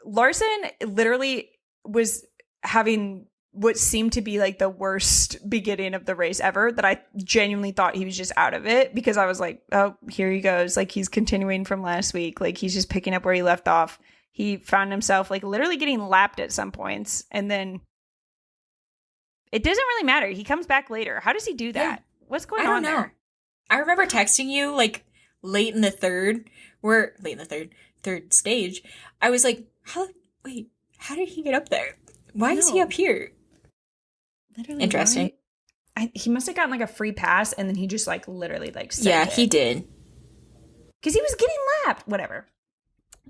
Larson literally was having what seemed to be like the worst beginning of the race ever, that I genuinely thought he was just out of it, because I was like, oh, here he goes. Like, he's continuing from last week. Like, he's just picking up where he left off. He found himself like literally getting lapped at some points, and then it doesn't really matter. He comes back later. How does he do that? Yeah. What's going on there? I remember texting you like late in the third stage. I was like, how did he get up there? Why is he up here? Literally, interesting. He must have gotten like a free pass, and then he just like literally like he did, because he was getting lapped. Whatever.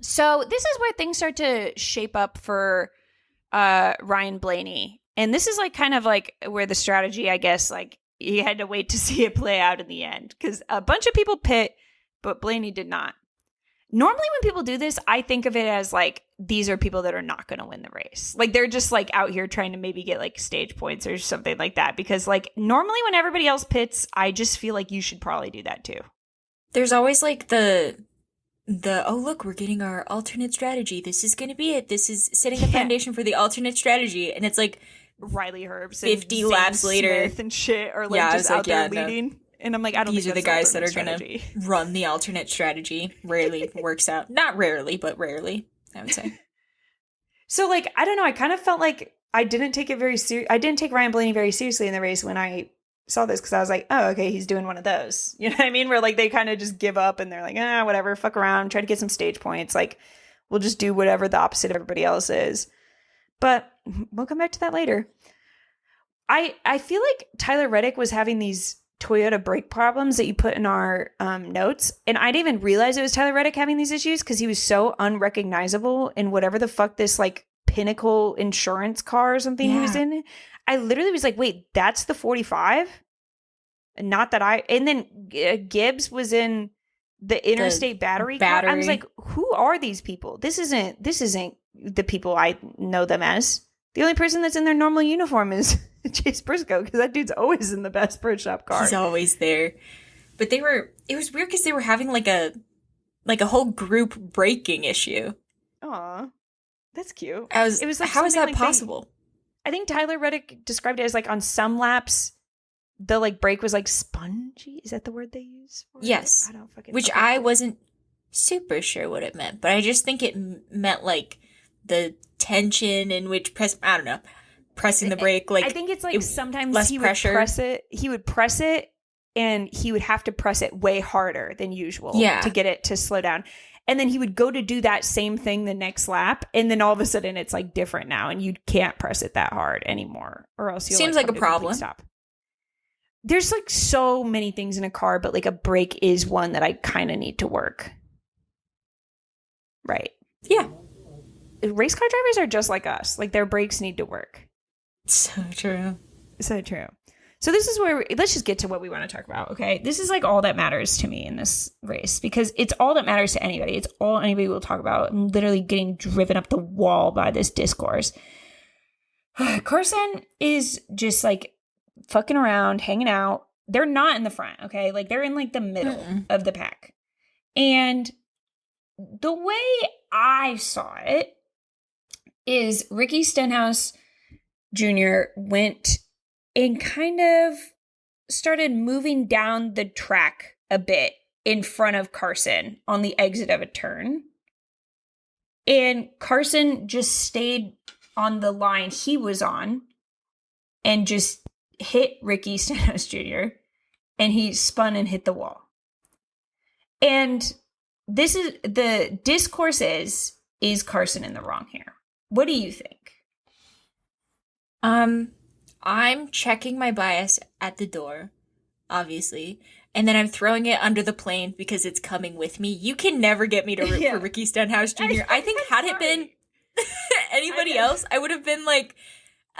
So this is where things start to shape up for Ryan Blaney, and this is like kind of like where the strategy, I guess, like you had to wait to see it play out in the end, because a bunch of people pit, but Blaney did not. Normally when people do this, I think of it as like, these are people that are not going to win the race. Like, they're just like out here trying to maybe get like stage points or something like that. Because like normally when everybody else pits, I just feel like you should probably do that too. There's always like the oh, look, we're getting our alternate strategy. This is going to be it. This is setting the foundation for the alternate strategy. And it's like Riley Herbst 50 laps later and shit, or like just out there leading. No. And I'm like, I don't These think are the guys that are going to run the alternate strategy. Rarely works out. Not rarely, but rarely, I would say. So, like, I don't know. I kind of felt like I didn't take it very I didn't take Ryan Blaney very seriously in the race when I saw this, because I was like, oh, okay, he's doing one of those. You know what I mean? Where, like, they kind of just give up and they're like, whatever, fuck around, try to get some stage points. Like, we'll just do whatever the opposite of everybody else is. But we'll come back to that later. I feel like Tyler Reddick was having these Toyota brake problems that you put in our notes, and I didn't even realize it was Tyler Reddick having these issues, because he was so unrecognizable in whatever the fuck this like Pinnacle insurance car or something he was in. I literally was like, wait, that's the 45? Not that and then Gibbs was in the interstate battery car. I was like, who are these people? This isn't the people I know them as. The only person that's in their normal uniform is Chase Briscoe, because that dude's always in the best Bird Shop car. He's always there. But it was weird because they were having like a whole group braking issue. Aw, that's cute. It was like, how is that like possible? I think Tyler Reddick described it as like on some laps, the like brake was like spongy. Is that the word they use? Yes. I don't fucking. Which I wasn't super sure what it meant, but I just think it meant like the tension in which I don't know. Pressing the brake, like, I think it's like sometimes he pressure. Would press it. He would press it, and he would have to press it way harder than usual to get it to slow down. And then he would go to do that same thing the next lap, and then all of a sudden it's like different now, and you can't press it that hard anymore, or else you'll seems like a problem. Stop. There's like so many things in a car, but like a brake is one that I kind of need to work. Right? Yeah. Race car drivers are just like us. Like, their brakes need to work. So true. So true. So this is where let's just get to what we want to talk about, okay? This is like all that matters to me in this race, because it's all that matters to anybody. It's all anybody will talk about. I'm literally getting driven up the wall by this discourse. Carson is just like fucking around, hanging out. They're not in the front, okay? Like, they're in like the middle of the pack. And the way I saw it is Ricky Stenhouse Jr. went and kind of started moving down the track a bit in front of Carson on the exit of a turn. And Carson just stayed on the line he was on and just hit Ricky Stenhouse Jr. and he spun and hit the wall. And this is the discourse is Carson in the wrong here? What do you think? I'm checking my bias at the door, obviously, and then I'm throwing it under the plane because it's coming with me. You can never get me to root for Ricky Stenhouse Jr. I think had it been anybody else, I would have been like,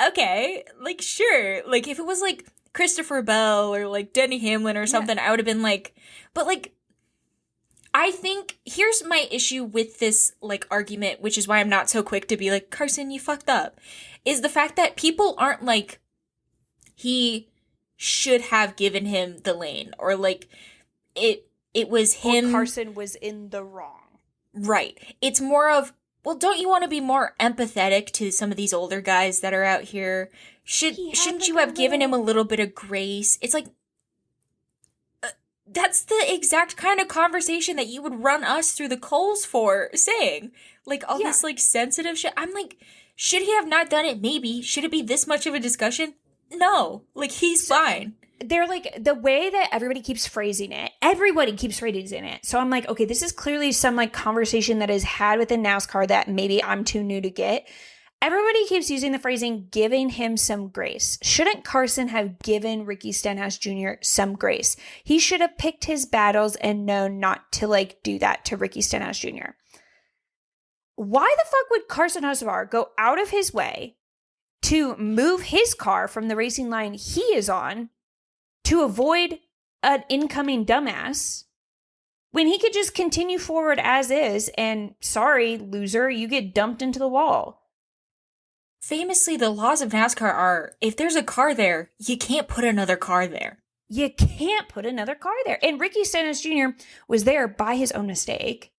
okay, like, sure. Like, if it was like Christopher Bell or like Denny Hamlin or something, I would have been like, but like, I think here's my issue with this like argument, which is why I'm not so quick to be like, Carson, you fucked up, is the fact that people aren't like, he should have given him the lane, or like it was him. Or Carson was in the wrong. Right. It's more of, well, don't you want to be more empathetic to some of these older guys that are out here? Shouldn't you have given him a little bit of grace? It's like, that's the exact kind of conversation that you would run us through the coals for saying. Like, all this, like, sensitive shit. I'm like, should he have not done it? Maybe. Should it be this much of a discussion? No. Like, he's fine. They're like, the way that everybody keeps phrasing it, everybody keeps phrasing it. So I'm like, okay, this is clearly some like conversation that is had within NASCAR that maybe I'm too new to get. Everybody keeps using the phrasing, giving him some grace. Shouldn't Carson have given Ricky Stenhouse Jr. some grace? He should have picked his battles and known not to like do that to Ricky Stenhouse Jr. Why the fuck would Carson Hoecevar go out of his way to move his car from the racing line he is on to avoid an incoming dumbass when he could just continue forward as is and, sorry, loser, you get dumped into the wall? Famously, the laws of NASCAR are, if there's a car there, you can't put another car there. You can't put another car there. And Ricky Stenhouse Jr. was there by his own mistake.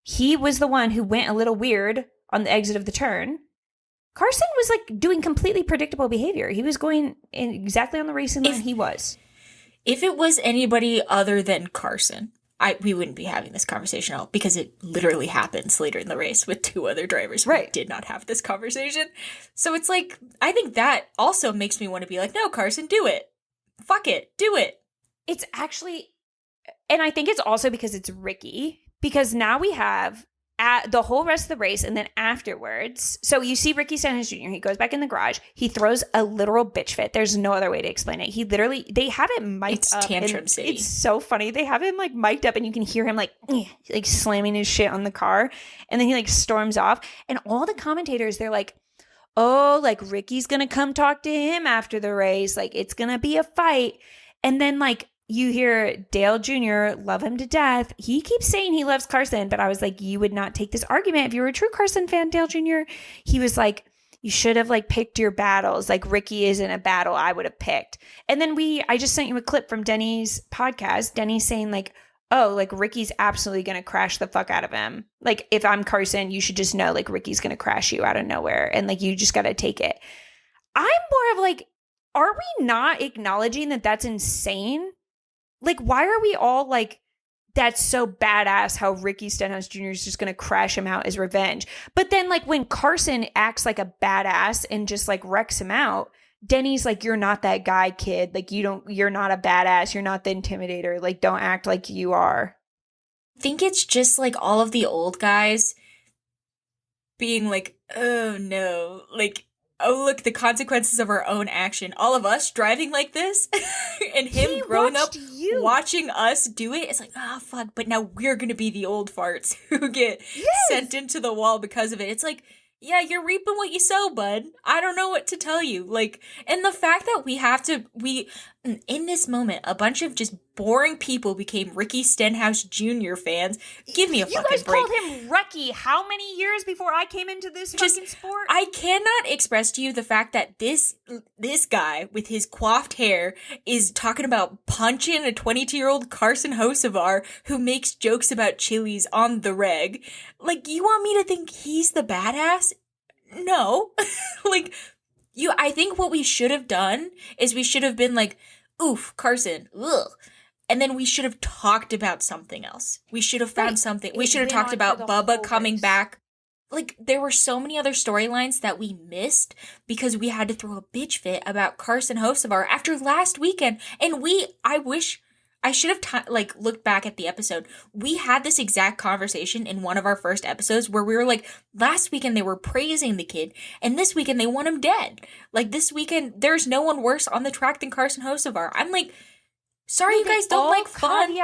He was the one who went a little weird on the exit of the turn. Carson was like doing completely predictable behavior. He was going in exactly on the racing line he was. If it was anybody other than Carson, we wouldn't be having this conversation at all, because it literally happens later in the race with two other drivers who did not have this conversation. So it's like, I think that also makes me want to be like, no, Carson, do it. Fuck it. Do it. It's actually, and I think it's also because it's Ricky, because now we have the whole rest of the race, and then afterwards, so you see Ricky Stenhouse Jr., he goes back in the garage, he throws a literal bitch fit. There's no other way to explain it. He literally, they have it mic'd up. It's tantrum city. It's so funny. They have him like mic'd up, and you can hear him like slamming his shit on the car, and then he like storms off, and all the commentators, they're like, oh, like Ricky's gonna come talk to him after the race, like it's gonna be a fight. And then like you hear Dale Jr., love him to death. He keeps saying he loves Carson, but I was like, you would not take this argument if you were a true Carson fan, Dale Jr. He was like, you should have like picked your battles. Like Ricky isn't a battle I would have picked. And then I just sent you a clip from Denny's podcast. Denny's saying like, oh, like Ricky's absolutely going to crash the fuck out of him. Like if I'm Carson, you should just know like Ricky's going to crash you out of nowhere. And like, you just got to take it. I'm more of like, are we not acknowledging that that's insane? Like, why are we all like, that's so badass how Ricky Stenhouse Jr. is just going to crash him out as revenge. But then like when Carson acts like a badass and just like wrecks him out, Denny's like, you're not that guy, kid. Like you're not a badass. You're not the intimidator. Like don't act like you are. I think it's just like all of the old guys being like, oh no, like, oh, look, the consequences of our own action. All of us driving like this and him growing up watching us do it. It's like, oh, fuck. But now we're going to be the old farts who get sent into the wall because of it. It's like, yeah, you're reaping what you sow, bud. I don't know what to tell you. Like, and the fact that in this moment, a bunch of just boring people became Ricky Stenhouse Jr. fans. Give me a fucking break. You guys called him Ricky how many years before I came into this fucking sport? I cannot express to you the fact that this guy with his coiffed hair is talking about punching a 22-year-old Carson Hoecevar who makes jokes about chilies on the reg. Like, you want me to think he's the badass? No. Like, I think what we should have done is we should have been like, oof, Carson, ugh. And then we should have talked about something else. We should have found something. We should have talked about Bubba coming back. Like, there were so many other storylines that we missed because we had to throw a bitch fit about Carson Hoecevar after last weekend. And I wish I should have looked back at the episode. We had this exact conversation in one of our first episodes where we were like, last weekend they were praising the kid, and this weekend they want him dead. Like, this weekend, there's no one worse on the track than Carson Hoecevar. I'm like, sorry, you guys don't like fun.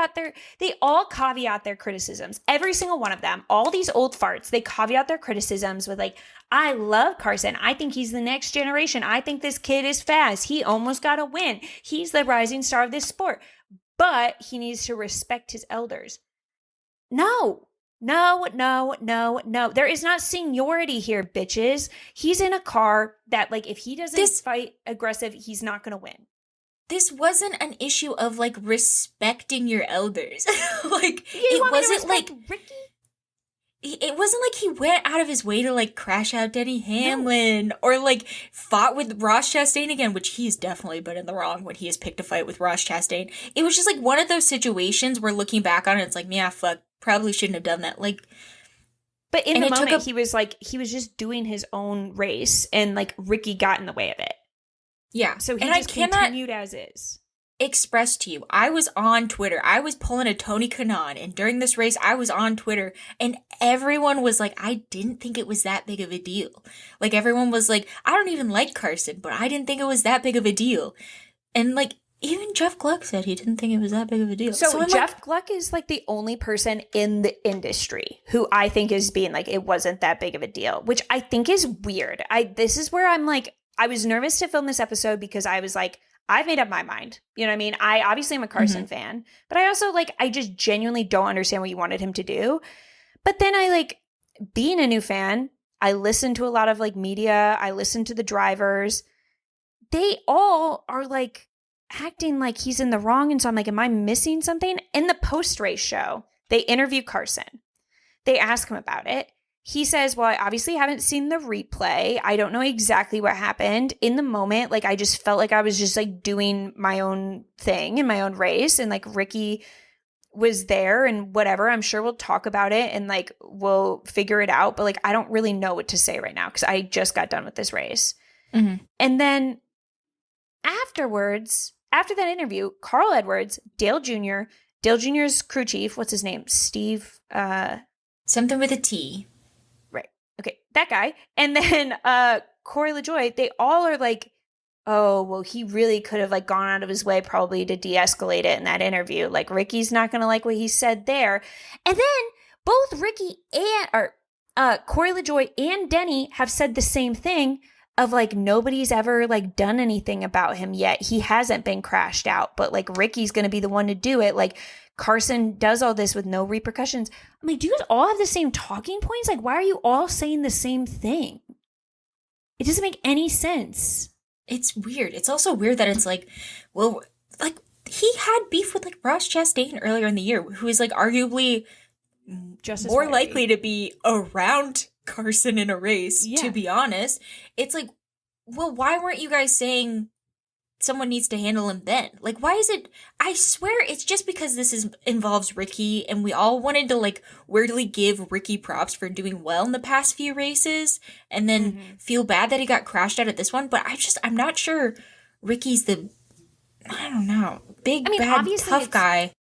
They all caveat their criticisms. Every single one of them. All these old farts, they caveat their criticisms with like, I love Carson. I think he's the next generation. I think this kid is fast. He almost got a win. He's the rising star of this sport. But he needs to respect his elders. No. There is not seniority here, bitches. He's in a car that, like, if he doesn't fight aggressive, he's not going to win. This wasn't an issue of, like, respecting your elders. Like, it wasn't like Ricky. it wasn't like he went out of his way to, like, crash out Denny Hamlin or, like, fought with Ross Chastain again, which he's definitely been in the wrong when he has picked a fight with Ross Chastain. It was just, like, one of those situations where looking back on it, it's like, yeah, fuck, probably shouldn't have done that. Like, but in the moment, he was just doing his own race, and, like, Ricky got in the way of it. Yeah. So he just continued as is. Express to you, I was on Twitter. I was pulling a Tony Kanaan, and during this race, I was on Twitter, and everyone was like, I didn't think it was that big of a deal. Like, everyone was like, I don't even like Carson, but I didn't think it was that big of a deal. And, like, even Jeff Gluck said he didn't think it was that big of a deal. So Jeff Gluck is, like, the only person in the industry who I think is being like, it wasn't that big of a deal, which I think is weird. This is where I'm like, I was nervous to film this episode because I was like, I've made up my mind. You know what I mean? I obviously am a Carson fan, but I also, like, I just genuinely don't understand what you wanted him to do. But then I, like, being a new fan, I listened to a lot of, like, media. I listened to the drivers. They all are, like, acting like he's in the wrong. And so I'm like, am I missing something? In the post-race show, they interview Carson. They ask him about it. He says, well, I obviously haven't seen the replay. I don't know exactly what happened. In the moment, like, I just felt like I was just, like, doing my own thing in my own race. And, like, Ricky was there and whatever. I'm sure we'll talk about it and, like, we'll figure it out. But, like, I don't really know what to say right now because I just got done with this race. And then afterwards, after that interview, Carl Edwards, Dale Jr.'s crew chief, what's his name? Steve, something with a T. Okay, that guy. And then Corey LaJoie, they all are like, oh, well, he really could have, like, gone out of his way probably to de-escalate it in that interview. Like, Ricky's not going to like what he said there. And then both Ricky and Corey LaJoie and Denny have said the same thing of, like, nobody's ever, like, done anything about him yet. He hasn't been crashed out, but, like, Ricky's going to be the one to do it. Like, Carson does all this with no repercussions. I'm like, do you guys all have the same talking points? Like, why are you all saying the same thing? It doesn't make any sense. It's weird. It's also weird that it's like, well, like, he had beef with, like, Ross Chastain earlier in the year, who is, like, arguably just more likely to be around Carson in a race, to be honest. It's like, well, why weren't you guys saying someone needs to handle him then? Like, why is it? I swear it's just because this involves Ricky, and we all wanted to, like, weirdly give Ricky props for doing well in the past few races, and then feel bad that he got crashed out at this one. But I'm not sure Ricky's I don't know, bad, tough guy.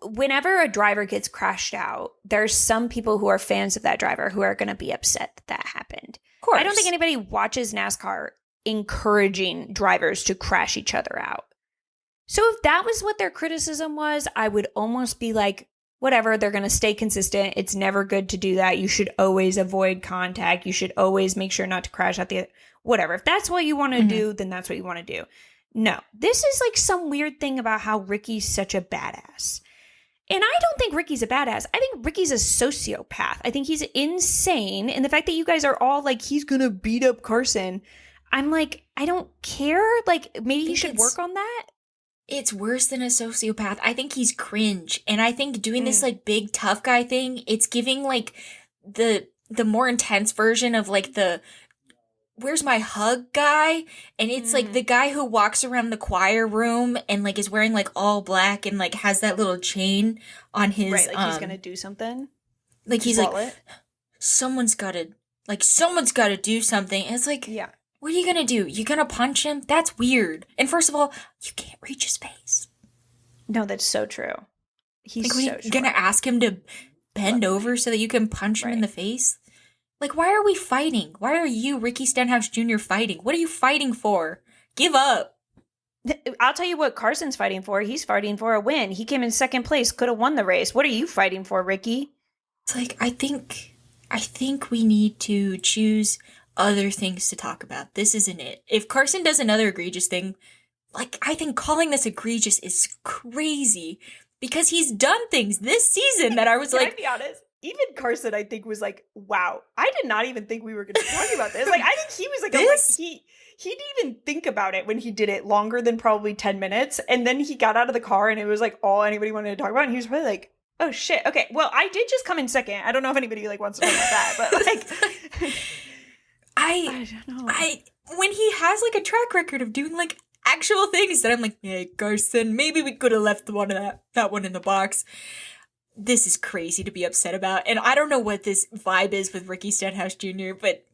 Whenever a driver gets crashed out, there's some people who are fans of that driver who are going to be upset that happened. Of course. I don't think anybody watches NASCAR encouraging drivers to crash each other out. So if that was what their criticism was, I would almost be like, whatever, they're going to stay consistent. It's never good to do that. You should always avoid contact. You should always make sure not to crash out whatever. If that's what you want to do, then that's what you want to do. No, this is like some weird thing about how Ricky's such a badass. And I don't think Ricky's a badass. I think Ricky's a sociopath. I think he's insane. And the fact that you guys are all like, he's going to beat up Carson, I'm like, I don't care. Like, maybe he should work on that. It's worse than a sociopath. I think he's cringe. And I think doing this, like, big tough guy thing, it's giving, like, the more intense version of, like, the where's my hug guy? And it's, like, the guy who walks around the choir room and, like, is wearing, like, all black and, like, has that little chain on his... Right, like, he's gonna do something. Like, he's like, someone's gotta do something. And it's like... Yeah. What are you gonna do? You gonna punch him? That's weird. And first of all, you can't reach his face. No, that's so true. He's like, so you're gonna ask him to bend over so that you can punch him in the face? Like, why are we fighting? Why are you, Ricky Stenhouse Jr., fighting? What are you fighting for? Give up. I'll tell you what Carson's fighting for. He's fighting for a win. He came in second place, could have won the race. What are you fighting for, Ricky? It's like, I think we need to choose other things to talk about. This isn't it. If Carson does another egregious thing, like, I think calling this egregious is crazy because he's done things this season that I was like... Can I be honest? Even Carson, I think, was like, wow, I did not even think we were going to be talking about this. Like, I think he was like, he didn't even think about it when he did it longer than probably 10 minutes. And then he got out of the car and it was like all anybody wanted to talk about. And he was probably like, Oh shit. Okay. Well, I did just come in second. I don't know if anybody like wants to talk about that, but like, I don't know. When he has like a track record of doing like actual things that I'm like, hey, Carson, maybe we could have left that one in the box. This is crazy to be upset about. And I don't know what this vibe is with Ricky Stenhouse Jr., but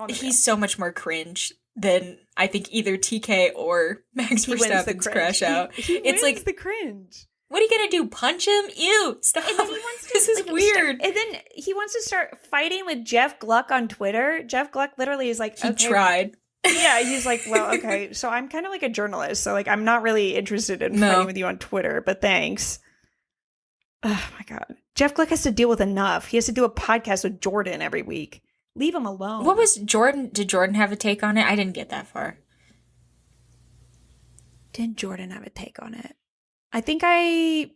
he's so much more cringe than I think either TK or Max Verstappen's crash out. It's like the cringe. What are you gonna do? Punch him? Ew! Stop! And then he wants to, this is weird. And then he wants to start fighting with Jeff Gluck on Twitter. Jeff Gluck literally is like, he tried. Yeah, he's like, well, okay, so I'm kind of like a journalist, so like I'm not really interested in fighting with you on Twitter, but thanks. Oh my god, Jeff Gluck has to deal with enough. He has to do a podcast with Jordan every week. Leave him alone. What was Jordan? Did Jordan have a take on it? I didn't get that far. Did Jordan have a take on it? I think I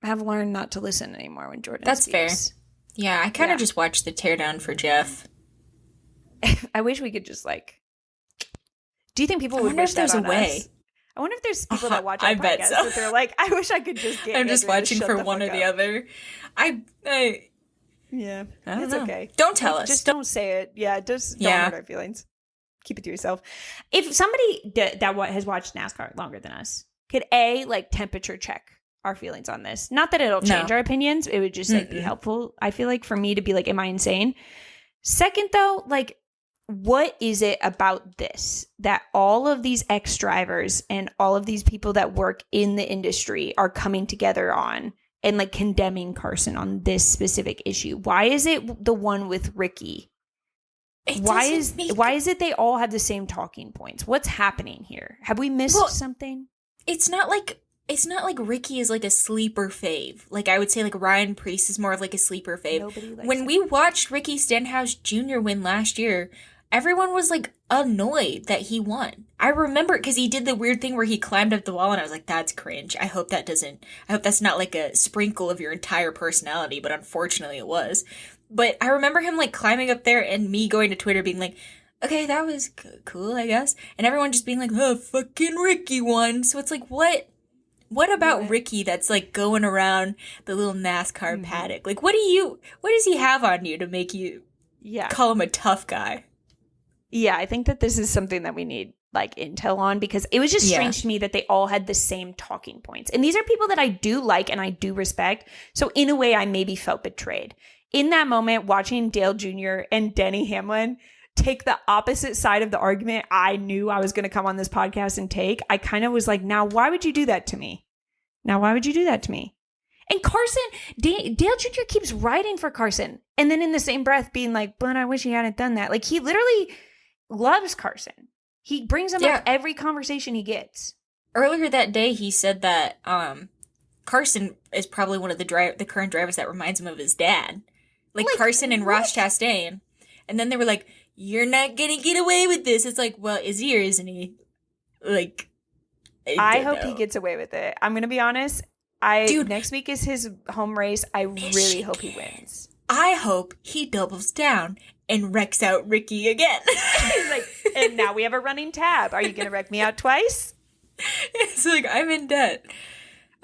have learned not to listen anymore when Jordan That's speaks. Fair. Yeah, I kind of just watched the teardown for Jeff. I wish we could just like... Do you think people would wish that on us? I wonder if there's people that watch our podcast that they're like, I wish I could just get... I'm just watching for one or the other. Yeah, it's okay. Don't tell us. Just don't say it. Yeah, just don't hurt our feelings. Keep it to yourself. If somebody that has watched NASCAR longer than us could like temperature check our feelings on this. Not that it'll change our opinions. It would just like be helpful. I feel like for me to be like, am I insane? Second though, like what is it about this that all of these ex-drivers and all of these people that work in the industry are coming together on and like condemning Carson on this specific issue? Why is it the one with Ricky? Why is it they all have the same talking points? What's happening here? Have we missed something? It's not like Ricky is like a sleeper fave. Like I would say like Ryan Preece is more of like a sleeper fave. When we watched Ricky Stenhouse Jr. win last year, everyone was like annoyed that he won. I remember because he did the weird thing where he climbed up the wall and I was like, that's cringe. I hope that's not like a sprinkle of your entire personality, but unfortunately it was. But I remember him like climbing up there and me going to Twitter being like, okay, that was cool, I guess. And everyone just being like, oh, fucking Ricky won. So it's like, what about Ricky that's like going around the little NASCAR paddock? Like, what does he have on you to make you call him a tough guy? Yeah, I think that this is something that we need like intel on because it was just strange to me that they all had the same talking points. And these are people that I do like and I do respect. So in a way, I maybe felt betrayed. In that moment, watching Dale Jr. and Denny Hamlin take the opposite side of the argument I knew I was going to come on this podcast and take, I kind of was like, now, why would you do that to me? And Carson, Dale Jr. keeps writing for Carson. And then in the same breath being like, but I wish he hadn't done that. Like, he literally loves Carson. He brings him up every conversation he gets. Earlier that day, he said that Carson is probably one of the current drivers that reminds him of his dad. Like Carson and Ross Chastain. And then they were like, you're not gonna get away with this. It's like, well, is he or isn't he? Like, I hope he gets away with it. I'm gonna be honest. Next week is his home race. I really hope he wins. I hope he doubles down and wrecks out Ricky again. He's like, and now we have a running tab. Are you gonna wreck me out twice? It's like, I'm in debt.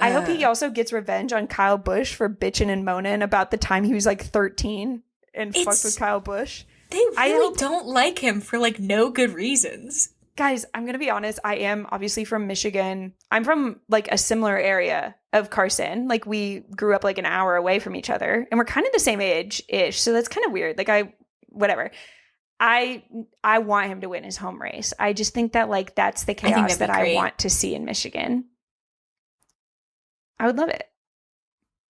I hope he also gets revenge on Kyle Busch for bitching and moaning about the time he was like 13 and fucked with Kyle Busch. They really don't like him for like no good reasons. Guys, I'm going to be honest. I am obviously from Michigan. I'm from like a similar area of Carson. Like we grew up like an hour away from each other and we're kind of the same age-ish. So that's kind of weird. Like whatever. I want him to win his home race. I just think that like that's the chaos that I want to see in Michigan. I would love it.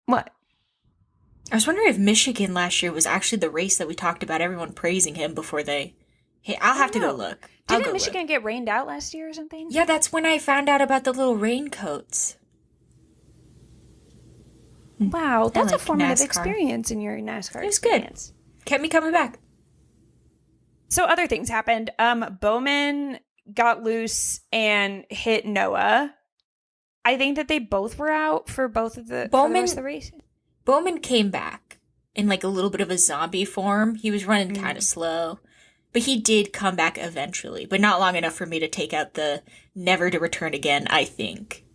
What? I was wondering if Michigan last year was actually the race that we talked about everyone praising him before they... Hey, I'll have to go look. Didn't Michigan get rained out last year or something? Yeah, that's when I found out about the little raincoats. Wow, that's a formative experience in your NASCAR experience. Good. Kept me coming back. So other things happened. Bowman got loose and hit Noah. I think that they both were out for both of the rest of the race. Bowman came back in like a little bit of a zombie form. He was running kind of slow, but he did come back eventually, but not long enough for me to take out the never to return again, I think.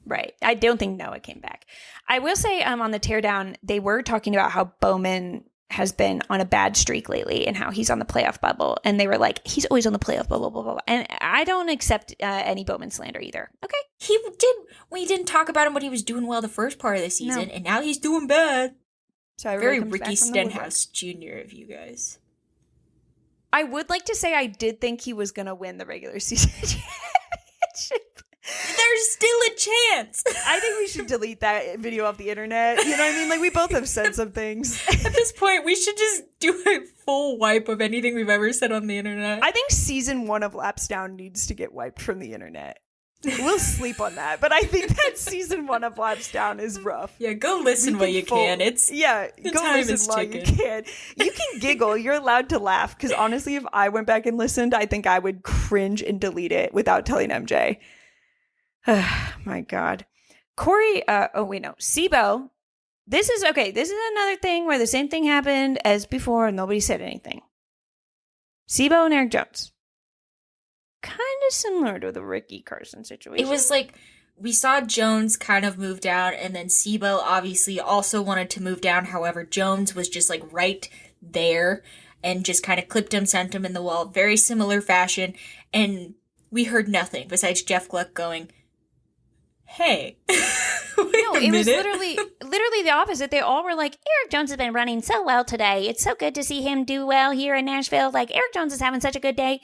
Right. I don't think Noah came back. I will say on the teardown, they were talking about how Bowman has been on a bad streak lately and how he's on the playoff bubble. And they were like, he's always on the playoff bubble, blah, blah, blah. And I don't accept any Bowman slander either. Okay. We didn't talk about him when he was doing well the first part of the season, and now he's doing bad. So very Ricky Stenhouse Jr. of you guys. I would like to say I did think he was going to win the regular season championship. There's still a chance. I think we should delete that video off the internet. You know what I mean? Like, we both have said some things. At this point, we should just do a full wipe of anything we've ever said on the internet. I think season 1 of Laps Down needs to get wiped from the internet. We'll sleep on that, but I think that season 1 of Laps Down is rough. Yeah, go listen while you can. Go listen while you can. You can giggle. You're allowed to laugh, because honestly, if I went back and listened, I think I would cringe and delete it without telling MJ. My God. Corey, SIBO. This is another thing where the same thing happened as before and nobody said anything. SIBO and Eric Jones. Kind of similar to the Ricky Carson situation. It was like, we saw Jones kind of move down, and then SIBO obviously also wanted to move down. However, Jones was just like right there and just kind of clipped him, sent him in the wall. Very similar fashion. And we heard nothing besides Jeff Gluck going, hey. It was literally the opposite. They all were like, Eric Jones has been running so well today. It's so good to see him do well here in Nashville. Like, Eric Jones is having such a good day.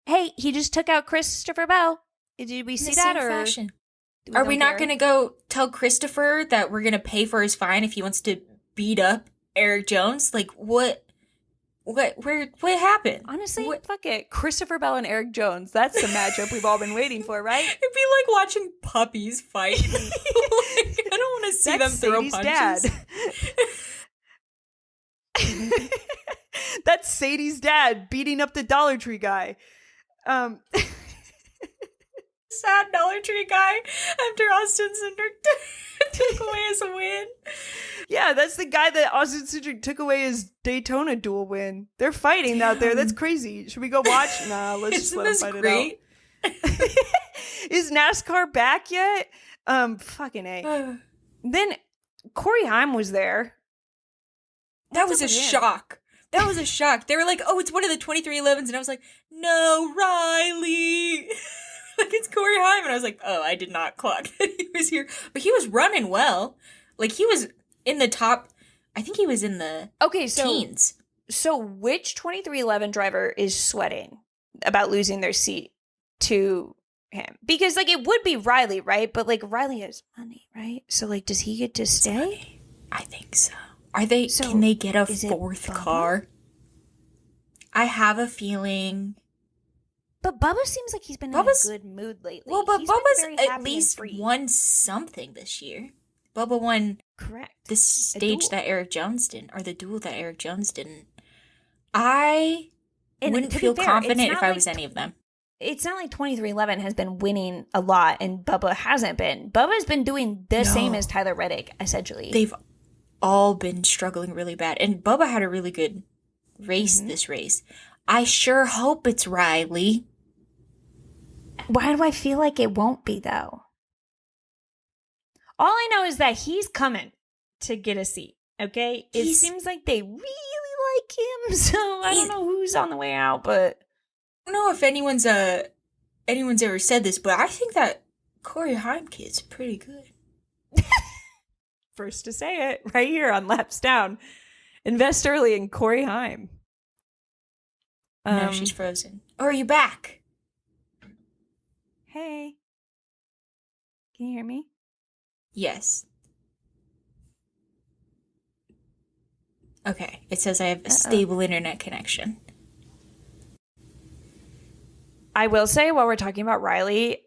Hey, he just took out Christopher Bell. Did we see that? Fashion. Are we not going to go tell Christopher that we're going to pay for his fine if he wants to beat up Eric Jones? Like, what happened? Honestly, fuck it. Christopher Bell and Eric Jones. That's the matchup we've all been waiting for, right? It'd be like watching puppies fight. Like, I don't want to see them throw punches. Dad. That's Sadie's dad beating up the Dollar Tree guy. Sad Dollar Tree guy after Austin Cindric took away his win. Yeah, that's the guy that Austin Cindric took away his Daytona duel win. They're fighting out there. That's crazy. Should we go watch? Nah, let's just let them fight it out. Is NASCAR back yet? Fucking A. Then Corey Haim was there. That was a shock. That was a shock. They were like, oh, it's one of the 2311s. And I was like, no, Riley. Like, it's Corey Haim. And I was like, oh, I did not clock that he was here. But he was running well. Like, he was in the top. I think he was in the teens. So which 2311 driver is sweating about losing their seat to him? Because, like, it would be Riley, right? But, like, Riley has money, right? So, like, does he get to stay? I think so. Can they get a fourth car? I have a feeling. But Bubba seems like he's been in a good mood lately. Well, but Bubba's at least won something this year. Bubba won the stage that Eric Jones didn't, or the duel that Eric Jones didn't. I wouldn't feel confident if I was any of them. It's not like 2311 has been winning a lot and Bubba hasn't been. Bubba's been doing the same as Tyler Reddick, essentially. They've all been struggling really bad. And Bubba had a really good race this race. I sure hope it's Riley. Why do I feel like it won't be, though? All I know is that he's coming to get a seat, okay? It seems like they really like him, so I don't know who's on the way out, but... I don't know if anyone's ever said this, but I think that Corey Haim kid's pretty good. First to say it, right here on Laps Down. Invest early in Corey Haim. No, she's frozen. Oh, are you back? Hey. Can you hear me? Yes. Okay, it says I have a stable internet connection. I will say, while we're talking about Riley,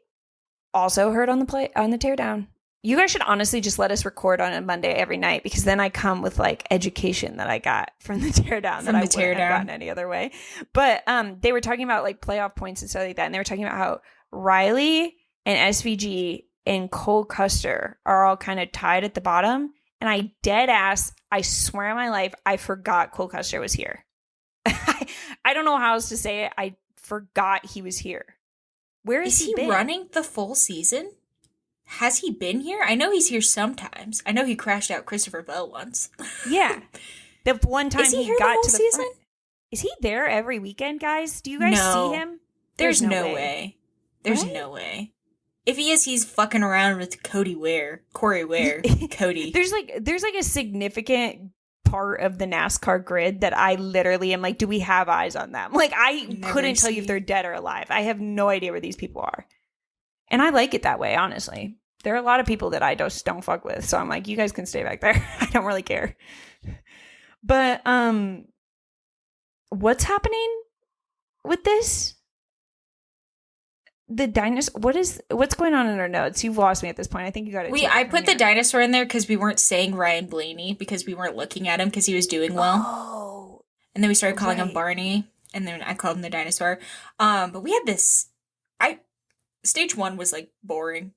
also heard on the teardown. You guys should honestly just let us record on a Monday every night, because then I come with like education that I got from the teardown that I wouldn't have gotten any other way. But they were talking about like playoff points and stuff like that, and they were talking about how Riley and SVG and Cole Custer are all kind of tied at the bottom. And I swear on my life, I forgot Cole Custer was here. I don't know how else to say it. I forgot he was here. Where is he running the full season? has he been here? I know he's here sometimes. I know he crashed out Christopher Bell once. Yeah. The one time he here got the whole to the season? front. Is he there every weekend, guys? Do you guys No. see him? There's no way. There's Right? no way. If he is, he's fucking around with Corey Ware, Cody. There's like a significant part of the NASCAR grid that I literally am like, do we have eyes on them? Like, I couldn't tell you if they're dead or alive. I have no idea where these people are. And I like it that way, honestly. There are a lot of people that I just don't fuck with. So I'm like, you guys can stay back there. I don't really care. But what's happening with this? The dinosaur. What's going on in our notes? You've lost me at this point. I think you got it. I put the dinosaur in there because we weren't saying Ryan Blaney because we weren't looking at him because he was doing well. Oh. And then we started calling him Barney, and then I called him the dinosaur. But we had this. Stage 1 was like boring,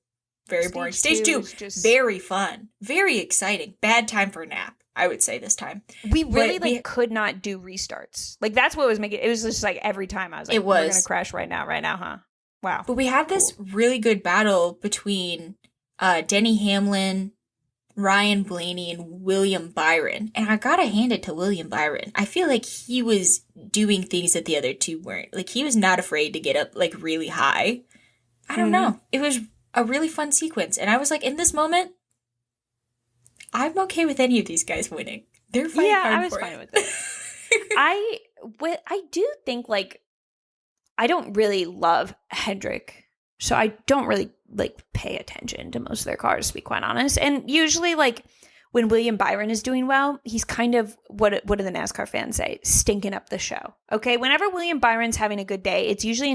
very boring. Stage 2, very fun, very exciting. Bad time for a nap, I would say this time. We really could not do restarts. Like that's what was making it. Was just like every time I was like, we're gonna crash right now, huh? Wow. But we had this really good battle between Denny Hamlin, Ryan Blaney, and William Byron. And I gotta hand it to William Byron. I feel like he was doing things that the other two weren't. Like he was not afraid to get up like really high. I don't know. It was a really fun sequence. And I was like, in this moment, I'm okay with any of these guys winning. They're fighting hard I was fine with it. I do think like I don't really love Hendrick, so I don't really like pay attention to most of their cars, to be quite honest. And usually, like when William Byron is doing well, he's kind of what do the NASCAR fans say? Stinking up the show. Okay, whenever William Byron's having a good day, it's usually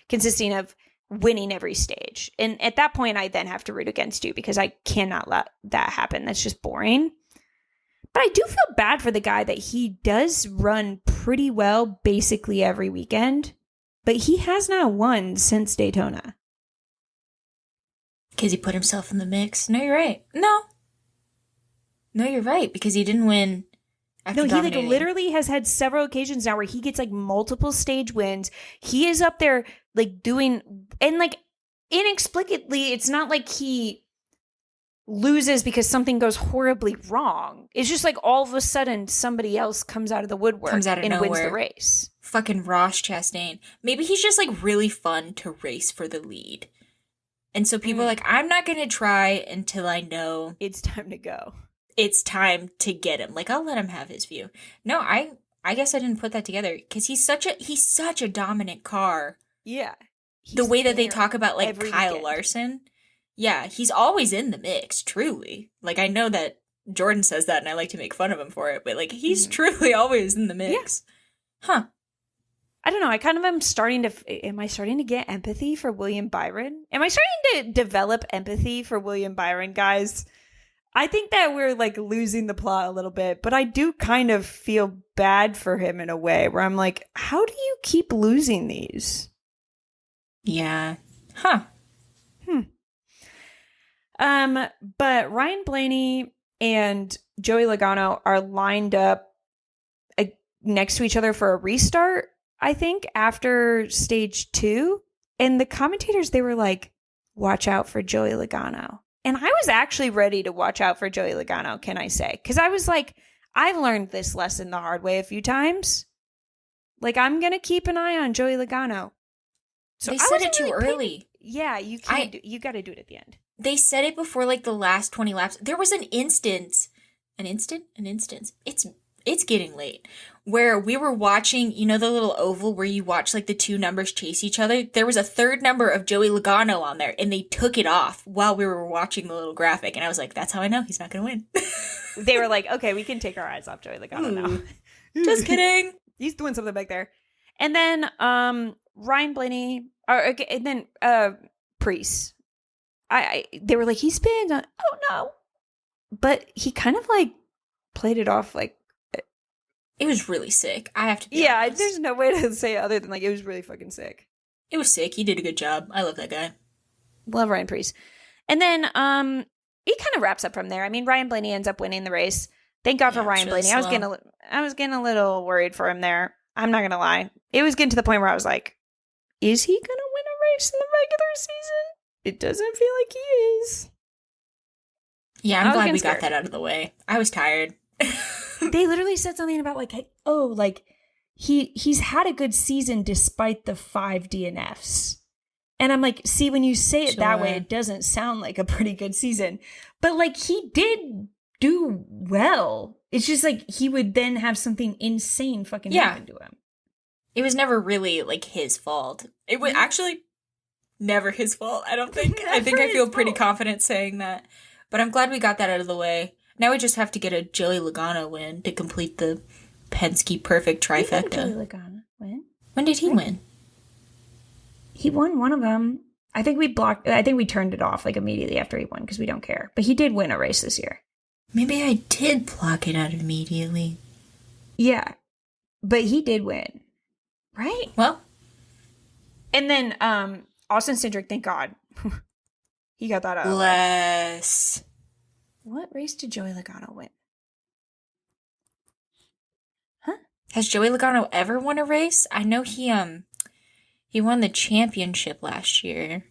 consisting of winning every stage. And at that point, I then have to root against you because I cannot let that happen. That's just boring. But I do feel bad for the guy that he does run pretty well basically every weekend. But he has not won since Daytona. Because he put himself in the mix. No, you're right. No, you're right. Because he didn't win after dominating. He like literally has had several occasions now where he gets like multiple stage wins. He is up there like doing, and like inexplicably, it's not like he loses because something goes horribly wrong. It's just like all of a sudden somebody else comes out of the woodwork and wins the race. Fucking Ross Chastain. Maybe he's just like really fun to race for the lead. And so people are like, I'm not going to try until I know it's time to go. It's time to get him. Like, I'll let him have his view. No, I guess I didn't put that together because he's such a dominant car. Yeah. The way that they talk about like Kyle Larson. Yeah, he's always in the mix, truly. Like, I know that Jordan says that and I like to make fun of him for it, but like he's truly always in the mix. Yeah. Huh. I don't know. I kind of am am I starting to get empathy for William Byron? Am I starting to develop empathy for William Byron, guys? I think that we're like losing the plot a little bit, but I do kind of feel bad for him in a way where I'm like, how do you keep losing these? Yeah. Huh. But Ryan Blaney and Joey Logano are lined up next to each other for a restart, I think, after stage 2. And the commentators, they were like, watch out for Joey Logano. And I was actually ready to watch out for Joey Logano, can I say? Because I was like, I've learned this lesson the hard way a few times. Like, I'm going to keep an eye on Joey Logano. So they said it too early. Yeah, you can't. You got to do it at the end. They said it before like the last 20 laps. There was an instance. It's getting late. Where we were watching, you know, the little oval where you watch like the two numbers chase each other. There was a third number of Joey Logano on there, and they took it off while we were watching the little graphic. And I was like, that's how I know he's not going to win. They were like, okay, we can take our eyes off Joey Logano now. Just kidding. He's doing something back there. And then Ryan Blaney, and then Priest. They were like, he spins. Oh no. But he kind of like played it off like. It was really sick. I have to be honest. There's no way to say it other than like it was really fucking sick. It was sick. He did a good job. I love that guy. Love Ryan Priest. And then it kind of wraps up from there. I mean, Ryan Blaney ends up winning the race. Thank God for Ryan Blaney. I was getting a little worried for him there. I'm not gonna lie. It was getting to the point where I was like, is he gonna win a race in the regular season? It doesn't feel like he is. Yeah, I'm glad we got that out of the way. I was tired. They literally said something about like, oh, like he's had a good season despite the 5 DNFs. And I'm like, see, when you say it that way, it doesn't sound like a pretty good season. But like he did do well. It's just like he would then have something insane fucking happen to him. It was never really like his fault. It was actually never his fault, I don't think. I think I feel pretty confident saying that. But I'm glad we got that out of the way. Now we just have to get a Joey Logano win to complete the Penske perfect trifecta. Joey Logano win? When did he win? He won one of them. I think we turned it off like immediately after he won because we don't care. But he did win a race this year. Maybe I did block it out immediately. Yeah. But he did win. Right? Well. And then Austin Cindric, thank God. He got that out. Bless. What race did Joey Logano win? Huh? Has Joey Logano ever won a race? I know he won the championship last year.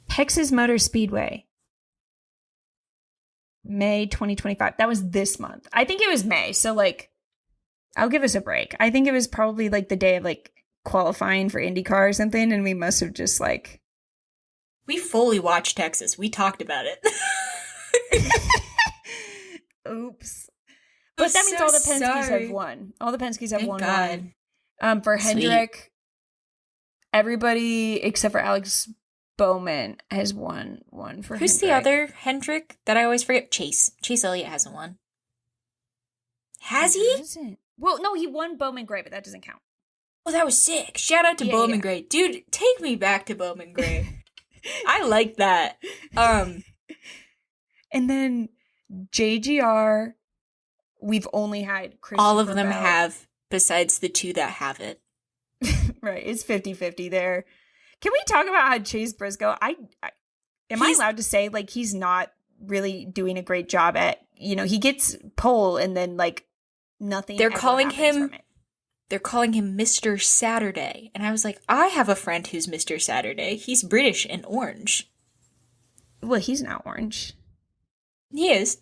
Texas Motor Speedway. May 2025. That was this month. I think it was May. So like, I'll give us a break. I think it was probably like the day of like qualifying for IndyCar or something. And we must have just like. We fully watched Texas. We talked about it. Oops. But that means all the Penskes have won. All the Penskes have won. God. For Hendrick, everybody except for Alex Bowman has won one for Who's Hendrick. the other Hendrick that I always forget? Chase. Chase Elliott hasn't won. Has he? Hasn't. Well, no, he won Bowman Gray, but that doesn't count. Oh, that was sick. Shout out to Bowman Gray. Dude, take me back to Bowman Gray. I like that. And then JGR, we've only had Christopher all of them Bell. have, besides the 2 that have it. Right, it's 50-50 there. Can we talk about how Chase Briscoe, am I allowed to say, like, he's not really doing a great job at, he gets pole and then, like, nothing They're ever calling happens him from it. They're calling him Mr. Saturday. And I was like, I have a friend who's Mr. Saturday. He's British and orange. Well, he's not orange. He is.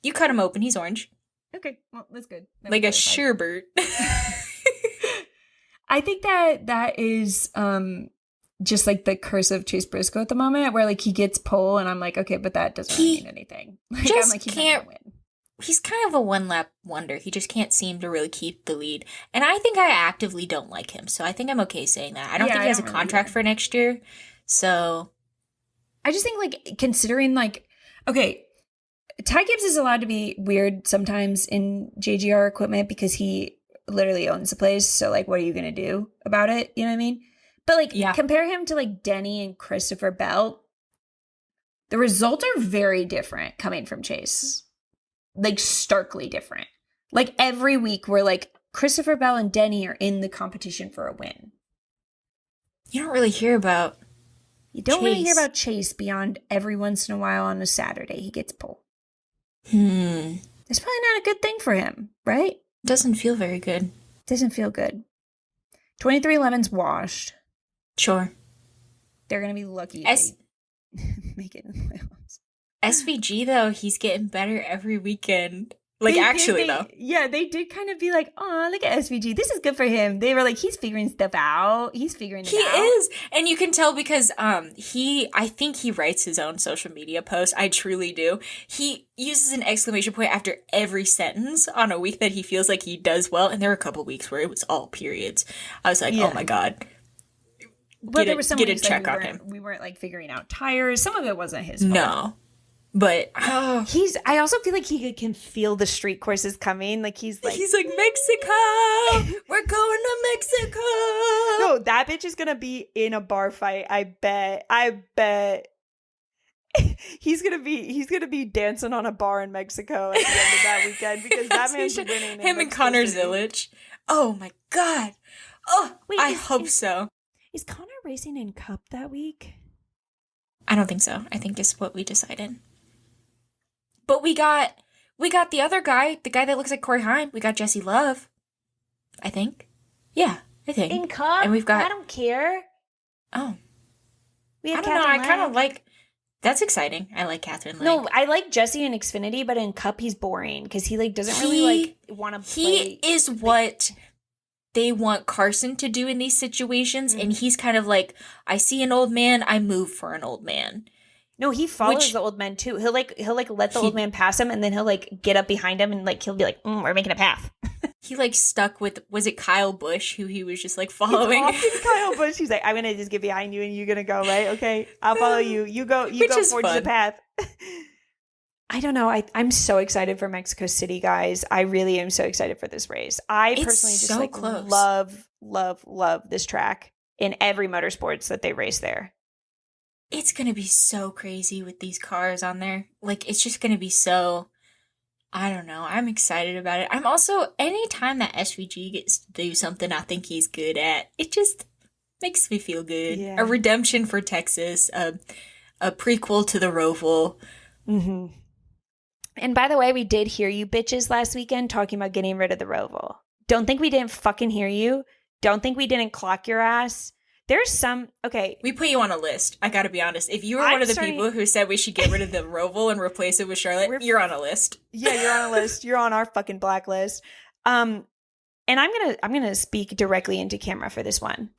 You cut him open, he's orange. Okay, well, that's good. Like a sherbet. I think that is just like the curse of Chase Briscoe at the moment, where like he gets pole and I'm like, okay, but that doesn't mean anything. Like, just I'm like, he's can't not gonna win. He's kind of a one-lap wonder. He just can't seem to really keep the lead. And I think I actively don't like him, so I think I'm okay saying that. I don't think he has a contract for next year, so... I just think, like, considering, like... Okay, Ty Gibbs is allowed to be weird sometimes in JGR equipment because he literally owns the place, so, like, what are you gonna do about it? You know what I mean? But, like, compare him to, like, Denny and Christopher Bell. The results are very different coming from Chase. Like, starkly different. Like, every week we're like, Christopher Bell and Denny are in the competition for a win. You don't really hear about You don't really hear about Chase beyond every once in a while on a Saturday he gets pole. It's probably not a good thing for him, right? Doesn't feel very good. Doesn't feel good. 2311's washed. Sure. They're going to be lucky if they make it in the playoffs. SVG, though, he's getting better every weekend. Like, though. Yeah, they did kind of be like, oh, look at SVG. This is good for him. They were like, he's figuring stuff out. He's figuring it out. He is. And you can tell because I think he writes his own social media post. I truly do. He uses an exclamation point after every sentence on a week that he feels like he does well. And there were a couple weeks where it was all periods. I was like, oh my God. But there was some get a check on him. We weren't like figuring out tires. Some of it wasn't his fault. No. But I also feel like he can feel the street courses coming. Like he's like Mexico. We're going to Mexico. No, that bitch is gonna be in a bar fight. I bet. He's gonna be dancing on a bar in Mexico at the end of that weekend because that man's winning. Him and Connor Zilic. Oh my God. Oh, wait, I hope so. Is Connor racing in Cup that week? I don't think so. I think it's what we decided. But we got the other guy, the guy that looks like Corey Heim. We got Jesse Love, I think. Yeah, I think. In Cup? And we've got... I don't care. Oh. We had I don't know. Catherine I kind Lang. of like. That's exciting. I like Catherine Lang. No, I like Jesse in Xfinity, but in Cup he's boring because he like doesn't really like want to play. He is what they want Carson to do in these situations, and he's kind of like, I see an old man, I move for an old man. No, he follows the old man too. He'll let the old man pass him, and then he'll like get up behind him and like he'll be like, "We're making a path." He like stuck with, was it Kyle Busch who he was just like following? He's Kyle Busch. He's like, "I'm gonna just get behind you, and you're gonna go right. Okay, I'll follow you. You go forge the path." I don't know. I'm so excited for Mexico City, guys. I really am so excited for this race. I personally just like love this track in every motorsports that they race there. It's going to be so crazy with these cars on there. Like, it's just going to be so, I don't know. I'm excited about it. I'm also, anytime that SVG gets to do something I think he's good at, it just makes me feel good. Yeah. A redemption for Texas, a prequel to the Roval. Mm-hmm. And by the way, we did hear you bitches last weekend talking about getting rid of the Roval. Don't think we didn't fucking hear you. Don't think we didn't clock your ass. There's some, okay. We put you on a list. I gotta be honest. If you were one of the people who said we should get rid of the Roval and replace it with Charlotte, you're on a list. Yeah, you're on a list. You're on our fucking blacklist. And I'm gonna speak directly into camera for this one.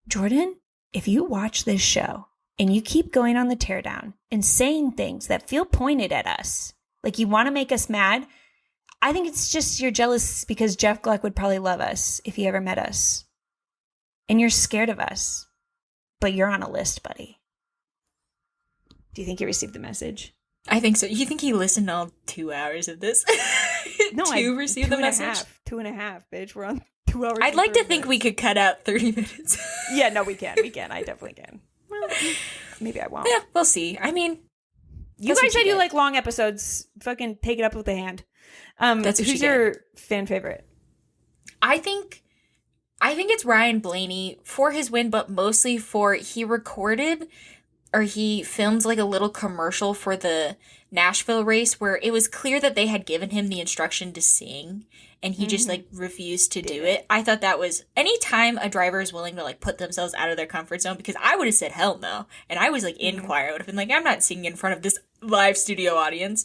Jordan, if you watch this show and you keep going on the teardown and saying things that feel pointed at us, like you want to make us mad, I think it's just you're jealous because Jeff Gluck would probably love us if he ever met us. And you're scared of us, but you're on a list, buddy. Do you think he received the message? I think so. You think he listened all 2 hours of this to receive the message? 2.5, bitch. We're on 2 hours. I'd like to think we could cut out 30 minutes. Yeah, no, we can. I definitely can. Well, maybe I won't. Yeah, we'll see. I mean, you guys said you like long episodes. Fucking take it up with a hand. Who's your fan favorite? I think it's Ryan Blaney for his win, but mostly for he filmed like a little commercial for the Nashville race where it was clear that they had given him the instruction to sing and he just like refused to do it. I thought that was, anytime a driver is willing to like put themselves out of their comfort zone, because I would have said hell no. And I was like in choir. I would have been like, I'm not singing in front of this live studio audience.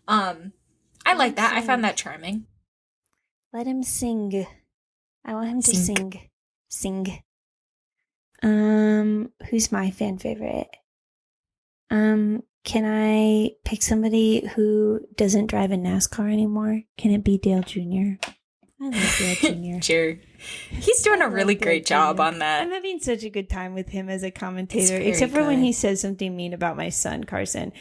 I like that. I found that charming. Let him sing. I want him to sing. Who's my fan favorite? Can I pick somebody who doesn't drive in NASCAR anymore? Can it be Dale Jr.? I love Dale Jr. Sure. He's doing a really great job on that. I'm having such a good time with him as a commentator, except for when he says something mean about my son, Carson.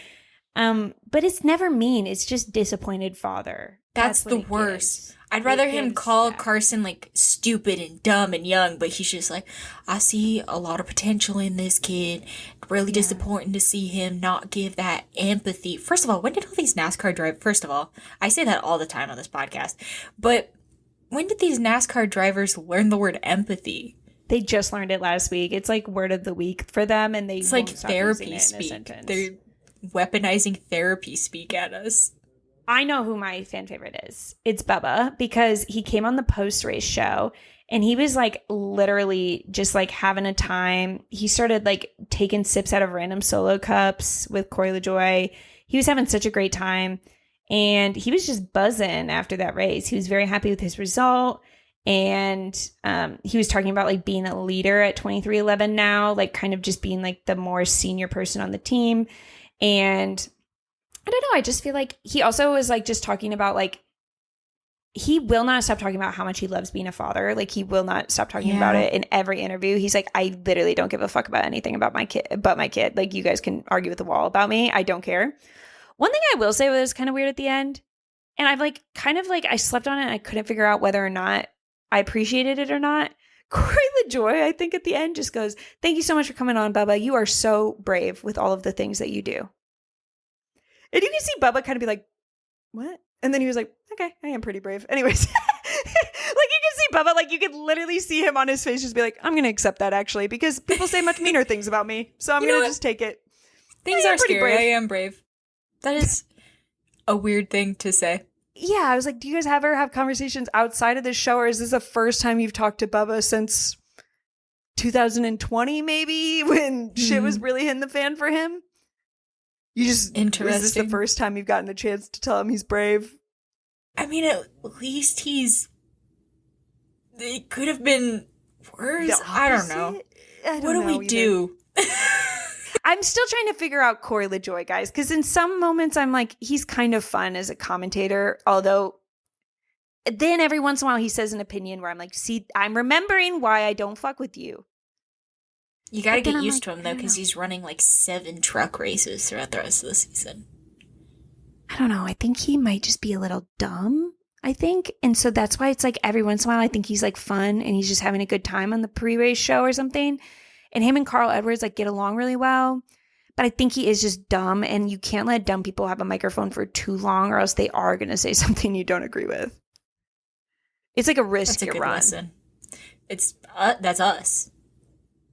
But it's never mean. It's just disappointed father. That's the worst. I'd rather him call Carson like stupid and dumb and young, but he's just like, I see a lot of potential in this kid. Really disappointing to see him not give that empathy. First of all, when did all these NASCAR drivers, first of all, I say that all the time on this podcast, but when did these NASCAR drivers learn the word empathy? They just learned it last week. It's like word of the week for them, and it's like therapy speak. They're weaponizing therapy speak at us. I know who my fan favorite is. It's Bubba, because he came on the post-race show and he was like literally just like having a time. He started like taking sips out of random solo cups with Corey LaJoy. He was having such a great time and he was just buzzing after that race. He was very happy with his result. And he was talking about like being a leader at 23XI now, like kind of just being like the more senior person on the team. And I don't know. I just feel like he also was like just talking about like he will not stop talking about how much he loves being a father. Like he will not stop talking about it in every interview. He's like, I literally don't give a fuck about anything about my kid, but my kid. Like you guys can argue with the wall about me. I don't care. One thing I will say was kind of weird at the end, and I've like kind of like I slept on it and I couldn't figure out whether or not I appreciated it or not. Corey LaJoy, I think at the end just goes, "Thank you so much for coming on, Bubba. You are so brave with all of the things that you do." And you can see Bubba kind of be like, what? And then he was like, okay, I am pretty brave. Anyways, like you can see Bubba, like you could literally see him on his face just be like, I'm going to accept that actually, because people say much meaner things about me. So I'm going to just take it. Things are scary. Brave. I am brave. That is a weird thing to say. Yeah. I was like, do you guys ever have conversations outside of this show, or is this the first time you've talked to Bubba since 2020 maybe, when shit was really hitting the fan for him. You just, interesting. Is this the first time you've gotten a chance to tell him he's brave? I mean, at least it could have been worse. I don't know. What do we do? I'm still trying to figure out Corey LaJoy, guys, because in some moments I'm like, he's kind of fun as a commentator, although then every once in a while he says an opinion where I'm like, see, I'm remembering why I don't fuck with you. You gotta get used to him, though, because he's running like 7 truck races throughout the rest of the season. I don't know. I think he might just be a little dumb, I think. And so that's why it's like every once in a while I think he's like fun and he's just having a good time on the pre-race show or something. And him and Carl Edwards like get along really well. But I think he is just dumb, and you can't let dumb people have a microphone for too long or else they are going to say something you don't agree with. It's like a risk you run. Lesson. It's that's us.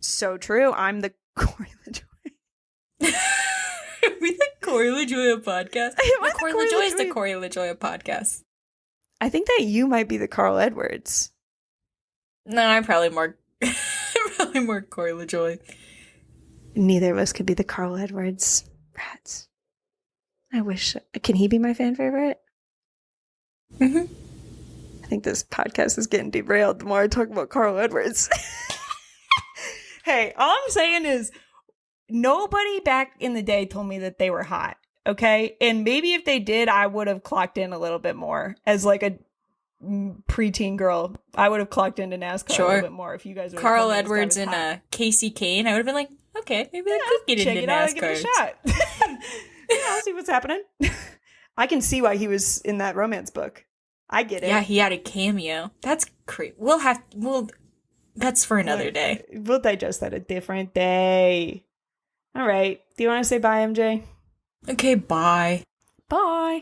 So true. I'm the Corey LaJoy. Are we the Corey LaJoy podcast? Corey LaJoy is the Corey LaJoy podcast. I think that you might be the Carl Edwards. No, I'm probably more Corey LaJoy. Neither of us could be the Carl Edwards. Rats. I wish. Can he be my fan favorite? Mm-hmm. I think this podcast is getting derailed the more I talk about Carl Edwards. Hey, all I'm saying is nobody back in the day told me that they were hot, okay? And maybe if they did, I would have clocked in a little bit more as like a preteen girl. I would have clocked into NASCAR a little bit more if you guys would have Carl Edwards and Casey Kane. I would have been like, okay, maybe I could get into NASCAR. Give it a shot. Yeah, I'll see what's happening. I can see why he was in that romance book. I get it. Yeah, he had a cameo. That's crazy. That's for another day. We'll digest that a different day. All right. Do you want to say bye, MJ? Okay, bye. Bye.